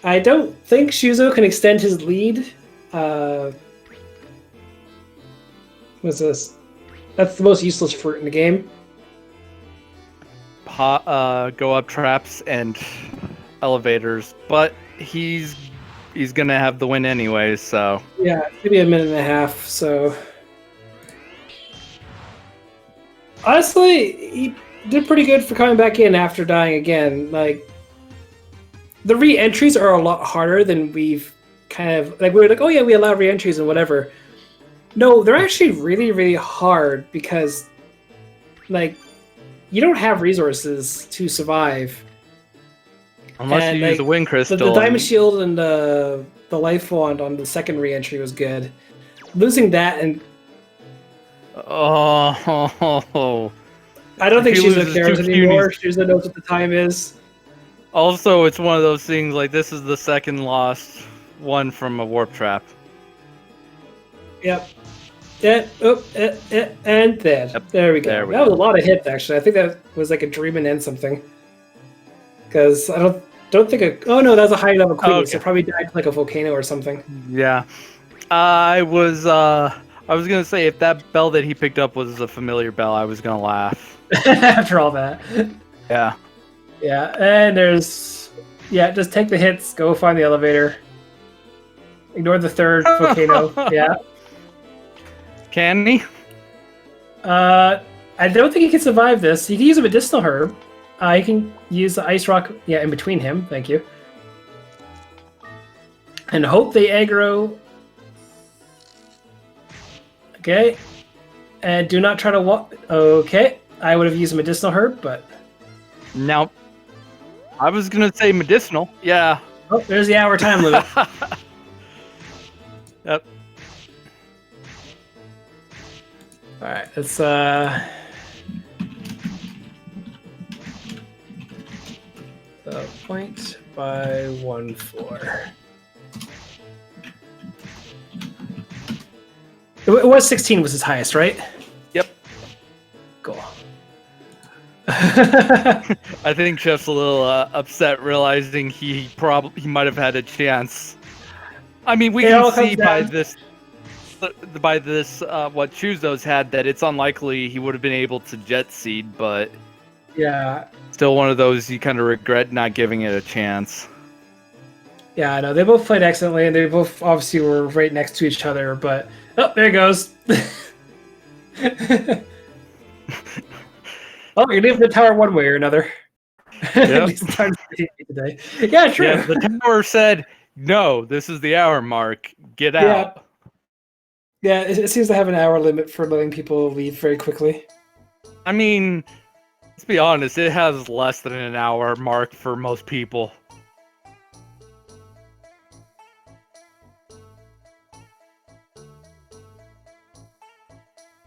I don't think Shuzo can extend his lead. What's this? That's the most useless fruit in the game. Go up traps and elevators, but he's gonna have the win anyway, so... Yeah, maybe a minute and a half, so... Honestly, he did pretty good for coming back in after dying again. Like, the re-entries are a lot harder than we've kind of... Like, we were like, oh yeah, we allow re-entries and whatever. No, they're actually really, really hard because, like, you don't have resources to survive. Unless you use a wind crystal. The diamond shield and the life wand on the second re-entry was good. Losing that and... Oh... I don't think Shuzo cares anymore. Shuzo knows what the time is. Also, it's one of those things, like, this is the second lost one from a warp trap. Yep. And then Yep, there we go. there we That was go. a lot of hits, actually. I think that was like a dream and then something. Because I don't think oh no, that was a high level queen, so Okay. probably died from like a volcano or something. Yeah. I was gonna say if that bell that he picked up was a familiar bell, I was gonna laugh. After all that. Yeah. Yeah, and there's just take the hits, go find the elevator. Ignore the third volcano. Yeah. Can he? I don't think he can survive this. He can use a medicinal herb. He can use the ice rock in between him. Thank you. And hope they aggro. Okay. And do not try to walk. Okay. I would have used a medicinal herb, but. Now, I was gonna say medicinal. Yeah. Oh, there's the hour time limit. Yep. Alright, let's point by 1 floor. It was 16 was his highest, right? Yep. Cool. I think Chef's a little upset realizing he might have had a chance. I mean, we can see by this what Chuzo's had that it's unlikely he would have been able to jet seed, but yeah, still one of those you kind of regret not giving it a chance. Yeah, I know they both played excellently, and they both obviously were right next to each other. But oh, there it goes. Oh, you're leaving the tower one way or another. Yep. Today. Yeah, true. Yeah, the tower said, "No, this is the hour mark. Get out." Yeah, it seems to have an hour limit for letting people leave very quickly. I mean, let's be honest, it has less than an hour mark for most people.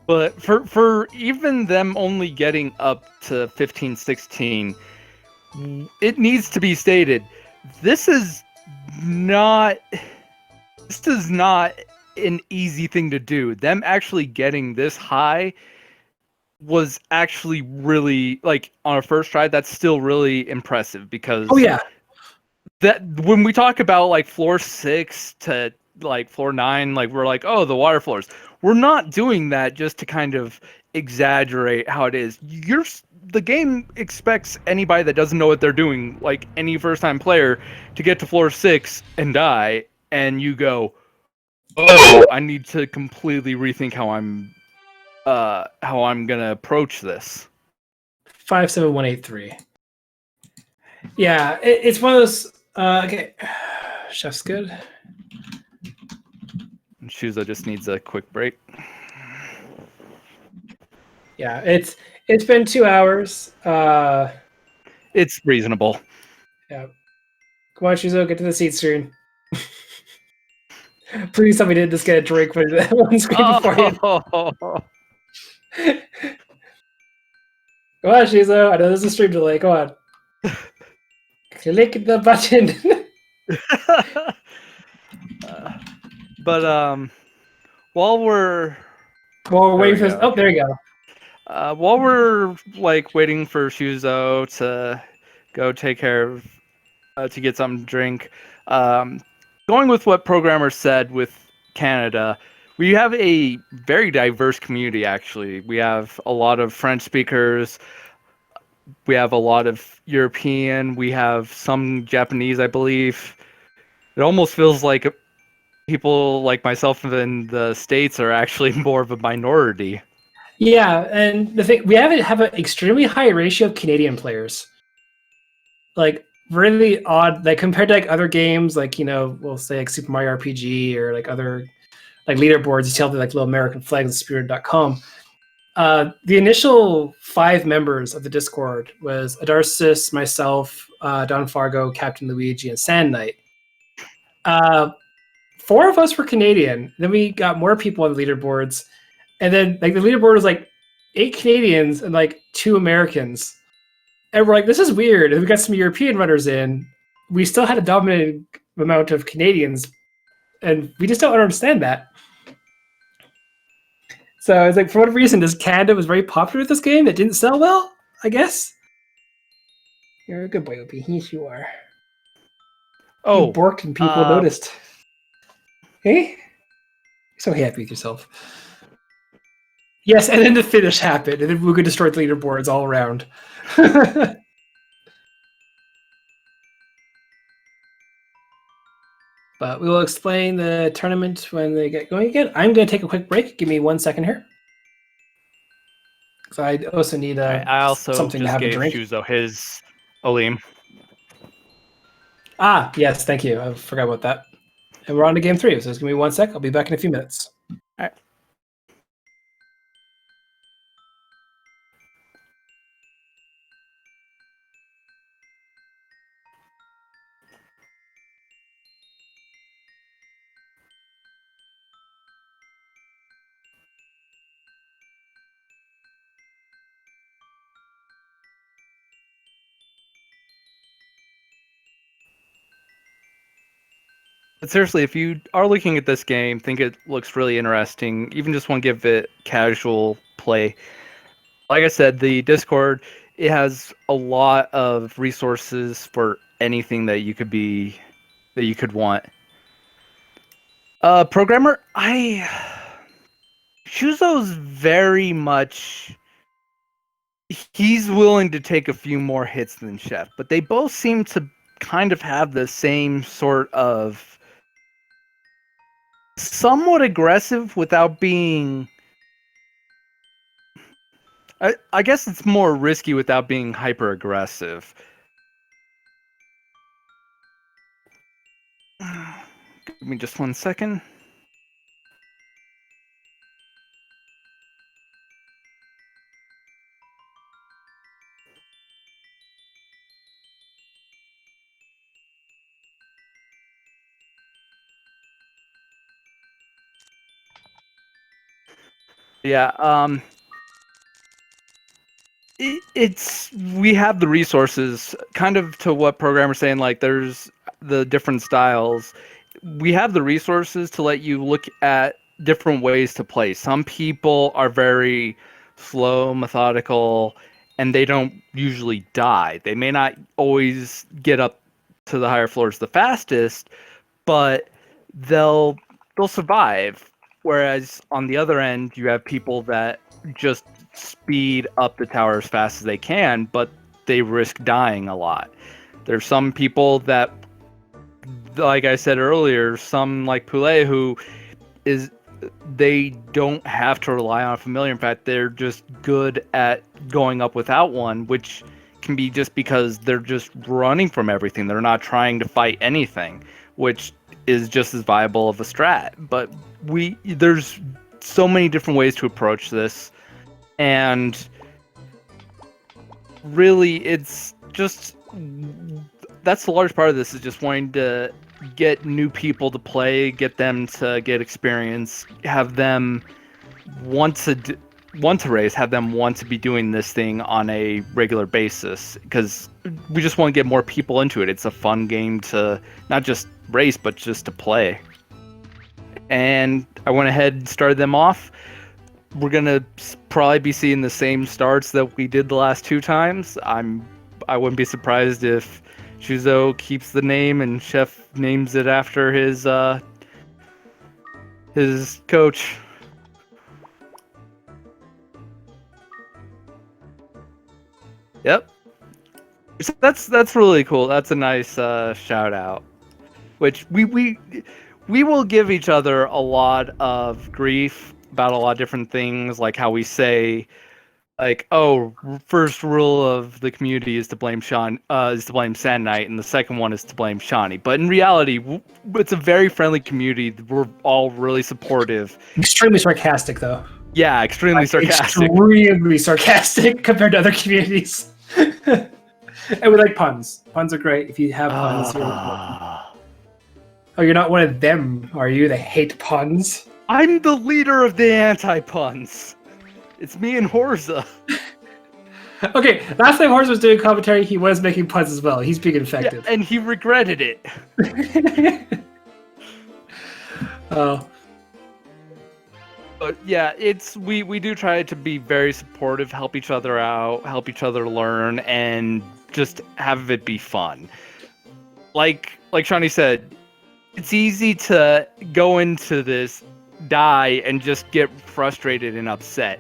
But for even them only getting up to 15, 16, it needs to be stated, this is not an easy thing to do. Them actually getting this high was actually really, like, on a first try, that's still really impressive because that when we talk about like floor 6 to like floor 9, like we're like, oh, the water floors. We're not doing that just to kind of exaggerate how it is. The game expects anybody that doesn't know what they're doing, like any first-time player, to get to floor 6 and die, and you go, oh, I need to completely rethink how I'm gonna approach this. 57183. Yeah, it's one of those. Okay, Chef's good. Shuzo just needs a quick break. Yeah, it's been 2 hours. It's reasonable. Yeah. Come on, Shuzo, get to the seat screen. Please tell me didn't just get a drink when one screen before you. Come on, Shuzo. I know there's a stream delay. Come on. Click the button. But while we're waiting for this. Oh, there you go. While we're like waiting for Shuzo to go take care of to get something to drink, going with what programmer said with Canada, we have a very diverse community. Actually, we have a lot of French speakers. We have a lot of European. We have some Japanese, I believe. It almost feels like people like myself in the States are actually more of a minority. Yeah, and the thing, we have an extremely high ratio of Canadian players. Like, really odd, like compared to like other games, like, we'll say like Super Mario RPG or like other like leaderboards, you see all the like little American flags on speedrun.com. The initial 5 members of the Discord was Adarsis, myself, Don Fargo, Captain Luigi, and Sand Knight. 4 of us were Canadian. Then we got more people on the leaderboards, and then like the leaderboard was like 8 Canadians and like 2 Americans. And we're like, this is weird. And we got some European runners in. We still had a dominant amount of Canadians, and we just don't understand that. So it's like, for whatever reason, this Canada was very popular with this game. It didn't sell well, I guess. You're a good boy, Opie. Yes, you are. You Oh, borked and people noticed. Hey? You're so happy with yourself. Yes, and then the finish happened, and then Wuga destroyed the leaderboards all around. But we will explain the tournament when they get going again. I'm going to take a quick break. Give me 1 second here. So I also need I also something to just have a gave drink. Shuzo his Olim. Ah, yes, thank you. I forgot about that. And we're on to game 3, so just give me 1 sec. I'll be back in a few minutes. All right. But seriously, if you are looking at this game, think it looks really interesting, even just want to give it casual play, like I said, the Discord, it has a lot of resources for anything that you could want. Programmer, Shuzo's very much, he's willing to take a few more hits than Chef, but they both seem to kind of have the same sort of somewhat aggressive without being, I guess it's more risky without being hyper aggressive. Give me just 1 second. Yeah, it's, we have the resources, kind of to what programmer's saying, like there's the different styles. We have the resources to let you look at different ways to play. Some people are very slow, methodical, and they don't usually die. They may not always get up to the higher floors the fastest, but they'll survive. Whereas on the other end, you have people that just speed up the tower as fast as they can, but they risk dying a lot. There's some people that, like I said earlier, some like Poulet, who is, they don't have to rely on a familiar. In fact, they're just good at going up without one, which can be just because they're just running from everything. They're not trying to fight anything, which is just as viable of a strat. But there's so many different ways to approach this, and really it's just, that's the large part of this, is just wanting to get new people to play, get them to get experience, have them want to race, have them want to be doing this thing on a regular basis, because we just want to get more people into it. It's a fun game to not just race, but just to play. And I went ahead and started them off. We're gonna probably be seeing the same starts that we did the last 2 times. I wouldn't be surprised if Shuzo keeps the name and Chef names it after his coach. Yep. So that's really cool. That's a nice shout out. Which we will give each other a lot of grief about a lot of different things, like how we say, like, oh, first rule of the community is to blame is to blame Sand Knight, and the second one is to blame Shawnee. But in reality, it's a very friendly community. We're all really supportive. Extremely sarcastic, though. Yeah, extremely sarcastic. Extremely sarcastic compared to other communities. And we like puns. Puns are great. If you have puns, you're important. Oh, you're not one of them, are you? They hate puns. I'm the leader of the anti-puns. It's me and Horza. Okay, last time Horza was doing commentary, he was making puns as well. He's being effective. Yeah, and he regretted it. Oh. But yeah, it's we do try to be very supportive, help each other out, help each other learn, and just have it be fun. Like Shawnee said, it's easy to go into this, die, and just get frustrated and upset.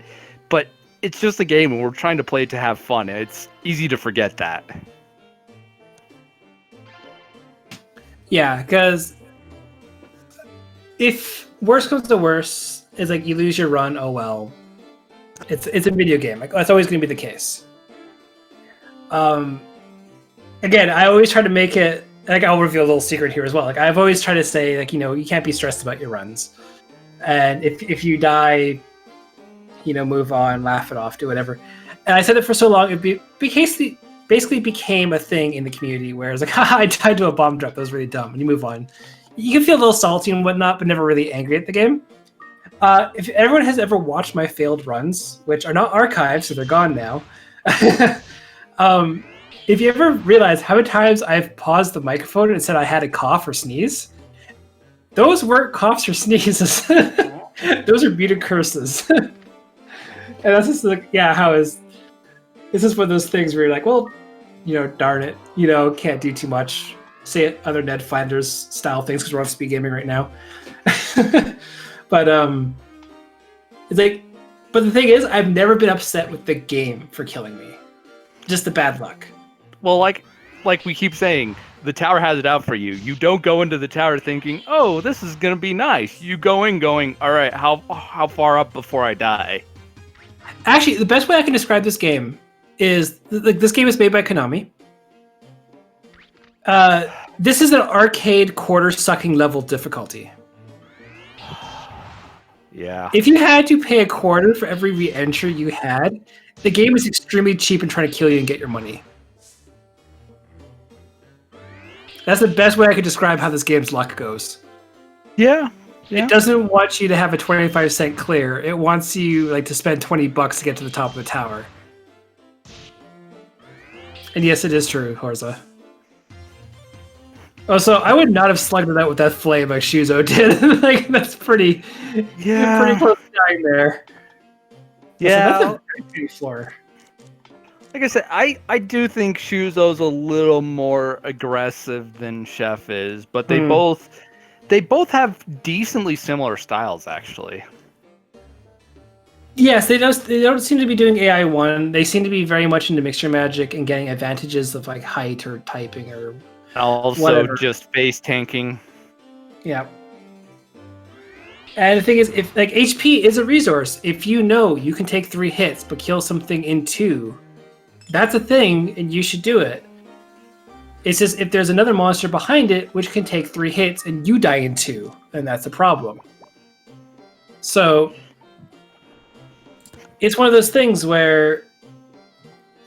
But it's just a game, and we're trying to play to have fun. It's easy to forget that. Yeah, because if worst comes to worst, it's like you lose your run. Oh well, it's a video game. Like that's always going to be the case. Again, I always try to make it. Like I'll reveal a little secret here as well. Like I've always tried to say, like you can't be stressed about your runs, and if you die, move on, laugh it off, do whatever. And I said it for so long, basically became a thing in the community where it's like, haha, I died to a bomb drop. That was really dumb. And you move on. You can feel a little salty and whatnot, but never really angry at the game. If everyone has ever watched my failed runs, which are not archived, so they're gone now, if you ever realize how many times I've paused the microphone and said I had a cough or sneeze, those weren't coughs or sneezes. Those are muted curses. And that's just like, yeah, how is... This is one of those things where you're like, well, darn it, can't do too much. Say it, other Ned Flanders style things because we're on SpeedGaming right now. But it's like, but the thing is, I've never been upset with the game for killing me. Just the bad luck. Well, like we keep saying, the tower has it out for you. You don't go into the tower thinking, oh, this is gonna be nice. You go in going, all right, how far up before I die? Actually, the best way I can describe this game is this game is made by Konami. This is an arcade quarter-sucking level difficulty. Yeah. If you had to pay a quarter for every re-entry you had, the game is extremely cheap in trying to kill you and get your money. That's the best way I could describe how this game's luck goes. Yeah. It doesn't want you to have a 25-cent clear. It wants you to spend $20 to get to the top of the tower. And yes, it is true, Horza. Also, I would not have slugged it out with that flame like Shuzo did. That's pretty close to dying there. Yeah. So that's a pretty floor. Like I said, I do think Shuzo's a little more aggressive than Chef is, but they both have decently similar styles, actually. Yes, they don't seem to be doing AI 1. They seem to be very much into mixture magic and getting advantages of height or typing or also whatever. Just base tanking. Yeah. And the thing is, if HP is a resource, if you can take 3 hits but kill something in 2, that's a thing and you should do it. It's just if there's another monster behind it which can take 3 hits and you die in 2, then that's a problem. So it's one of those things where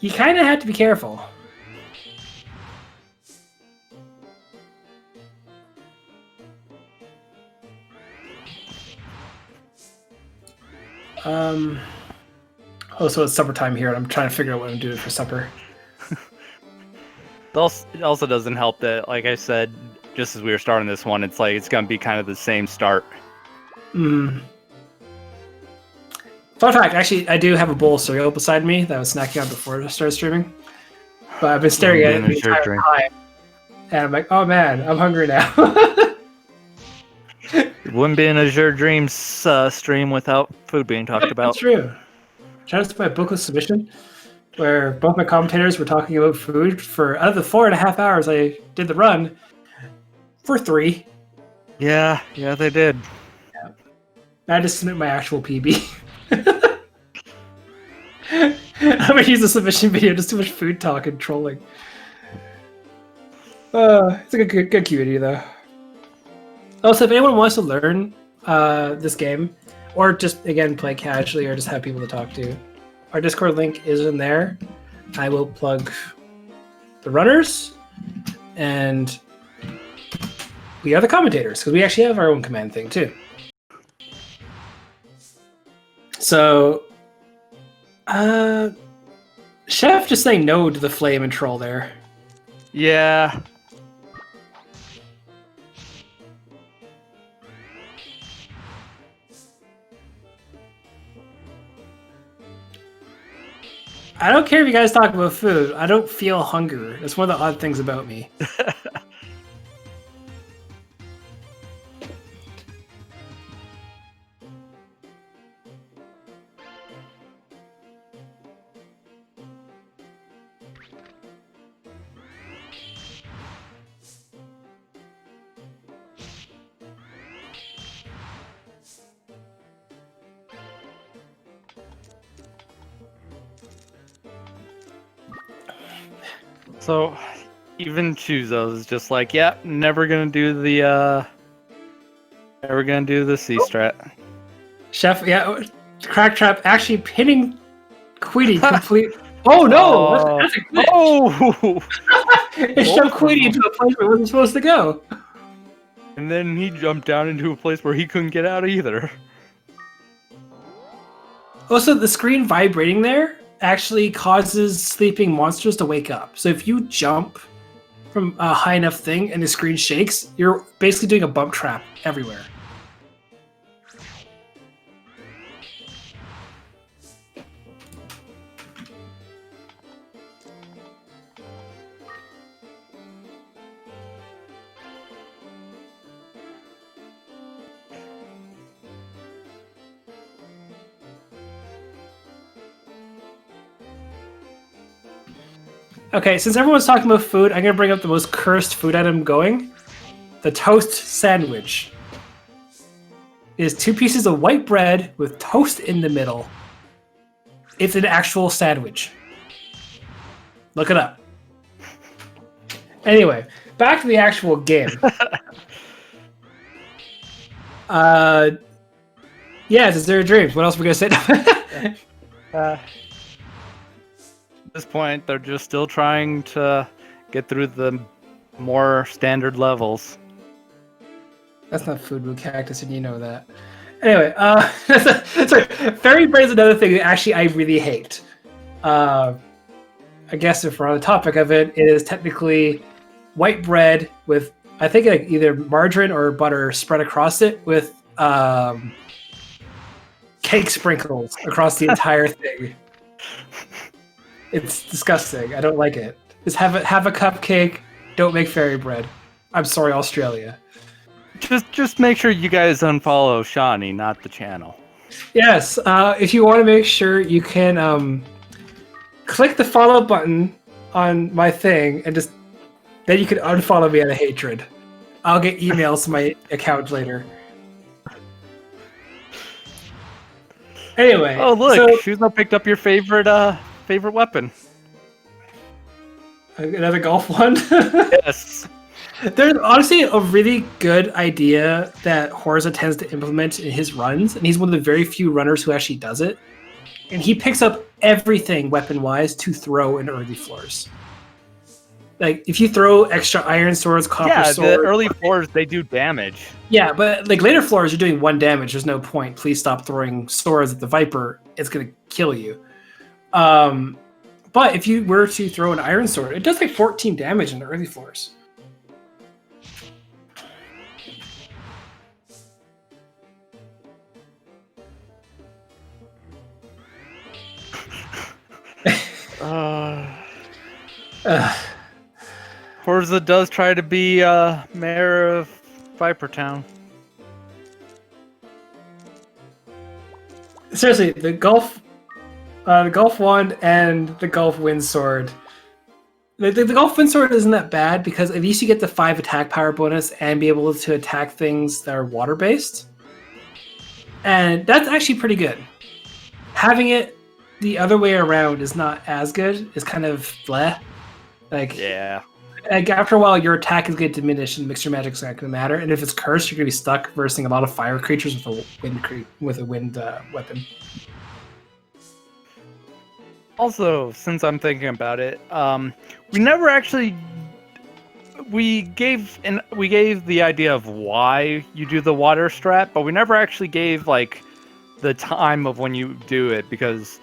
you kind of have to be careful. So it's supper time here, and I'm trying to figure out what I'm doing for supper. It also doesn't help that, like I said, just as we were starting this one, it's going to be kind of the same start. Fun fact, actually, I do have a bowl of cereal beside me that I was snacking on before I started streaming. But I've been staring at it the entire time. And I'm like, oh man, I'm hungry now. It wouldn't be an Azure Dreams stream without food being talked about. That's true. Shout out to my bookless submission, where both my commentators were talking about food for, out of the 4.5 hours I did the run, for 3. Yeah, they did. Yeah. I had to submit my actual PB. I'm gonna use the submission video, just too much food talk and trolling. It's a good community though. Also, if anyone wants to learn this game, or just again play casually, or just have people to talk to, our Discord link is in there. I will plug the runners, and we are the commentators because we actually have our own command thing too. So, Chef just saying no to the flame and troll there. Yeah. I don't care if you guys talk about food. I don't feel hunger. That's one of the odd things about me. So, even Chuzo is just like, yeah, never gonna do the C strat. Chef, yeah, Crack Trap actually pinning Queenie complete. Oh no! That's a glitch. Oh! It shoved Queenie into a place where it wasn't supposed to go. And then he jumped down into a place where he couldn't get out either. Also, the screen vibrating there actually causes sleeping monsters to wake up. So if you jump from a high enough thing and the screen shakes, you're basically doing a bump trap everywhere. Okay, since everyone's talking about food, I'm gonna bring up the most cursed food item going. The toast sandwich. It is 2 pieces of white bread with toast in the middle. It's an actual sandwich. Look it up. Anyway, back to the actual game. Yes, it's their dreams. What else are we gonna say? At this point, they're just still trying to get through the more standard levels. That's not food with cactus, and you know that. Anyway, sorry. Fairy bread is another thing that actually I really hate. I guess if we're on the topic of it, it is technically white bread with, I think, like either margarine or butter spread across it with cake sprinkles across the entire thing. It's disgusting. I don't like it. Just have a cupcake. Don't make fairy bread. I'm sorry, Australia. Just make sure you guys unfollow Shawnee, not the channel. Yes, if you want to make sure, you can click the follow button on my thing, and then you can unfollow me out of hatred. I'll get emails to my account later. Anyway. Oh look, so, Shuzo picked up your favorite weapon. Another golf one. Yes. There's honestly a really good idea that Horza tends to implement in his runs, and he's one of the very few runners who actually does it. And he picks up everything weapon-wise to throw in early floors. Like, if you throw extra iron swords, copper swords... Yeah, the early floors, they do damage. Yeah, but like later floors, you're doing 1 damage. There's no point. Please stop throwing swords at the Viper. It's going to kill you. But if you were to throw an iron sword, it does like 14 damage in the early floors. Horza does try to be mayor of Viper Town. Seriously, the Gulf Wand and the Gulf Wind Sword. The Gulf Wind Sword isn't that bad because at least you get the 5 attack power bonus and be able to attack things that are water-based. And that's actually pretty good. Having it the other way around is not as good. It's kind of bleh. Yeah. Like after a while, your attack is going to diminish and mixture magic's not going to matter. And if it's cursed, you're going to be stuck versing a lot of fire creatures with a wind weapon. Also, since I'm thinking about it, we never actually we gave the idea of why you do the water strat, but we never actually gave like the time of when you do it because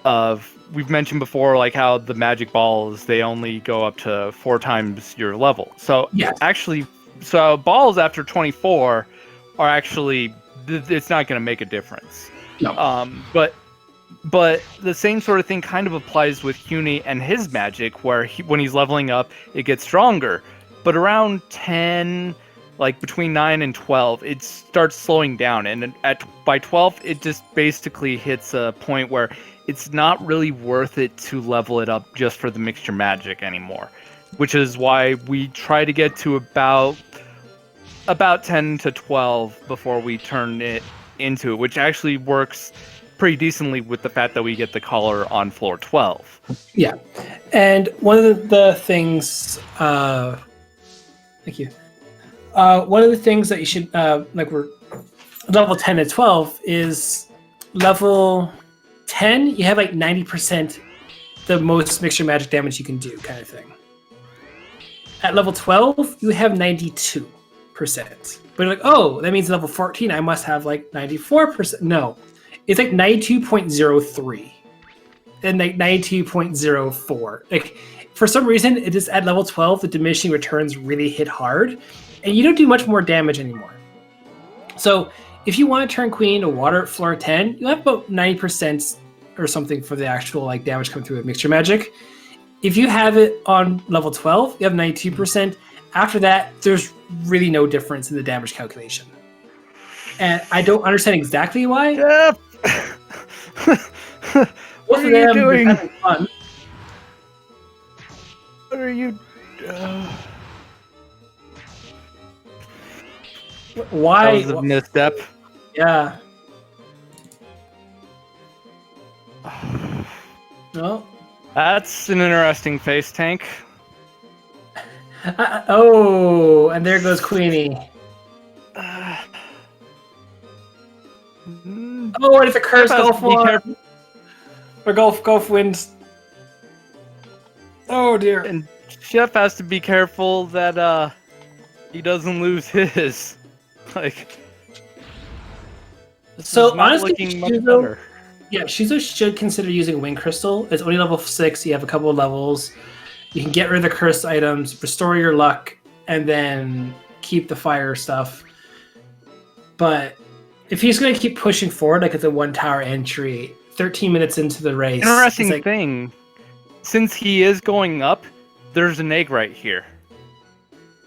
of we've mentioned before like how the magic balls they only go up to 4 times your level. So yes. Actually, so balls after 24 are actually it's not going to make a difference. No. But But the same sort of thing kind of applies with Huni and his magic, where when he's leveling up, it gets stronger. But around 10, like between 9 and 12, it starts slowing down. And by 12, it just basically hits a point where it's not really worth it to level it up just for the mixture magic anymore. Which is why we try to get to about 10 to 12 before we turn it into it, which actually works pretty decently with the fact that we get the collar on floor 12. Yeah. And one of the things, thank you. One of the things that you should, like we're level 10 to 12 is level 10, you have like 90% the most mixture magic damage you can do kind of thing. At level 12, you have 92%. But you're like, oh, that means level 14, I must have like 94%. No, it's like 92.03 and like 92.04. Like for some reason, it is at level 12, the diminishing returns really hit hard, and you don't do much more damage anymore. So if you want to turn Queen to water at floor 10, you'll have about 90% or something for the actual like damage coming through with mixture magic. If you have it on level 12, you have 92%. After that, there's really no difference in the damage calculation. And I don't understand exactly why. Yep. What are you doing? Having fun. What are you... Why? That was a misstep. Yeah. No. That's an interesting face tank. Oh, and there goes Queenie. Oh, what is the curse go for? Or golf wins. Oh dear. And Chef has to be careful that he doesn't lose his. Like, so honestly, Shuzo, yeah, Shuzo should consider using Wind Crystal. It's only level 6. You have a couple of levels. You can get rid of the cursed items, restore your luck, and then keep the fire stuff. But if he's going to keep pushing forward, like at the 1 tower entry, 13 minutes into the race. Interesting thing, since he is going up, there's an egg right here.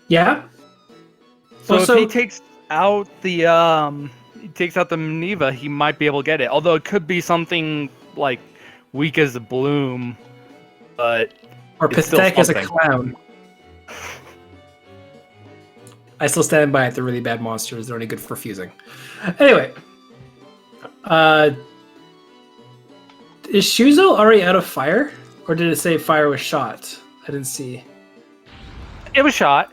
Yeah. So if he takes out the Maneva, he might be able to get it. Although it could be something like weak as a bloom, but or pathetic as a clown. I still stand by it. They're really bad monsters. They're only good for fusing. Anyway, is Shuzo already out of fire, or did it say fire was shot? I didn't see. It was shot.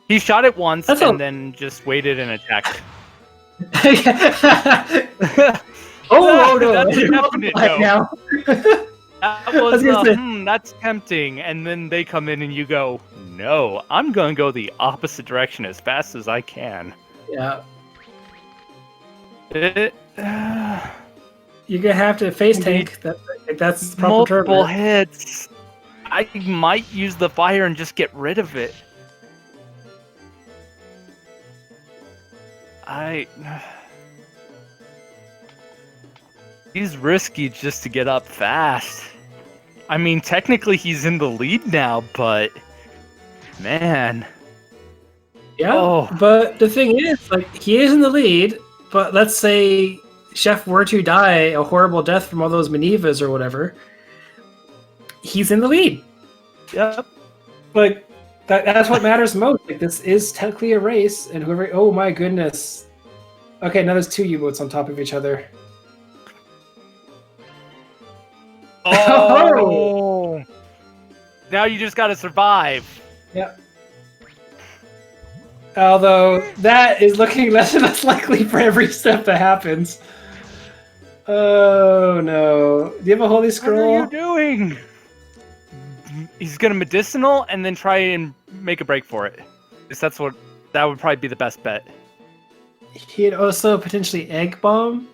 He shot it once then just waited and attacked. Oh no! That's a definite no. Now. That was that's tempting, and then they come in and you go, no, I'm gonna go the opposite direction as fast as I can. Yeah. You're gonna have to face tank. That's the proper multiple hits. I might use the fire and just get rid of it. He's risky just to get up fast. I mean, technically he's in the lead now, but man. Yeah, but the thing is, like, he is in the lead, but let's say Chef were to die a horrible death from all those Manevas or whatever, he's in the lead. Yep. Like, that's what matters most. Like, this is technically a race, and whoever... Oh my goodness. Okay, now there's 2 U-boats on top of each other. Oh! Now you just gotta survive. Yep. Although, that is looking less and less likely for every step that happens. Oh no. Do you have a holy scroll? What are you doing? He's gonna medicinal and then try and make a break for it. That would probably be the best bet. He'd also potentially egg bomb.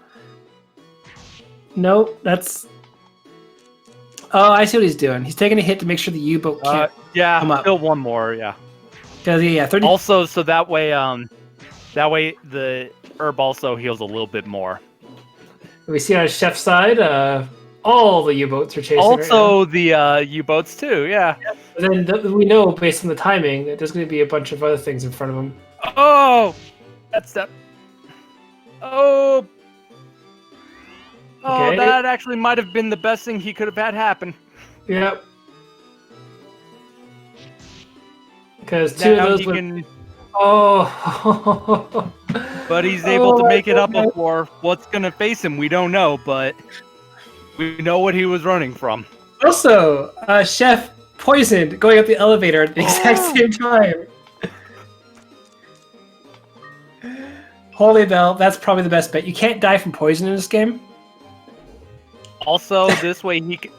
Nope, that's... Oh, I see what he's doing. He's taking a hit to make sure the U-boat can't come up. Still one more, yeah. 30... Also, so that way the herb also heals a little bit more. We see on Chef's side, all the U-boats are chasing Also, the U-boats too. Yeah. But then we know, based on the timing, that there's going to be a bunch of other things in front of him. Oh, that's that. Oh. Oh, Okay. that actually might have been the best thing he could have had happen. Yep. Because two Now of those he would... can, Oh. but he's able to my make it up goodness. before. What's gonna face him, we don't know, but we know what he was running from. Also, Chef poisoned going up the elevator at the exact same time. Holy Bell, that's probably the best bet. You can't die from poison in this game. Also, this way he can.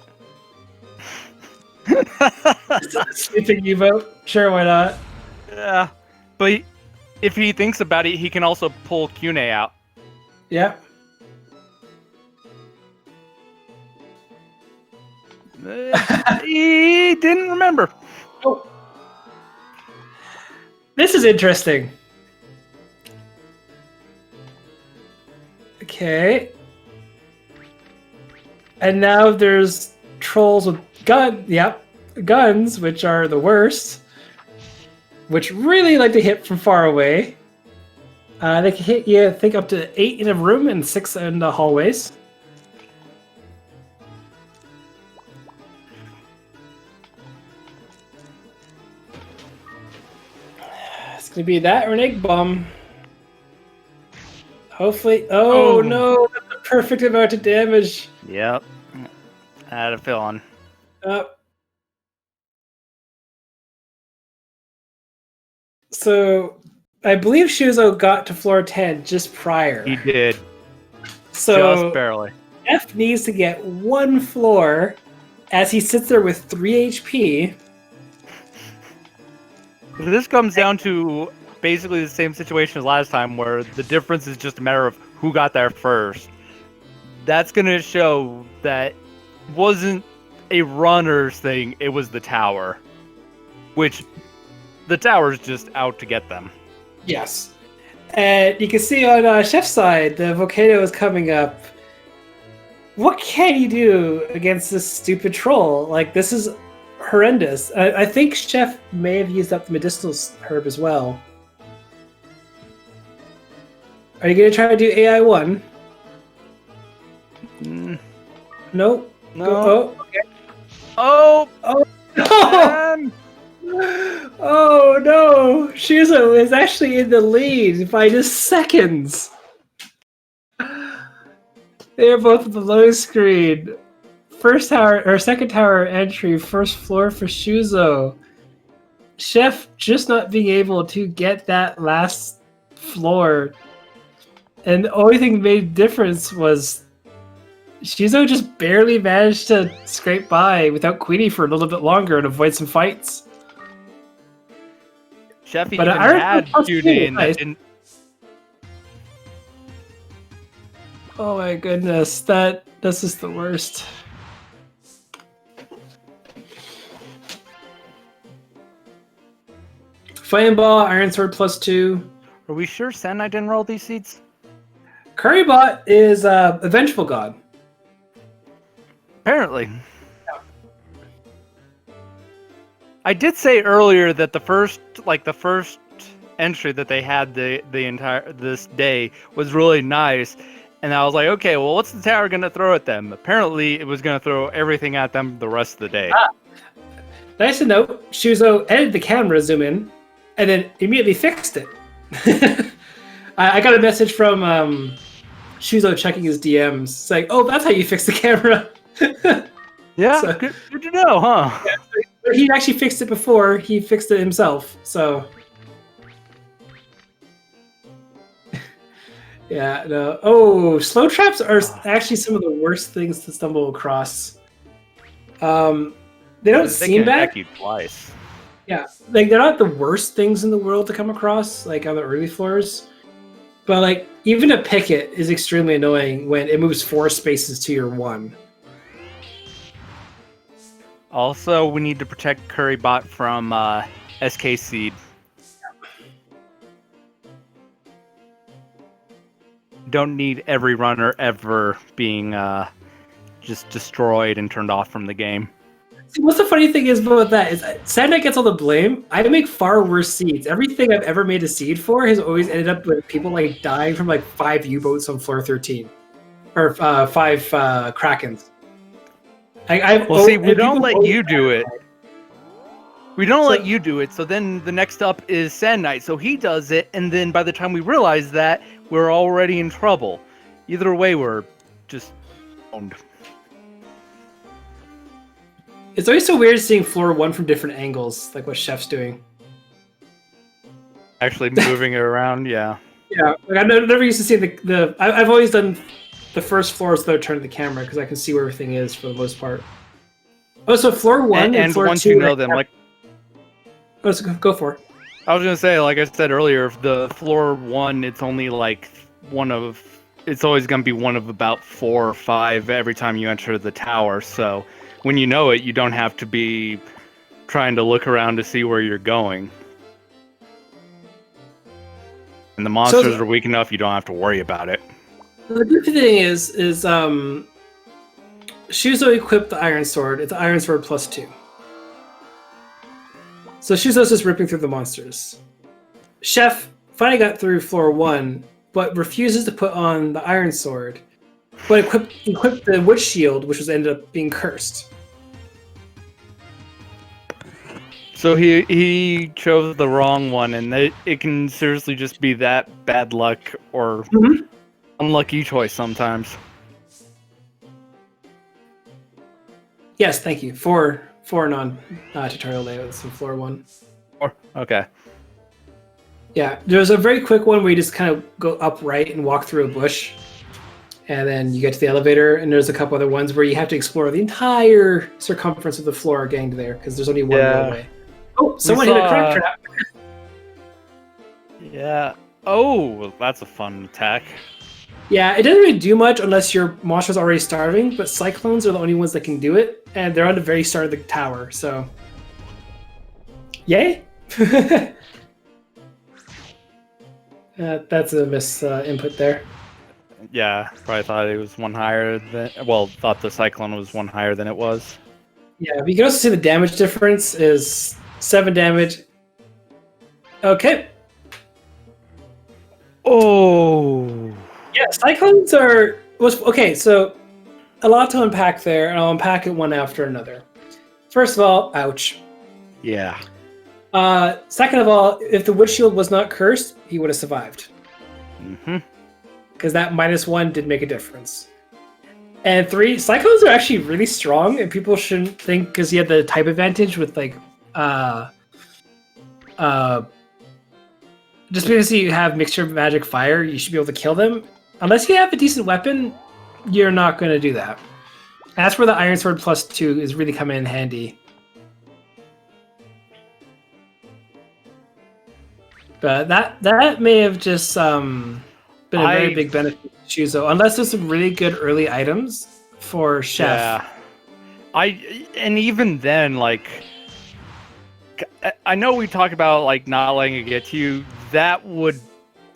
Sleeping U-boat? Sure, why not? Yeah, but if he thinks about it, he can also pull Cune out. Yep. He didn't remember. Oh. This is interesting. Okay. And now there's trolls with guns, which are the worst. Which really like to hit from far away. They can hit you, I think, up to 8 in a room and 6 in the hallways. It's gonna be that or an egg bomb. Hopefully. Oh no, that's the perfect amount of damage. Yep. I had a feeling. So, I believe Shuzo got to floor 10 just prior. He did. So, just barely. F needs to get 1 floor as he sits there with 3 HP. This comes down to basically the same situation as last time, where the difference is just a matter of who got there first. That's going to show that wasn't a runner's thing, it was the tower. Which, the tower's just out to get them. Yes. And you can see on Chef's side, the volcano is coming up. What can you do against this stupid troll? Like, this is horrendous. I think Chef may have used up the medicinal herb as well. Are you going to try to do AI 1? Nope. No. Oh, okay. Oh! Oh, no! Oh no! Shuzo is actually in the lead by just seconds. They are both at the low screen. First tower or second tower entry, first floor for Shuzo. Chef just not being able to get that last floor, and the only thing that made a difference was Shuzo just barely managed to scrape by without Queenie for a little bit longer and avoid some fights. Chef even had Cune that didn't. Oh my goodness, this is the worst. Flame Ball, Iron Sword +2. Are we sure Senai didn't roll these seeds? Currybot is a vengeful god. Apparently. I did say earlier that the first entry that they had this day was really nice, and I was like, okay, well, what's the tower gonna throw at them? Apparently, it was gonna throw everything at them the rest of the day. Nice to note, Shuzo edited the camera zoom in, and then immediately fixed it. I got a message from Shuzo checking his DMs. It's like, oh, that's how you fix the camera. Yeah, so, good to know, huh? Yeah, but he actually fixed it before he fixed it himself, so... Yeah, no. Oh, slow traps are actually some of the worst things to stumble across. They don't seem bad. You twice. Yeah, like they're not the worst things in the world to come across, like on the early floors. But like even a picket is extremely annoying when it moves 4 spaces to your 1. Also, we need to protect Currybot from SK Seed. don't need every runner ever being just destroyed and turned off from the game. See, what's the funny thing is about that is Sandknight gets all the blame. I make far worse seeds. Everything I've ever made a seed for has always ended up with people like dying from like 5 U-boats on floor 13, or 5 Krakens. Well, see, we don't let you do it. We don't let you do it. So then the next up is Sandknight. So he does it, and then by the time we realize that, we're already in trouble. Either way, we're just owned. It's always so weird seeing floor 1 from different angles, like what Chef's doing. Actually moving it around, yeah. Yeah, like I never used to see the. I've always done the first floors without turning the camera because I can see where everything is for the most part. Oh, so floor 1 and floor once 2, you know them, like. Oh, so go for it. I was gonna say, like I said earlier, the floor 1, it's only like it's always gonna be one of about 4 or 5 every time you enter the tower. So when you know it, you don't have to be trying to look around to see where you're going. And the monsters are weak enough, you don't have to worry about it. The good thing is Shuzo equipped the Iron Sword. It's an Iron Sword +2. So Shuzo's just ripping through the monsters. Chef finally got through floor 1, but refuses to put on the Iron Sword, but equipped the Witch Shield, which was ended up being cursed. So he chose the wrong one, and it can seriously just be that bad luck or unlucky choice sometimes. Yes, thank you. Four non-tutorial layouts in floor 1. Okay. Yeah, there's a very quick one where you just kind of go up right and walk through a bush, and then you get to the elevator, and there's a couple other ones where you have to explore the entire circumference of the floor getting there, because there's only one way. Oh, someone hit a crack trap! Yeah. Oh, that's a fun attack. Yeah, it doesn't really do much unless your monster's already starving, but cyclones are the only ones that can do it, and they're on the very start of the tower, so... Yay! That's a input there. Yeah, probably thought it was one higher than... Well, thought the cyclone was one higher than it was. Yeah, but you can also see the damage difference is 7 damage. Okay. Oh... Yeah, cyclones are... Okay, so a lot to unpack there, and I'll unpack it one after another. First of all, ouch. Yeah. Second of all, if the Witch Shield was not cursed, he would have survived. Because that -1 did make a difference. And 3, cyclones are actually really strong, and people shouldn't think because he had the type advantage with like just because you have mixture of magic fire, you should be able to kill them. Unless you have a decent weapon, you're not going to do that. And that's where the Iron Sword +2 is really coming in handy. But that may have just been a very big benefit to Shuzo, unless there's some really good early items for Chef. Yeah. And even then, like, I know we talked about like not letting it get to you.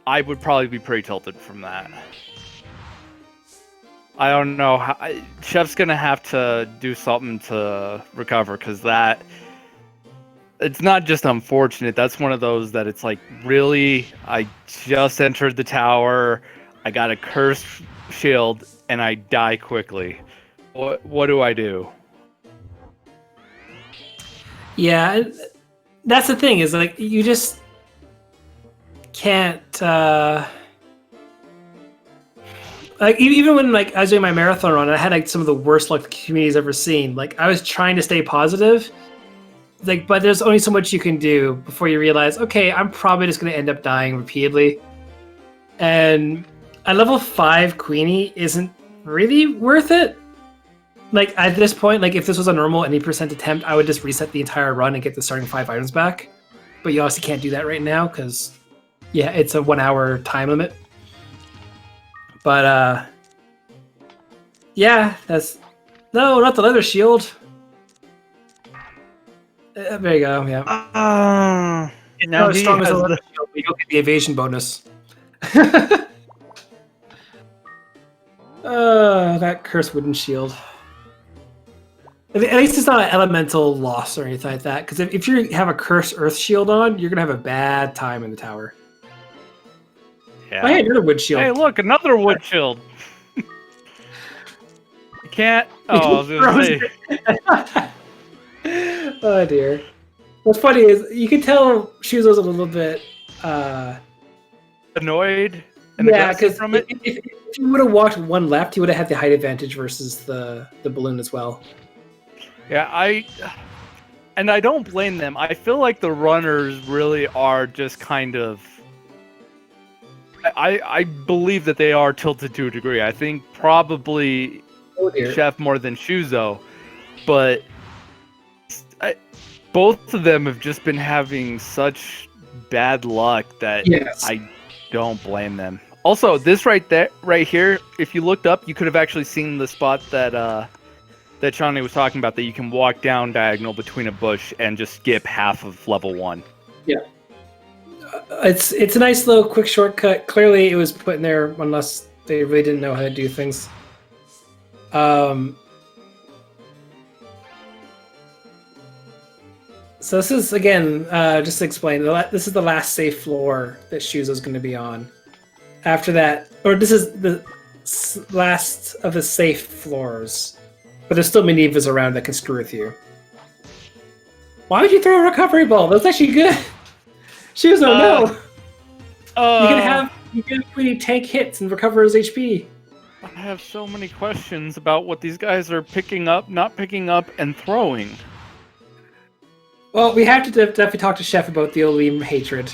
I would probably be pretty tilted from that. I don't know. Chef's gonna have to do something to recover, because it's not just unfortunate. That's one of those that it's like, really, I just entered the tower, I got a cursed shield, and I die quickly. What do I do? Yeah, that's the thing, is like you just can't like even when like I was doing my marathon run, I had like some of the worst luck the community's ever seen. Like I was trying to stay positive, like, but there's only so much you can do before you realize, okay, I'm probably just gonna end up dying repeatedly. And a level 5 Queenie isn't really worth it. Like at this point, like if this was a normal any % attempt, I would just reset the entire run and get the starting 5 items back. But you obviously can't do that right now because, yeah, it's a 1 hour time limit. But yeah, no, not the leather shield. There you go. Yeah. Now as strong as a leather shield, but you don't get the evasion bonus. That cursed wooden shield. At least it's not an elemental loss or anything like that. Because if you have a cursed earth shield on, you're gonna have a bad time in the tower. Yeah. Oh, hey, another wood shield. Hey, look, another wood shield. You can't. Oh, I was gonna say. Oh dear. What's funny is you can tell Shuzo's a little bit Annoyed and yeah, aggressive because from it. if you would have walked one left, you would have had the height advantage versus the balloon as well. Yeah, I don't blame them. I feel like the runners really are just kind of. I believe that they are tilted to a degree. I think probably Chef more than Shuzo, but both of them have just been having such bad luck that I don't blame them. Also, this right here, if you looked up, you could have actually seen the spot that that Shawnee was talking about, that you can walk down diagonal between a bush and just skip half of level 1. Yeah. It's a nice little quick shortcut. Clearly it was put in there unless they really didn't know how to do things. So this is, again, just to explain, this is the last safe floor that Shuzo's going to be on. After that, or this is the last of the safe floors. But there's still Manivas around that can screw with you. Why would you throw a recovery ball? That's actually good. Shuzo, no! You can really tank hits and recover his HP. I have so many questions about what these guys are picking up, not picking up, and throwing. Well, we have to definitely talk to Chef about the Olim hatred.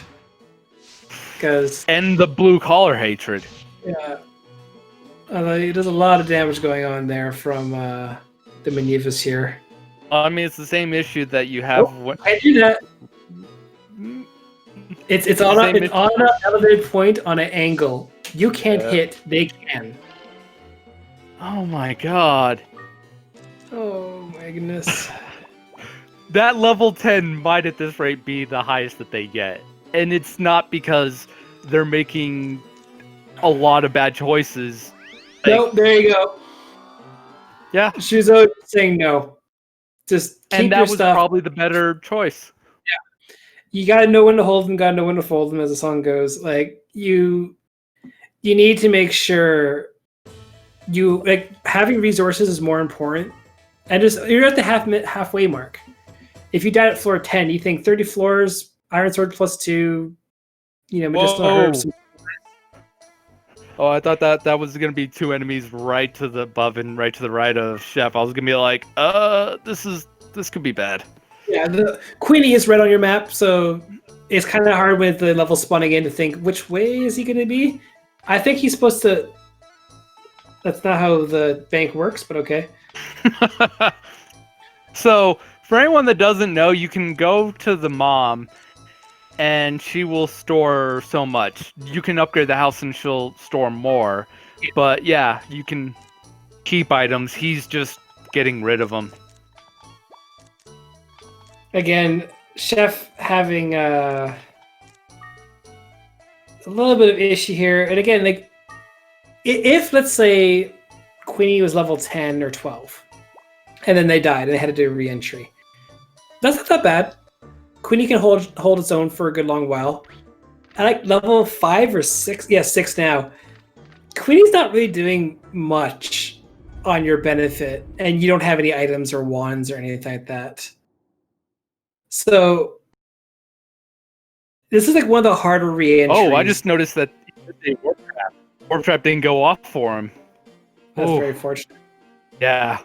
And the blue collar hatred. Yeah. There's a lot of damage going on there from the Manivas here. I mean, it's the same issue that you have. I do that. It's on an elevated point on an angle. You can't hit, they can. Oh my god. Oh my goodness. That level 10 might at this rate be the highest that they get. And it's not because they're making a lot of bad choices. Nope, there you go. Yeah. Shuzo saying no. Just keep your stuff. And that was probably the better choice. Yeah. You gotta know when to hold them, gotta know when to fold them, as the song goes. Like, you need to make sure having resources is more important. And you're at the halfway mark. If you died at floor 10, you think 30 floors, Iron Sword +2, medicinal herbs. Oh, I thought that was going to be 2 enemies right to the above and right to the right of Chef. I was going to be like, this could be bad. Yeah, the Queenie is red on your map, so it's kind of hard with the level spawning in to think which way is he going to be. I think he's supposed to. That's not how the bank works, but okay. So, for anyone that doesn't know, you can go to the mom, and she will store so much. You can upgrade the house, and she'll store more. But yeah, you can keep items. He's just getting rid of them. Again, Chef having a little bit of issue here. And again, like, if let's say Queenie was level 10 or 12, and then they died and they had to do a re-entry, that's not that bad. Queenie can hold its own for a good long while. At like level 5 or 6, yeah, 6 now, Queenie's not really doing much on your benefit, and you don't have any items or wands or anything like that. So this is like one of the harder re-entries. Oh, I just noticed that Warp Trap didn't go off for him. That's very fortunate. Yeah.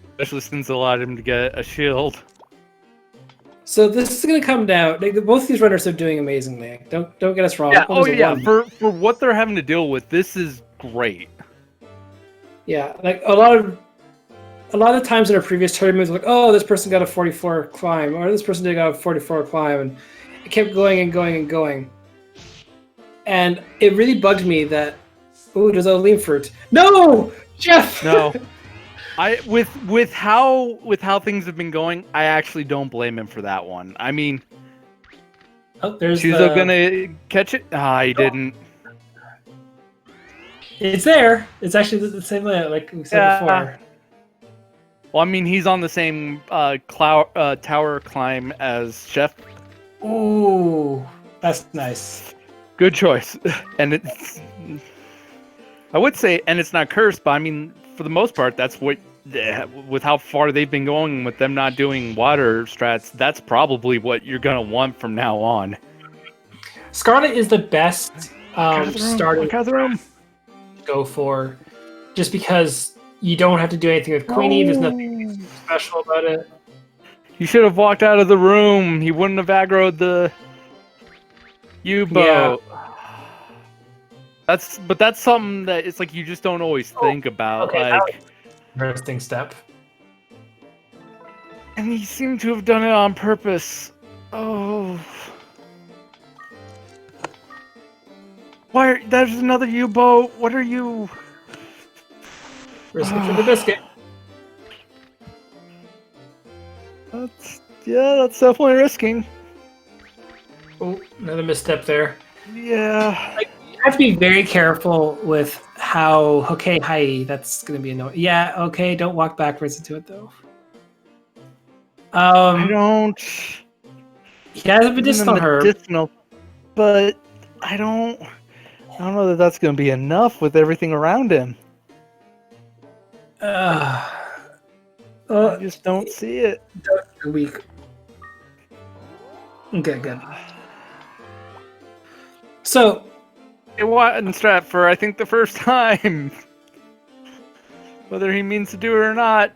Especially since it allowed him to get a shield. So this is going to come down. Like, both these runners are doing amazingly. Don't get us wrong. Yeah. Oh yeah. For what they're having to deal with, this is great. Yeah. Like a lot of times in our previous tournaments, like, oh, this person got a 44 climb, or this person did got a 44 climb, and it kept going and going and going. And it really bugged me that, ooh, there's a lean fruit. No, Jeff. No. With how things have been going, I actually don't blame him for that one. I mean, there's Shuzo gonna catch it? Ah, he didn't. It's there. It's actually the same layout like we said before. Well, I mean, he's on the same tower climb as Chef. Ooh, that's nice. Good choice. And it's, I would say, and it's not cursed, but I mean, for the most part, that's what, with how far they've been going with them not doing water strats, that's probably what you're going to want from now on. Scarlet is the best starting room. Go for, just because you don't have to do anything with Queenie. There's nothing special about it. You should have walked out of the room. He wouldn't have aggroed the U-boat. Yeah. That's something that it's like you just don't always think about. Okay, like interesting step. And he seemed to have done it on purpose. Oh. Why? There's another U-boat. What are you? Risk it for the biscuit. That's definitely risking. Oh, another misstep there. Yeah. Like, you have to be very careful with how. Okay, hi. That's gonna be annoying. Yeah. Okay. Don't walk backwards into it though. I don't. He has a medicinal herb. But I don't know that that's gonna be enough with everything around him. I just don't see it. Weak. Okay, good. So, it wasn't strat for I think the first time. Whether he means to do it or not.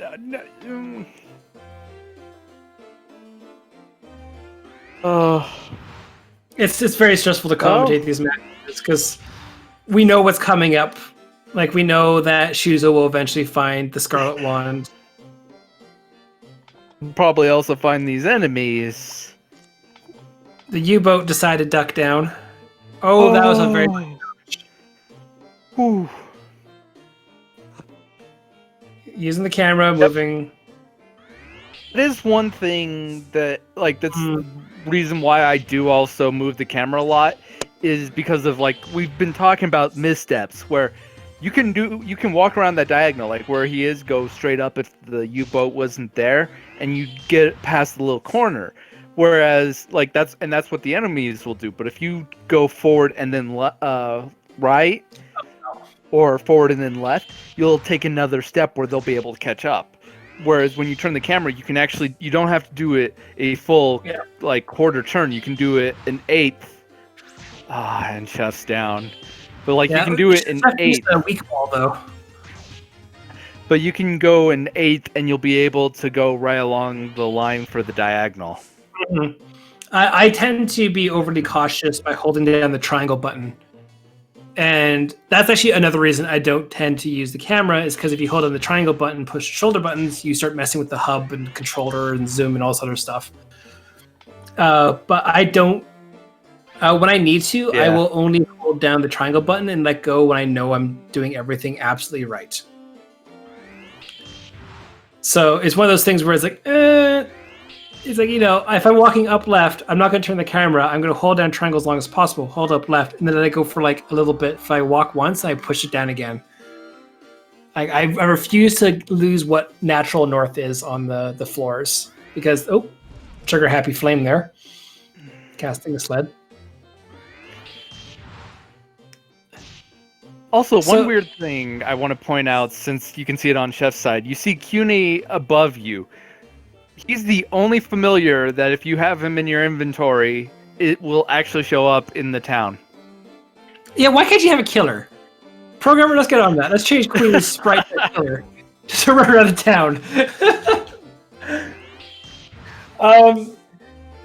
It's very stressful to commentate these matches because we know what's coming up. Like, we know that Shuzo will eventually find the Scarlet Wand. Probably also find these enemies. The U-boat decided to duck down. Oh, that was a very... Ooh. Using the camera, moving... It is one thing that, like, that's the reason why I do also move the camera a lot, is because of, like, we've been talking about missteps, where you can walk around that diagonal, like where he is, go straight up if the U-boat wasn't there, and you get past the little corner. Whereas, like, that's what the enemies will do. But if you go forward and then right, or forward and then left, you'll take another step where they'll be able to catch up. Whereas when you turn the camera, you don't have to do it a full like quarter turn. You can do it an eighth. And Chef's down. But like you can do it in eighth. A weak ball though. But you can go in eighth, and you'll be able to go right along the line for the diagonal. Mm-hmm. I tend to be overly cautious by holding down the triangle button. And that's actually another reason I don't tend to use the camera, is because if you hold on the triangle button, push shoulder buttons, you start messing with the hub and controller and zoom and all this other stuff. But I don't... when I need to, I will only hold down the triangle button and let go when I know I'm doing everything absolutely right. So it's one of those things where it's like, it's like, you know, if I'm walking up left, I'm not going to turn the camera. I'm going to hold down triangle as long as possible, hold up left, and then I go for like a little bit. If I walk once, I push it down again. I refuse to lose what natural north is on the floors, because, trigger happy flame there. Casting the sled. Also, one weird thing I want to point out, since you can see it on Chef's side, you see CUNY above you. He's the only familiar that if you have him in your inventory, it will actually show up in the town. Yeah, why can't you have a killer? Programmer, let's get on that. Let's change Queen's sprite to killer. Just to run around the town.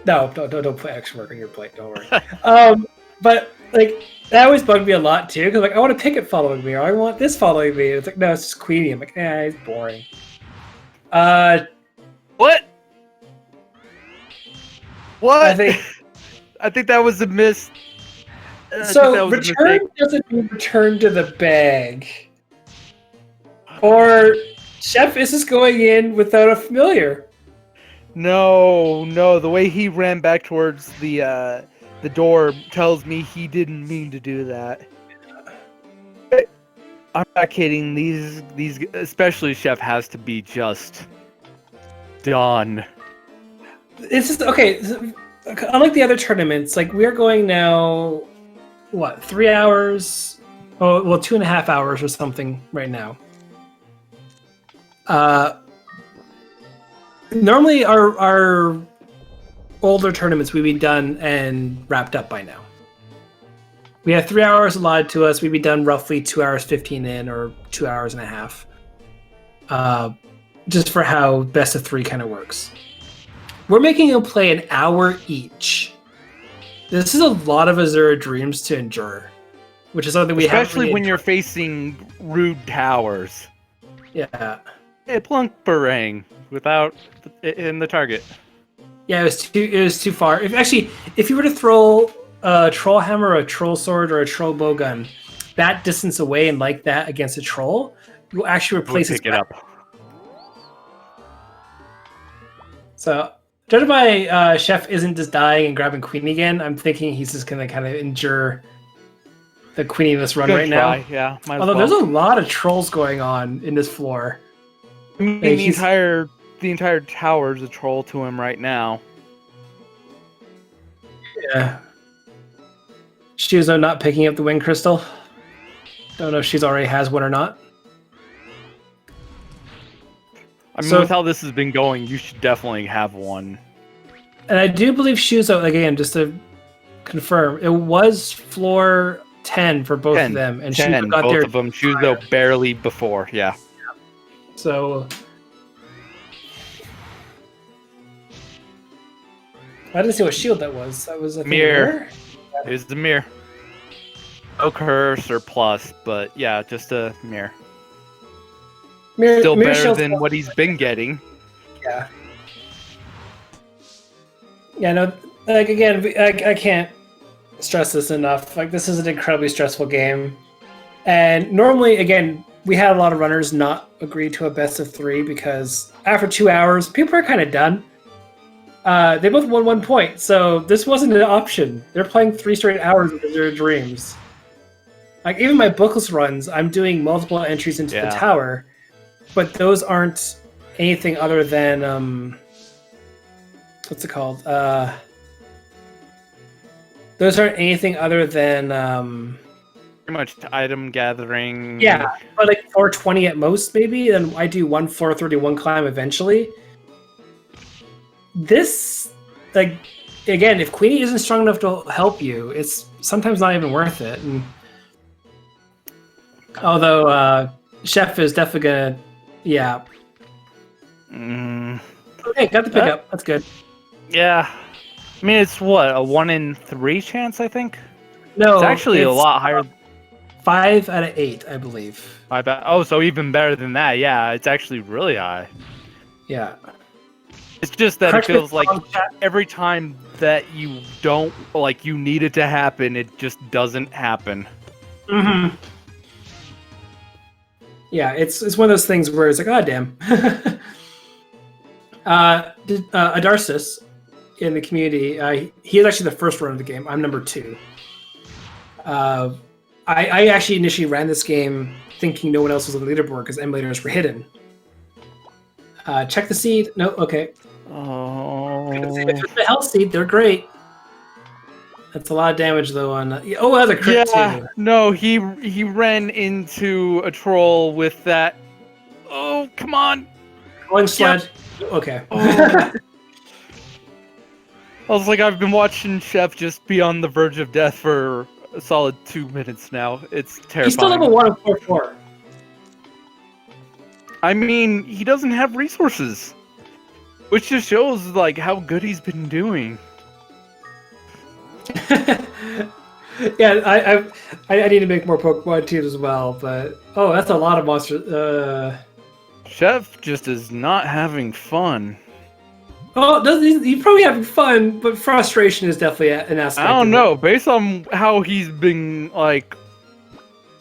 No, don't put extra work on your plate. Don't worry. But like that always bugged me a lot too, because like I want a Picket following me, or I want this following me. It's like, no, it's just Queenie. I'm like, it's boring. What? I think that was a miss. So return doesn't mean return to the bag. Or Chef is just going in without a familiar. No. The way he ran back towards the door tells me he didn't mean to do that. I'm not kidding. These especially Chef has to be just done. It's just okay. Unlike the other tournaments, like we're going now, what 3 hours? Oh, well, 2.5 hours or something right now. Normally our older tournaments we'd be done and wrapped up by now. We have 3 hours allotted to us. We'd be done roughly 2 hours 15 in, or 2 hours and a half. Just for how best of three kind of works. We're making them play an hour each. This is a lot of Azure dreams to endure, which is something we have. Especially when you're facing rude towers. Yeah. Hey, plunk barang without in the target. Yeah, it was too far. If you were to throw a troll hammer, or a troll sword, or a troll bowgun that distance away and like that against a troll, you'll actually replace pick it up. So, judging by Chef isn't just dying and grabbing Queen again, I'm thinking he's just gonna kind of endure the Queeniness run right now. Yeah. Although there's a lot of trolls going on in this floor. I mean, the entire tower's a troll to him right now. Yeah. Shuzo not picking up the wind crystal. Don't know if she's already has one or not. I mean, with how this has been going, you should definitely have one. And I do believe Shuzo, again, just to confirm, it was floor 10 for both of them. And 10, Shuzo got both there. of them. Shuzo barely before, yeah. So I didn't see what shield that was. That was a mirror. It was the mirror. No curse or plus, but yeah, just a mirror. Still better than what he's been getting. Yeah. Yeah, no, like again, I can't stress this enough. Like, this is an incredibly stressful game. And normally, again, we had a lot of runners not agree to a best of three because after 2 hours, people are kind of done. They both won 1 point, so this wasn't an option. They're playing 3 straight hours of Azure Dreams. Like, even my bookless runs, I'm doing multiple entries into the tower, but those aren't anything other than what's it called? Those aren't anything other than pretty much item gathering. Yeah, but like 420 at most, maybe. Then I do 431 climb eventually. This, like, again, if Queenie isn't strong enough to help you, it's sometimes not even worth it. And although Chef is definitely gonna, yeah. Okay, got the pickup. That's good. Yeah, I mean, it's what, a 1 in 3 chance, I think. No, it's actually a lot higher. 5 out of 8, I believe. Oh, so even better than that. Yeah, it's actually really high. Yeah. It's just that it feels like every time that you don't, like, you need it to happen, it just doesn't happen. Mm-hmm. Yeah, it's one of those things where it's like, oh, damn. Adarsis in the community, he is actually the first run of the game. I'm number 2. I actually initially ran this game thinking no one else was on the leaderboard because emulators were hidden. Check the seed. No, okay. Oh. If it's the health seed, they're great. That's a lot of damage though. On that's a crit too. No, he ran into a troll with that. Oh, come on. Going sled. Yep. Okay. Oh. I was like, I've been watching Chef just be on the verge of death for a solid 2 minutes now. It's terrifying. He's still level 1 of 4-4. I mean, he doesn't have resources, which just shows like how good he's been doing. Yeah, I need to make more Pokemon teams as well, but that's a lot of monsters. Chef just is not having fun. He's probably having fun, but frustration is definitely an aspect. I don't know. Based on how he's been, like,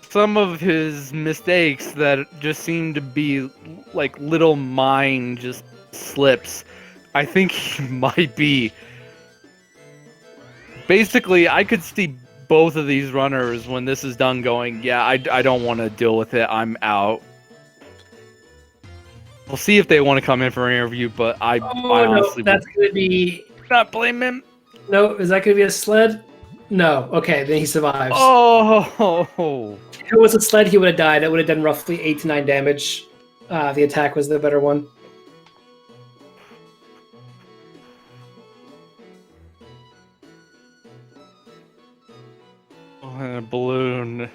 some of his mistakes that just seem to be like little mind just slips, I think he might be. Basically, I could see both of these runners when this is done going, yeah, I don't want to deal with it. I'm out. We'll see if they want to come in for an interview, but I honestly no, that's going to be... not blame him. No, is that going to be a sled? No. Okay, then he survives. Oh. If it was a sled, he would have died. That would have done roughly 8 to 9 damage. The attack was the better one. Oh, and a balloon.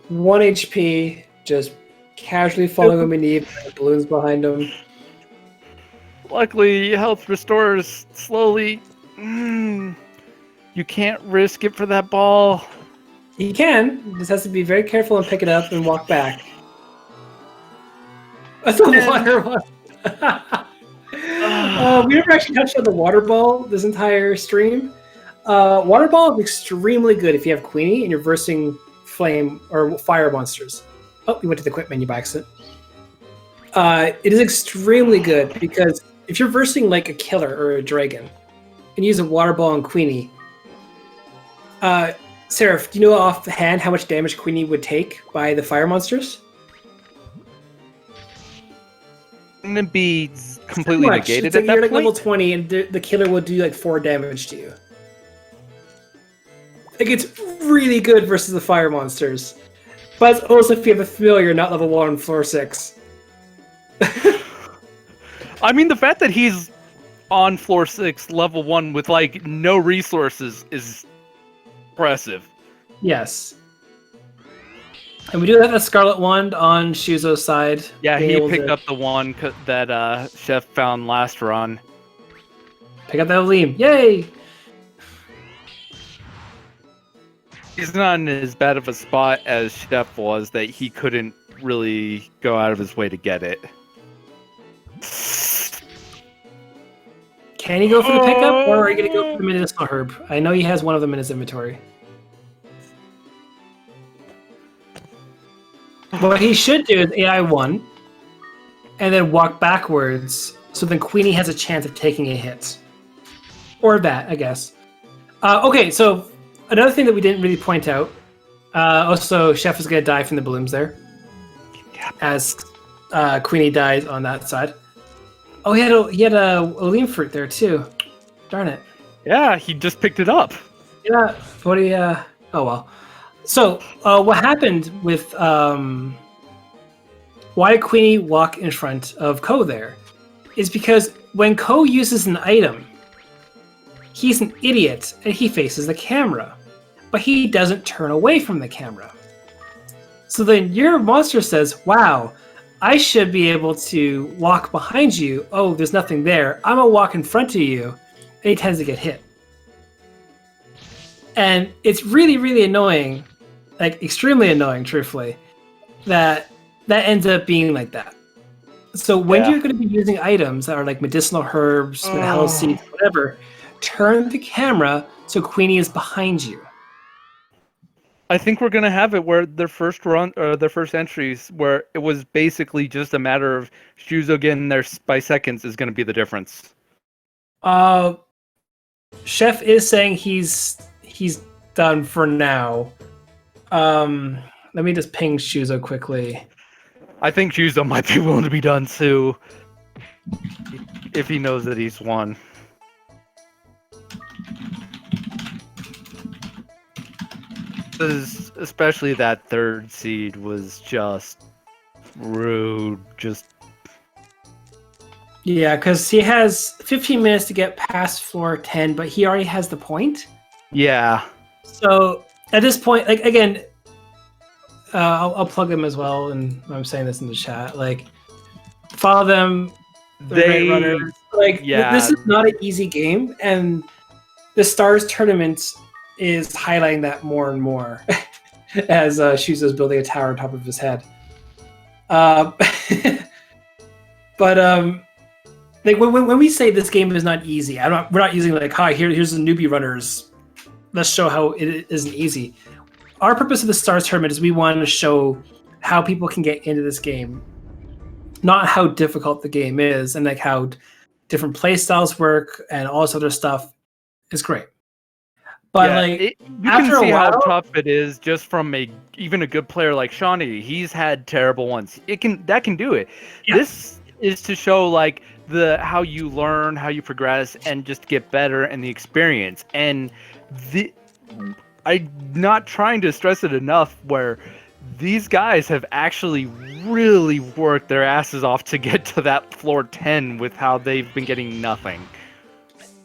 1 HP, just casually falling on my knee, balloons behind him. Luckily, health restores slowly. You can't risk it for that ball. He can. Just has to be very careful and pick it up and walk back. That's a water one. We never actually touched on the water ball this entire stream. Water ball is extremely good if you have Queenie and you're versing flame or fire monsters. Oh, we went to the quick menu by accident. It is extremely good because if you're versing like a killer or a dragon and use a water ball on Queenie, Seraph, do you know offhand how much damage Queenie would take by the fire monsters? Wouldn't it be completely negated at that you're like point? level 20 and the killer will do like 4 damage to you. Like, it's really good versus the fire monsters. But also if you have a familiar, not level 1 on floor 6. I mean, the fact that he's on floor 6, level 1, with like no resources is impressive. Yes. And we do have a Scarlet Wand on Shuzo's side. Yeah, he picked up the one that Chef found last run. Pick up that Liam. Yay! He's not in as bad of a spot as Chef was that he couldn't really go out of his way to get it. Can he go for the pickup, or are you going to go for the medicinal herb? I know he has one of them in his inventory. What he should do is AI 1, and then walk backwards, so then Queenie has a chance of taking a hit. Or that, I guess. Okay, so another thing that we didn't really point out, also Chef is going to die from the balloons there, as Queenie dies on that side. Oh, he had a Olean fruit there too. Darn it. Yeah, he just picked it up. Yeah, what do you, oh well. So, what happened with, why did Queenie walk in front of Ko there? Is because when Ko uses an item, he's an idiot and he faces the camera, but he doesn't turn away from the camera. So then your monster says, wow, I should be able to walk behind you. Oh, there's nothing there. I'm gonna walk in front of you. And he tends to get hit. And it's really, really annoying, like extremely annoying, truthfully, that ends up being like that. So when you're going to be using items that are like medicinal herbs, health seeds, whatever, turn the camera so Queenie is behind you. I think we're gonna have it where their first run or their first entries, where it was basically just a matter of Shuzo getting there by seconds, is gonna be the difference. Chef is saying he's done for now. Let me just ping Shuzo quickly. I think Shuzo might be willing to be done too, if he knows that he's won. Especially that third seed was just rude. Yeah, because he has 15 minutes to get past floor 10, but he already has the point. Yeah. So at this point, like again, I'll plug them as well, and I'm saying this in the chat. Like, follow them. They're great runners. Like, this is not an easy game, and the Stars tournament is highlighting that more and more as Shuzo's building a tower on top of his head. But like when we say this game is not easy, we're not using like, hi, here's the newbie runners. Let's show how it isn't easy. Our purpose of the Stars tournament is we want to show how people can get into this game, not how difficult the game is, and like how different play styles work and all this other stuff. is great. But like you after can see a while, how tough it is just from even a good player like Shawnee. He's had terrible ones. That can do it. Yeah. This is to show like how you learn, how you progress, and just get better and the experience. And I'm not trying to stress it enough where these guys have actually really worked their asses off to get to that floor 10 with how they've been getting nothing.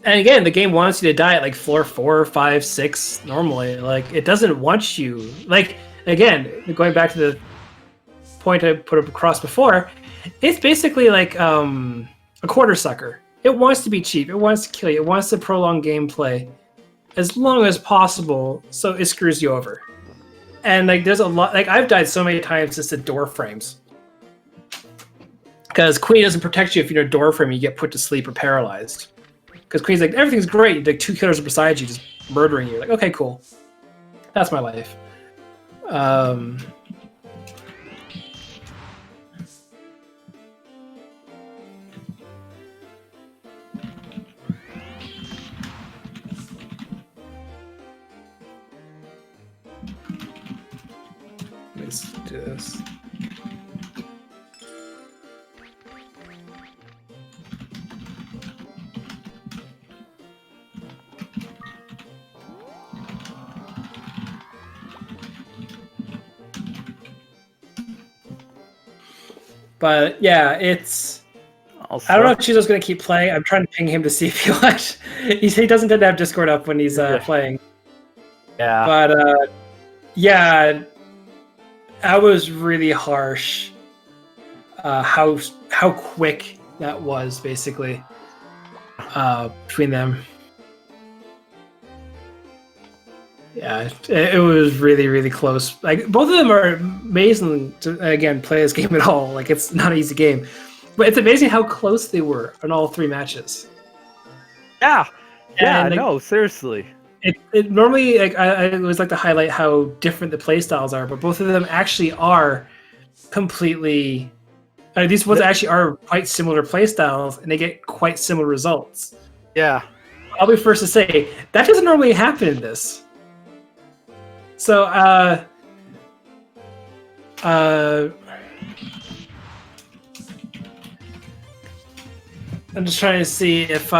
And again, the game wants you to die at like floor 4, 5, 6 normally. Like it doesn't want you. Like again, going back to the point I put across before, it's basically like a quarter sucker. It wants to be cheap. It wants to kill you. It wants to prolong gameplay as long as possible, so it screws you over. And like there's a lot. Like I've died so many times just at door frames. Because Queen doesn't protect you if you're in a door frame, you get put to sleep or paralyzed. Because Queen's like, everything's great. Like 2 killers are beside you, just murdering you. Like, okay, cool. That's my life. Let's do this. But yeah, it's. I don't know if Chizo's going to keep playing. I'm trying to ping him to see if he watch. He doesn't tend to have Discord up when he's playing. Yeah. But yeah, that was really harsh. How quick that was, basically, between them. Yeah, it was really, really close. Like both of them are amazing to again play this game at all. Like it's not an easy game, but it's amazing how close they were in all 3 matches. Yeah, yeah, like, no, seriously. It normally like I always like to highlight how different the play styles are, but both of them actually are completely. These ones actually are quite similar play styles, and they get quite similar results. Yeah, I'll be first to say that doesn't normally happen in this. So, I'm just trying to see if, do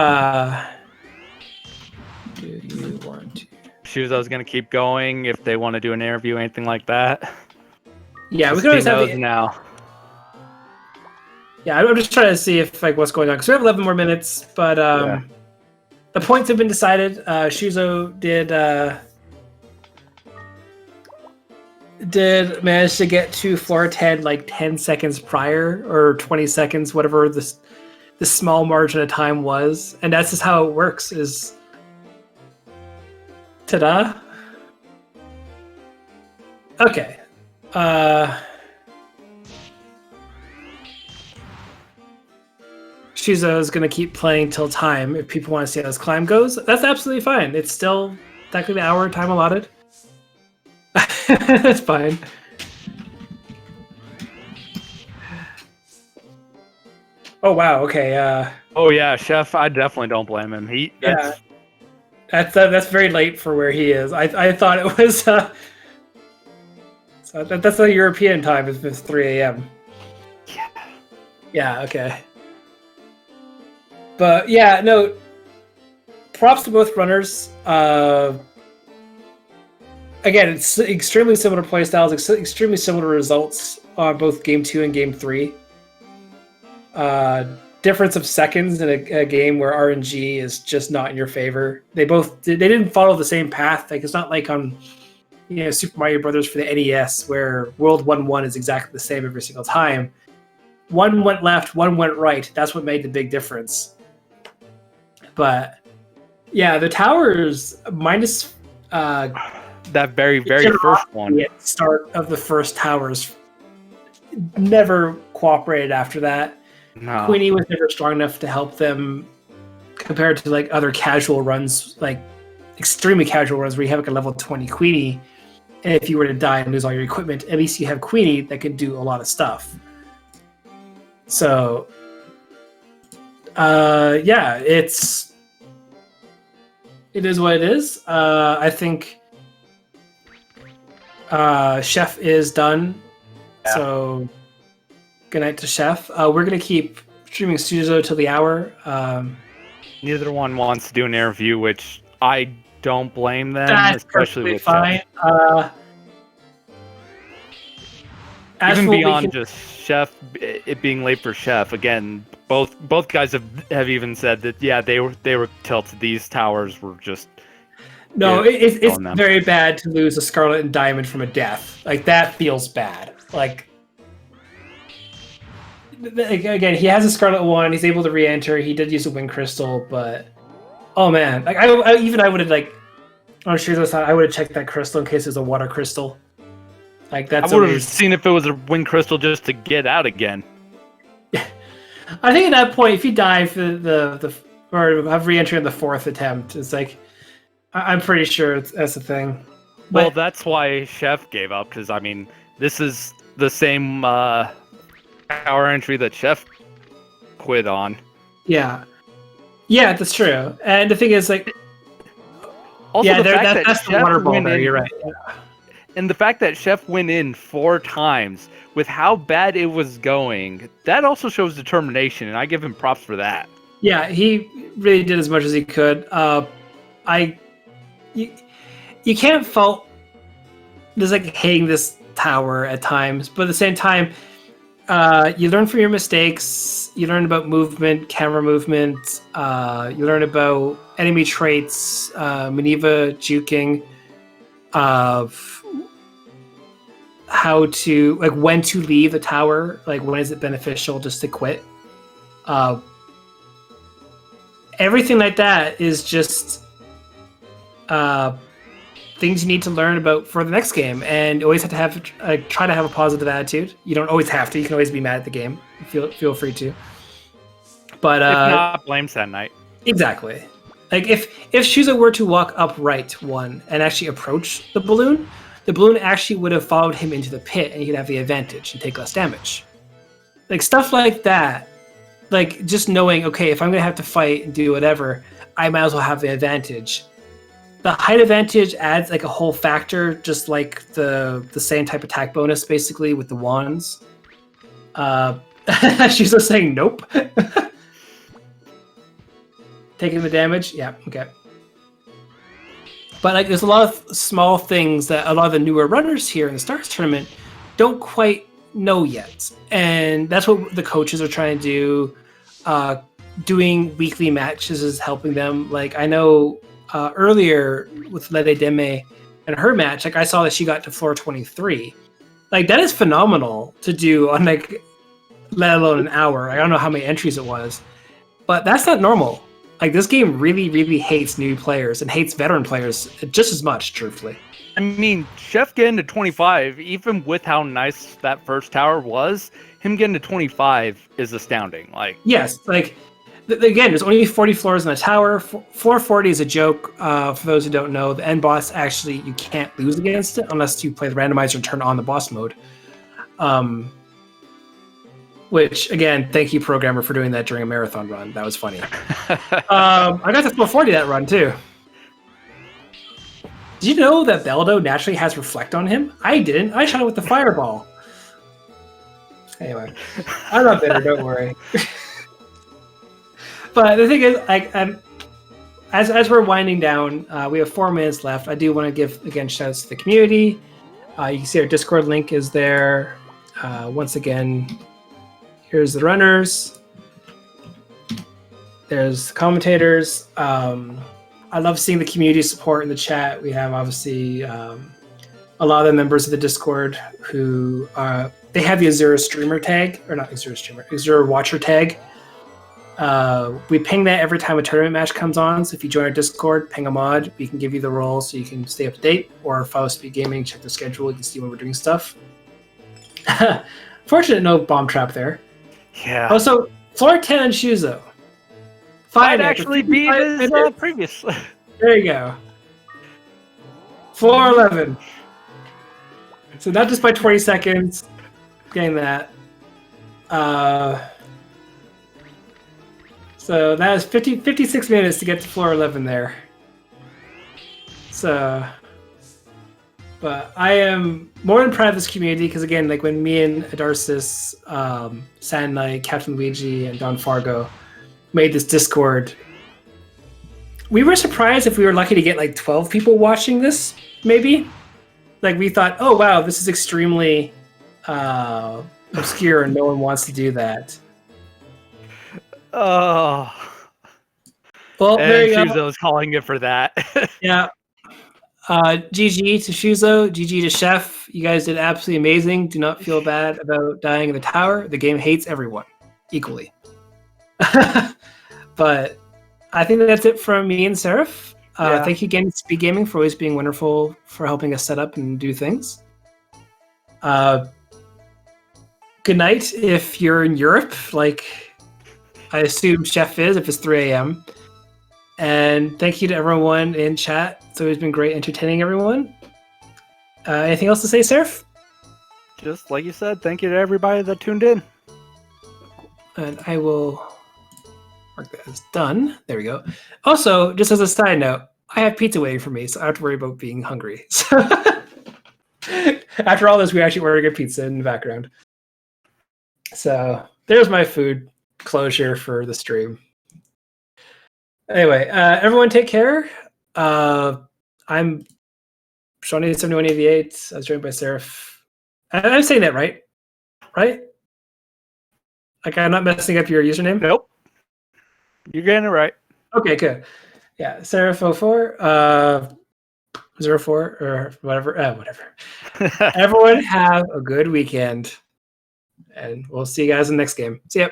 you want to? Shuzo's gonna keep going if they want to do an interview or anything like that. Yeah, we can always have now. Yeah, I'm just trying to see if like what's going on because we have 11 more minutes, but the points have been decided. Shuzo did manage to get to floor 10 like 10 seconds prior or 20 seconds, whatever the small margin of time was, and that's just how it works. Is ta-da. Okay. Shuzo is going to keep playing till time. If people want to see how this climb goes, that's absolutely fine. It's still technically the hour time allotted. That's fine. Oh wow. Okay. Oh yeah, Chef. I definitely don't blame him. That's very late for where he is. I thought it was. So that's the European time. It's 3 a.m. Yeah. Yeah. Okay. But yeah, no. Props to both runners. Again, it's extremely similar playstyles, extremely similar results on both Game 2 and Game 3. Difference of seconds in a game where RNG is just not in your favor. They didn't follow the same path. Like it's not like on Super Mario Brothers for the NES where World 1-1 is exactly the same every single time. One went left, one went right. That's what made the big difference. But yeah, the towers minus that very first one. At the start of the first towers never cooperated after that. No. Queenie was never strong enough to help them compared to like other casual runs, like extremely casual runs where you have like a level 20 Queenie, and if you were to die and lose all your equipment, at least you have Queenie that can do a lot of stuff. So yeah, it's it is what it is. I think Chef is done. Yeah. So good night to Chef. We're gonna keep streaming Suzo till the hour. Neither one wants to do an interview, which I don't blame them, That's especially perfectly with fine. even beyond just Chef, it being late for Chef. Again, both guys have even said that they were tilted. These towers were just it's very bad to lose a Scarlet and Diamond from a death. Like that feels bad. Like again, he has a Scarlet 1. He's able to re-enter. He did use a Wind Crystal, but oh man, like I would have like on Shuzo, I would have checked that crystal in case it's a water crystal. Like that's I would have seen if it was a Wind Crystal just to get out again. I think at that point, if you die for the or have re-entry in the 4th attempt, it's like I'm pretty sure that's the thing. Well, that's why Chef gave up, because I mean, this is the same power entry that Chef quit on. Yeah, that's true. And the thing is, like, also that's the water ball there. You're right. Yeah. And the fact that Chef went in 4 times with how bad it was going, that also shows determination, and I give him props for that. Yeah, he really did as much as he could. You can't fault just like hating this tower at times, but at the same time, you learn from your mistakes. You learn about movement, camera movement. You learn about enemy traits, maneuver juking, of how to like when to leave the tower. Like when is it beneficial just to quit? Everything like that is just things you need to learn about for the next game, and you always have to have try to have a positive attitude. You don't always have to. You can always be mad at the game. Feel free to. But if not, blames that night. Exactly. Like if Shuzo were to walk upright and actually approach the balloon actually would have followed him into the pit, and he'd have the advantage and take less damage. Like stuff like that. Like just knowing, okay, if I'm gonna have to fight and do whatever, I might as well have the advantage. The height advantage adds like a whole factor, just like the same type attack bonus, basically with the wands. She's just saying nope. Taking the damage, yeah, okay. But like, there's a lot of small things that a lot of the newer runners here in the Stars tournament don't quite know yet, and that's what the coaches are trying to do. Doing weekly matches is helping them. Like I know. Earlier with Lede Deme and her match, like I saw that she got to floor 23. Like that is phenomenal to do on like, let alone an hour. I don't know how many entries it was, but that's not normal. Like this game really, really hates new players and hates veteran players just as much, truthfully. I mean, Chef getting to 25, even with how nice that first tower was, him getting to 25 is astounding. Like yes, like. Again, there's only 40 floors in the tower. Floor 40 is a joke. For those who don't know, the end boss actually, you can't lose against it unless you play the randomizer and turn on the boss mode. Which, again, thank you, programmer, for doing that during a marathon run. That was funny. I got to floor 40 that run, too. Did you know that Beldo naturally has Reflect on him? I didn't. I shot it with the fireball. Anyway, I'm not bitter, don't worry. But the thing is, as we're winding down, we have 4 minutes left. I do want to give, again, shout-outs to the community. You can see our Discord link is there. Once again, here's the runners. There's the commentators. I love seeing the community support in the chat. We have, obviously, a lot of the members of the Discord who they have the Azure streamer tag, or not Azure streamer, Azure watcher tag. We ping that every time a tournament match comes on, so if you join our Discord, ping a mod, we can give you the role so you can stay up to date, or follow SpeedGaming, check the schedule, you can see when we're doing stuff. Fortunate no bomb trap there. Yeah. Also, floor 10 on Shuzo. Might actually be his previous. There you go. Floor 11. So not just by 20 seconds, getting that. So that is 56 minutes to get to floor 11 there. So, but I am more than proud of this community because again, like when me and Adarsis, Sand Knight, Captain Luigi, and Don Fargo made this Discord, we were surprised if we were lucky to get like 12 people watching this, maybe. Like we thought, oh wow, this is extremely obscure and no one wants to do that. Oh. Well, there you go. Shuzo's calling it for that. Yeah. GG to Shuzo, GG to Chef. You guys did absolutely amazing. Do not feel bad about dying in the tower. The game hates everyone equally. But I think that's it from me and Seraph. Thank you again, SpeedGaming, for always being wonderful for helping us set up and do things. Good night if you're in Europe, like I assume Chef is, if it's 3 a.m. And thank you to everyone in chat. It's always been great entertaining everyone. Anything else to say, Seraph? Just like you said, thank you to everybody that tuned in. And I will mark that as done. There we go. Also, just as a side note, I have pizza waiting for me, so I don't have to worry about being hungry. So after all this, we actually ordered a pizza in the background. So there's my food closure for the stream. Anyway, everyone take care. I'm Shawnee7188. I was joined by Seraph. I'm saying that right? Right? Like I'm not messing up your username? Nope. You're getting it right. Okay, good. Yeah, Seraph04, 04, or whatever. Whatever. Everyone have a good weekend. And we'll see you guys in the next game. See ya.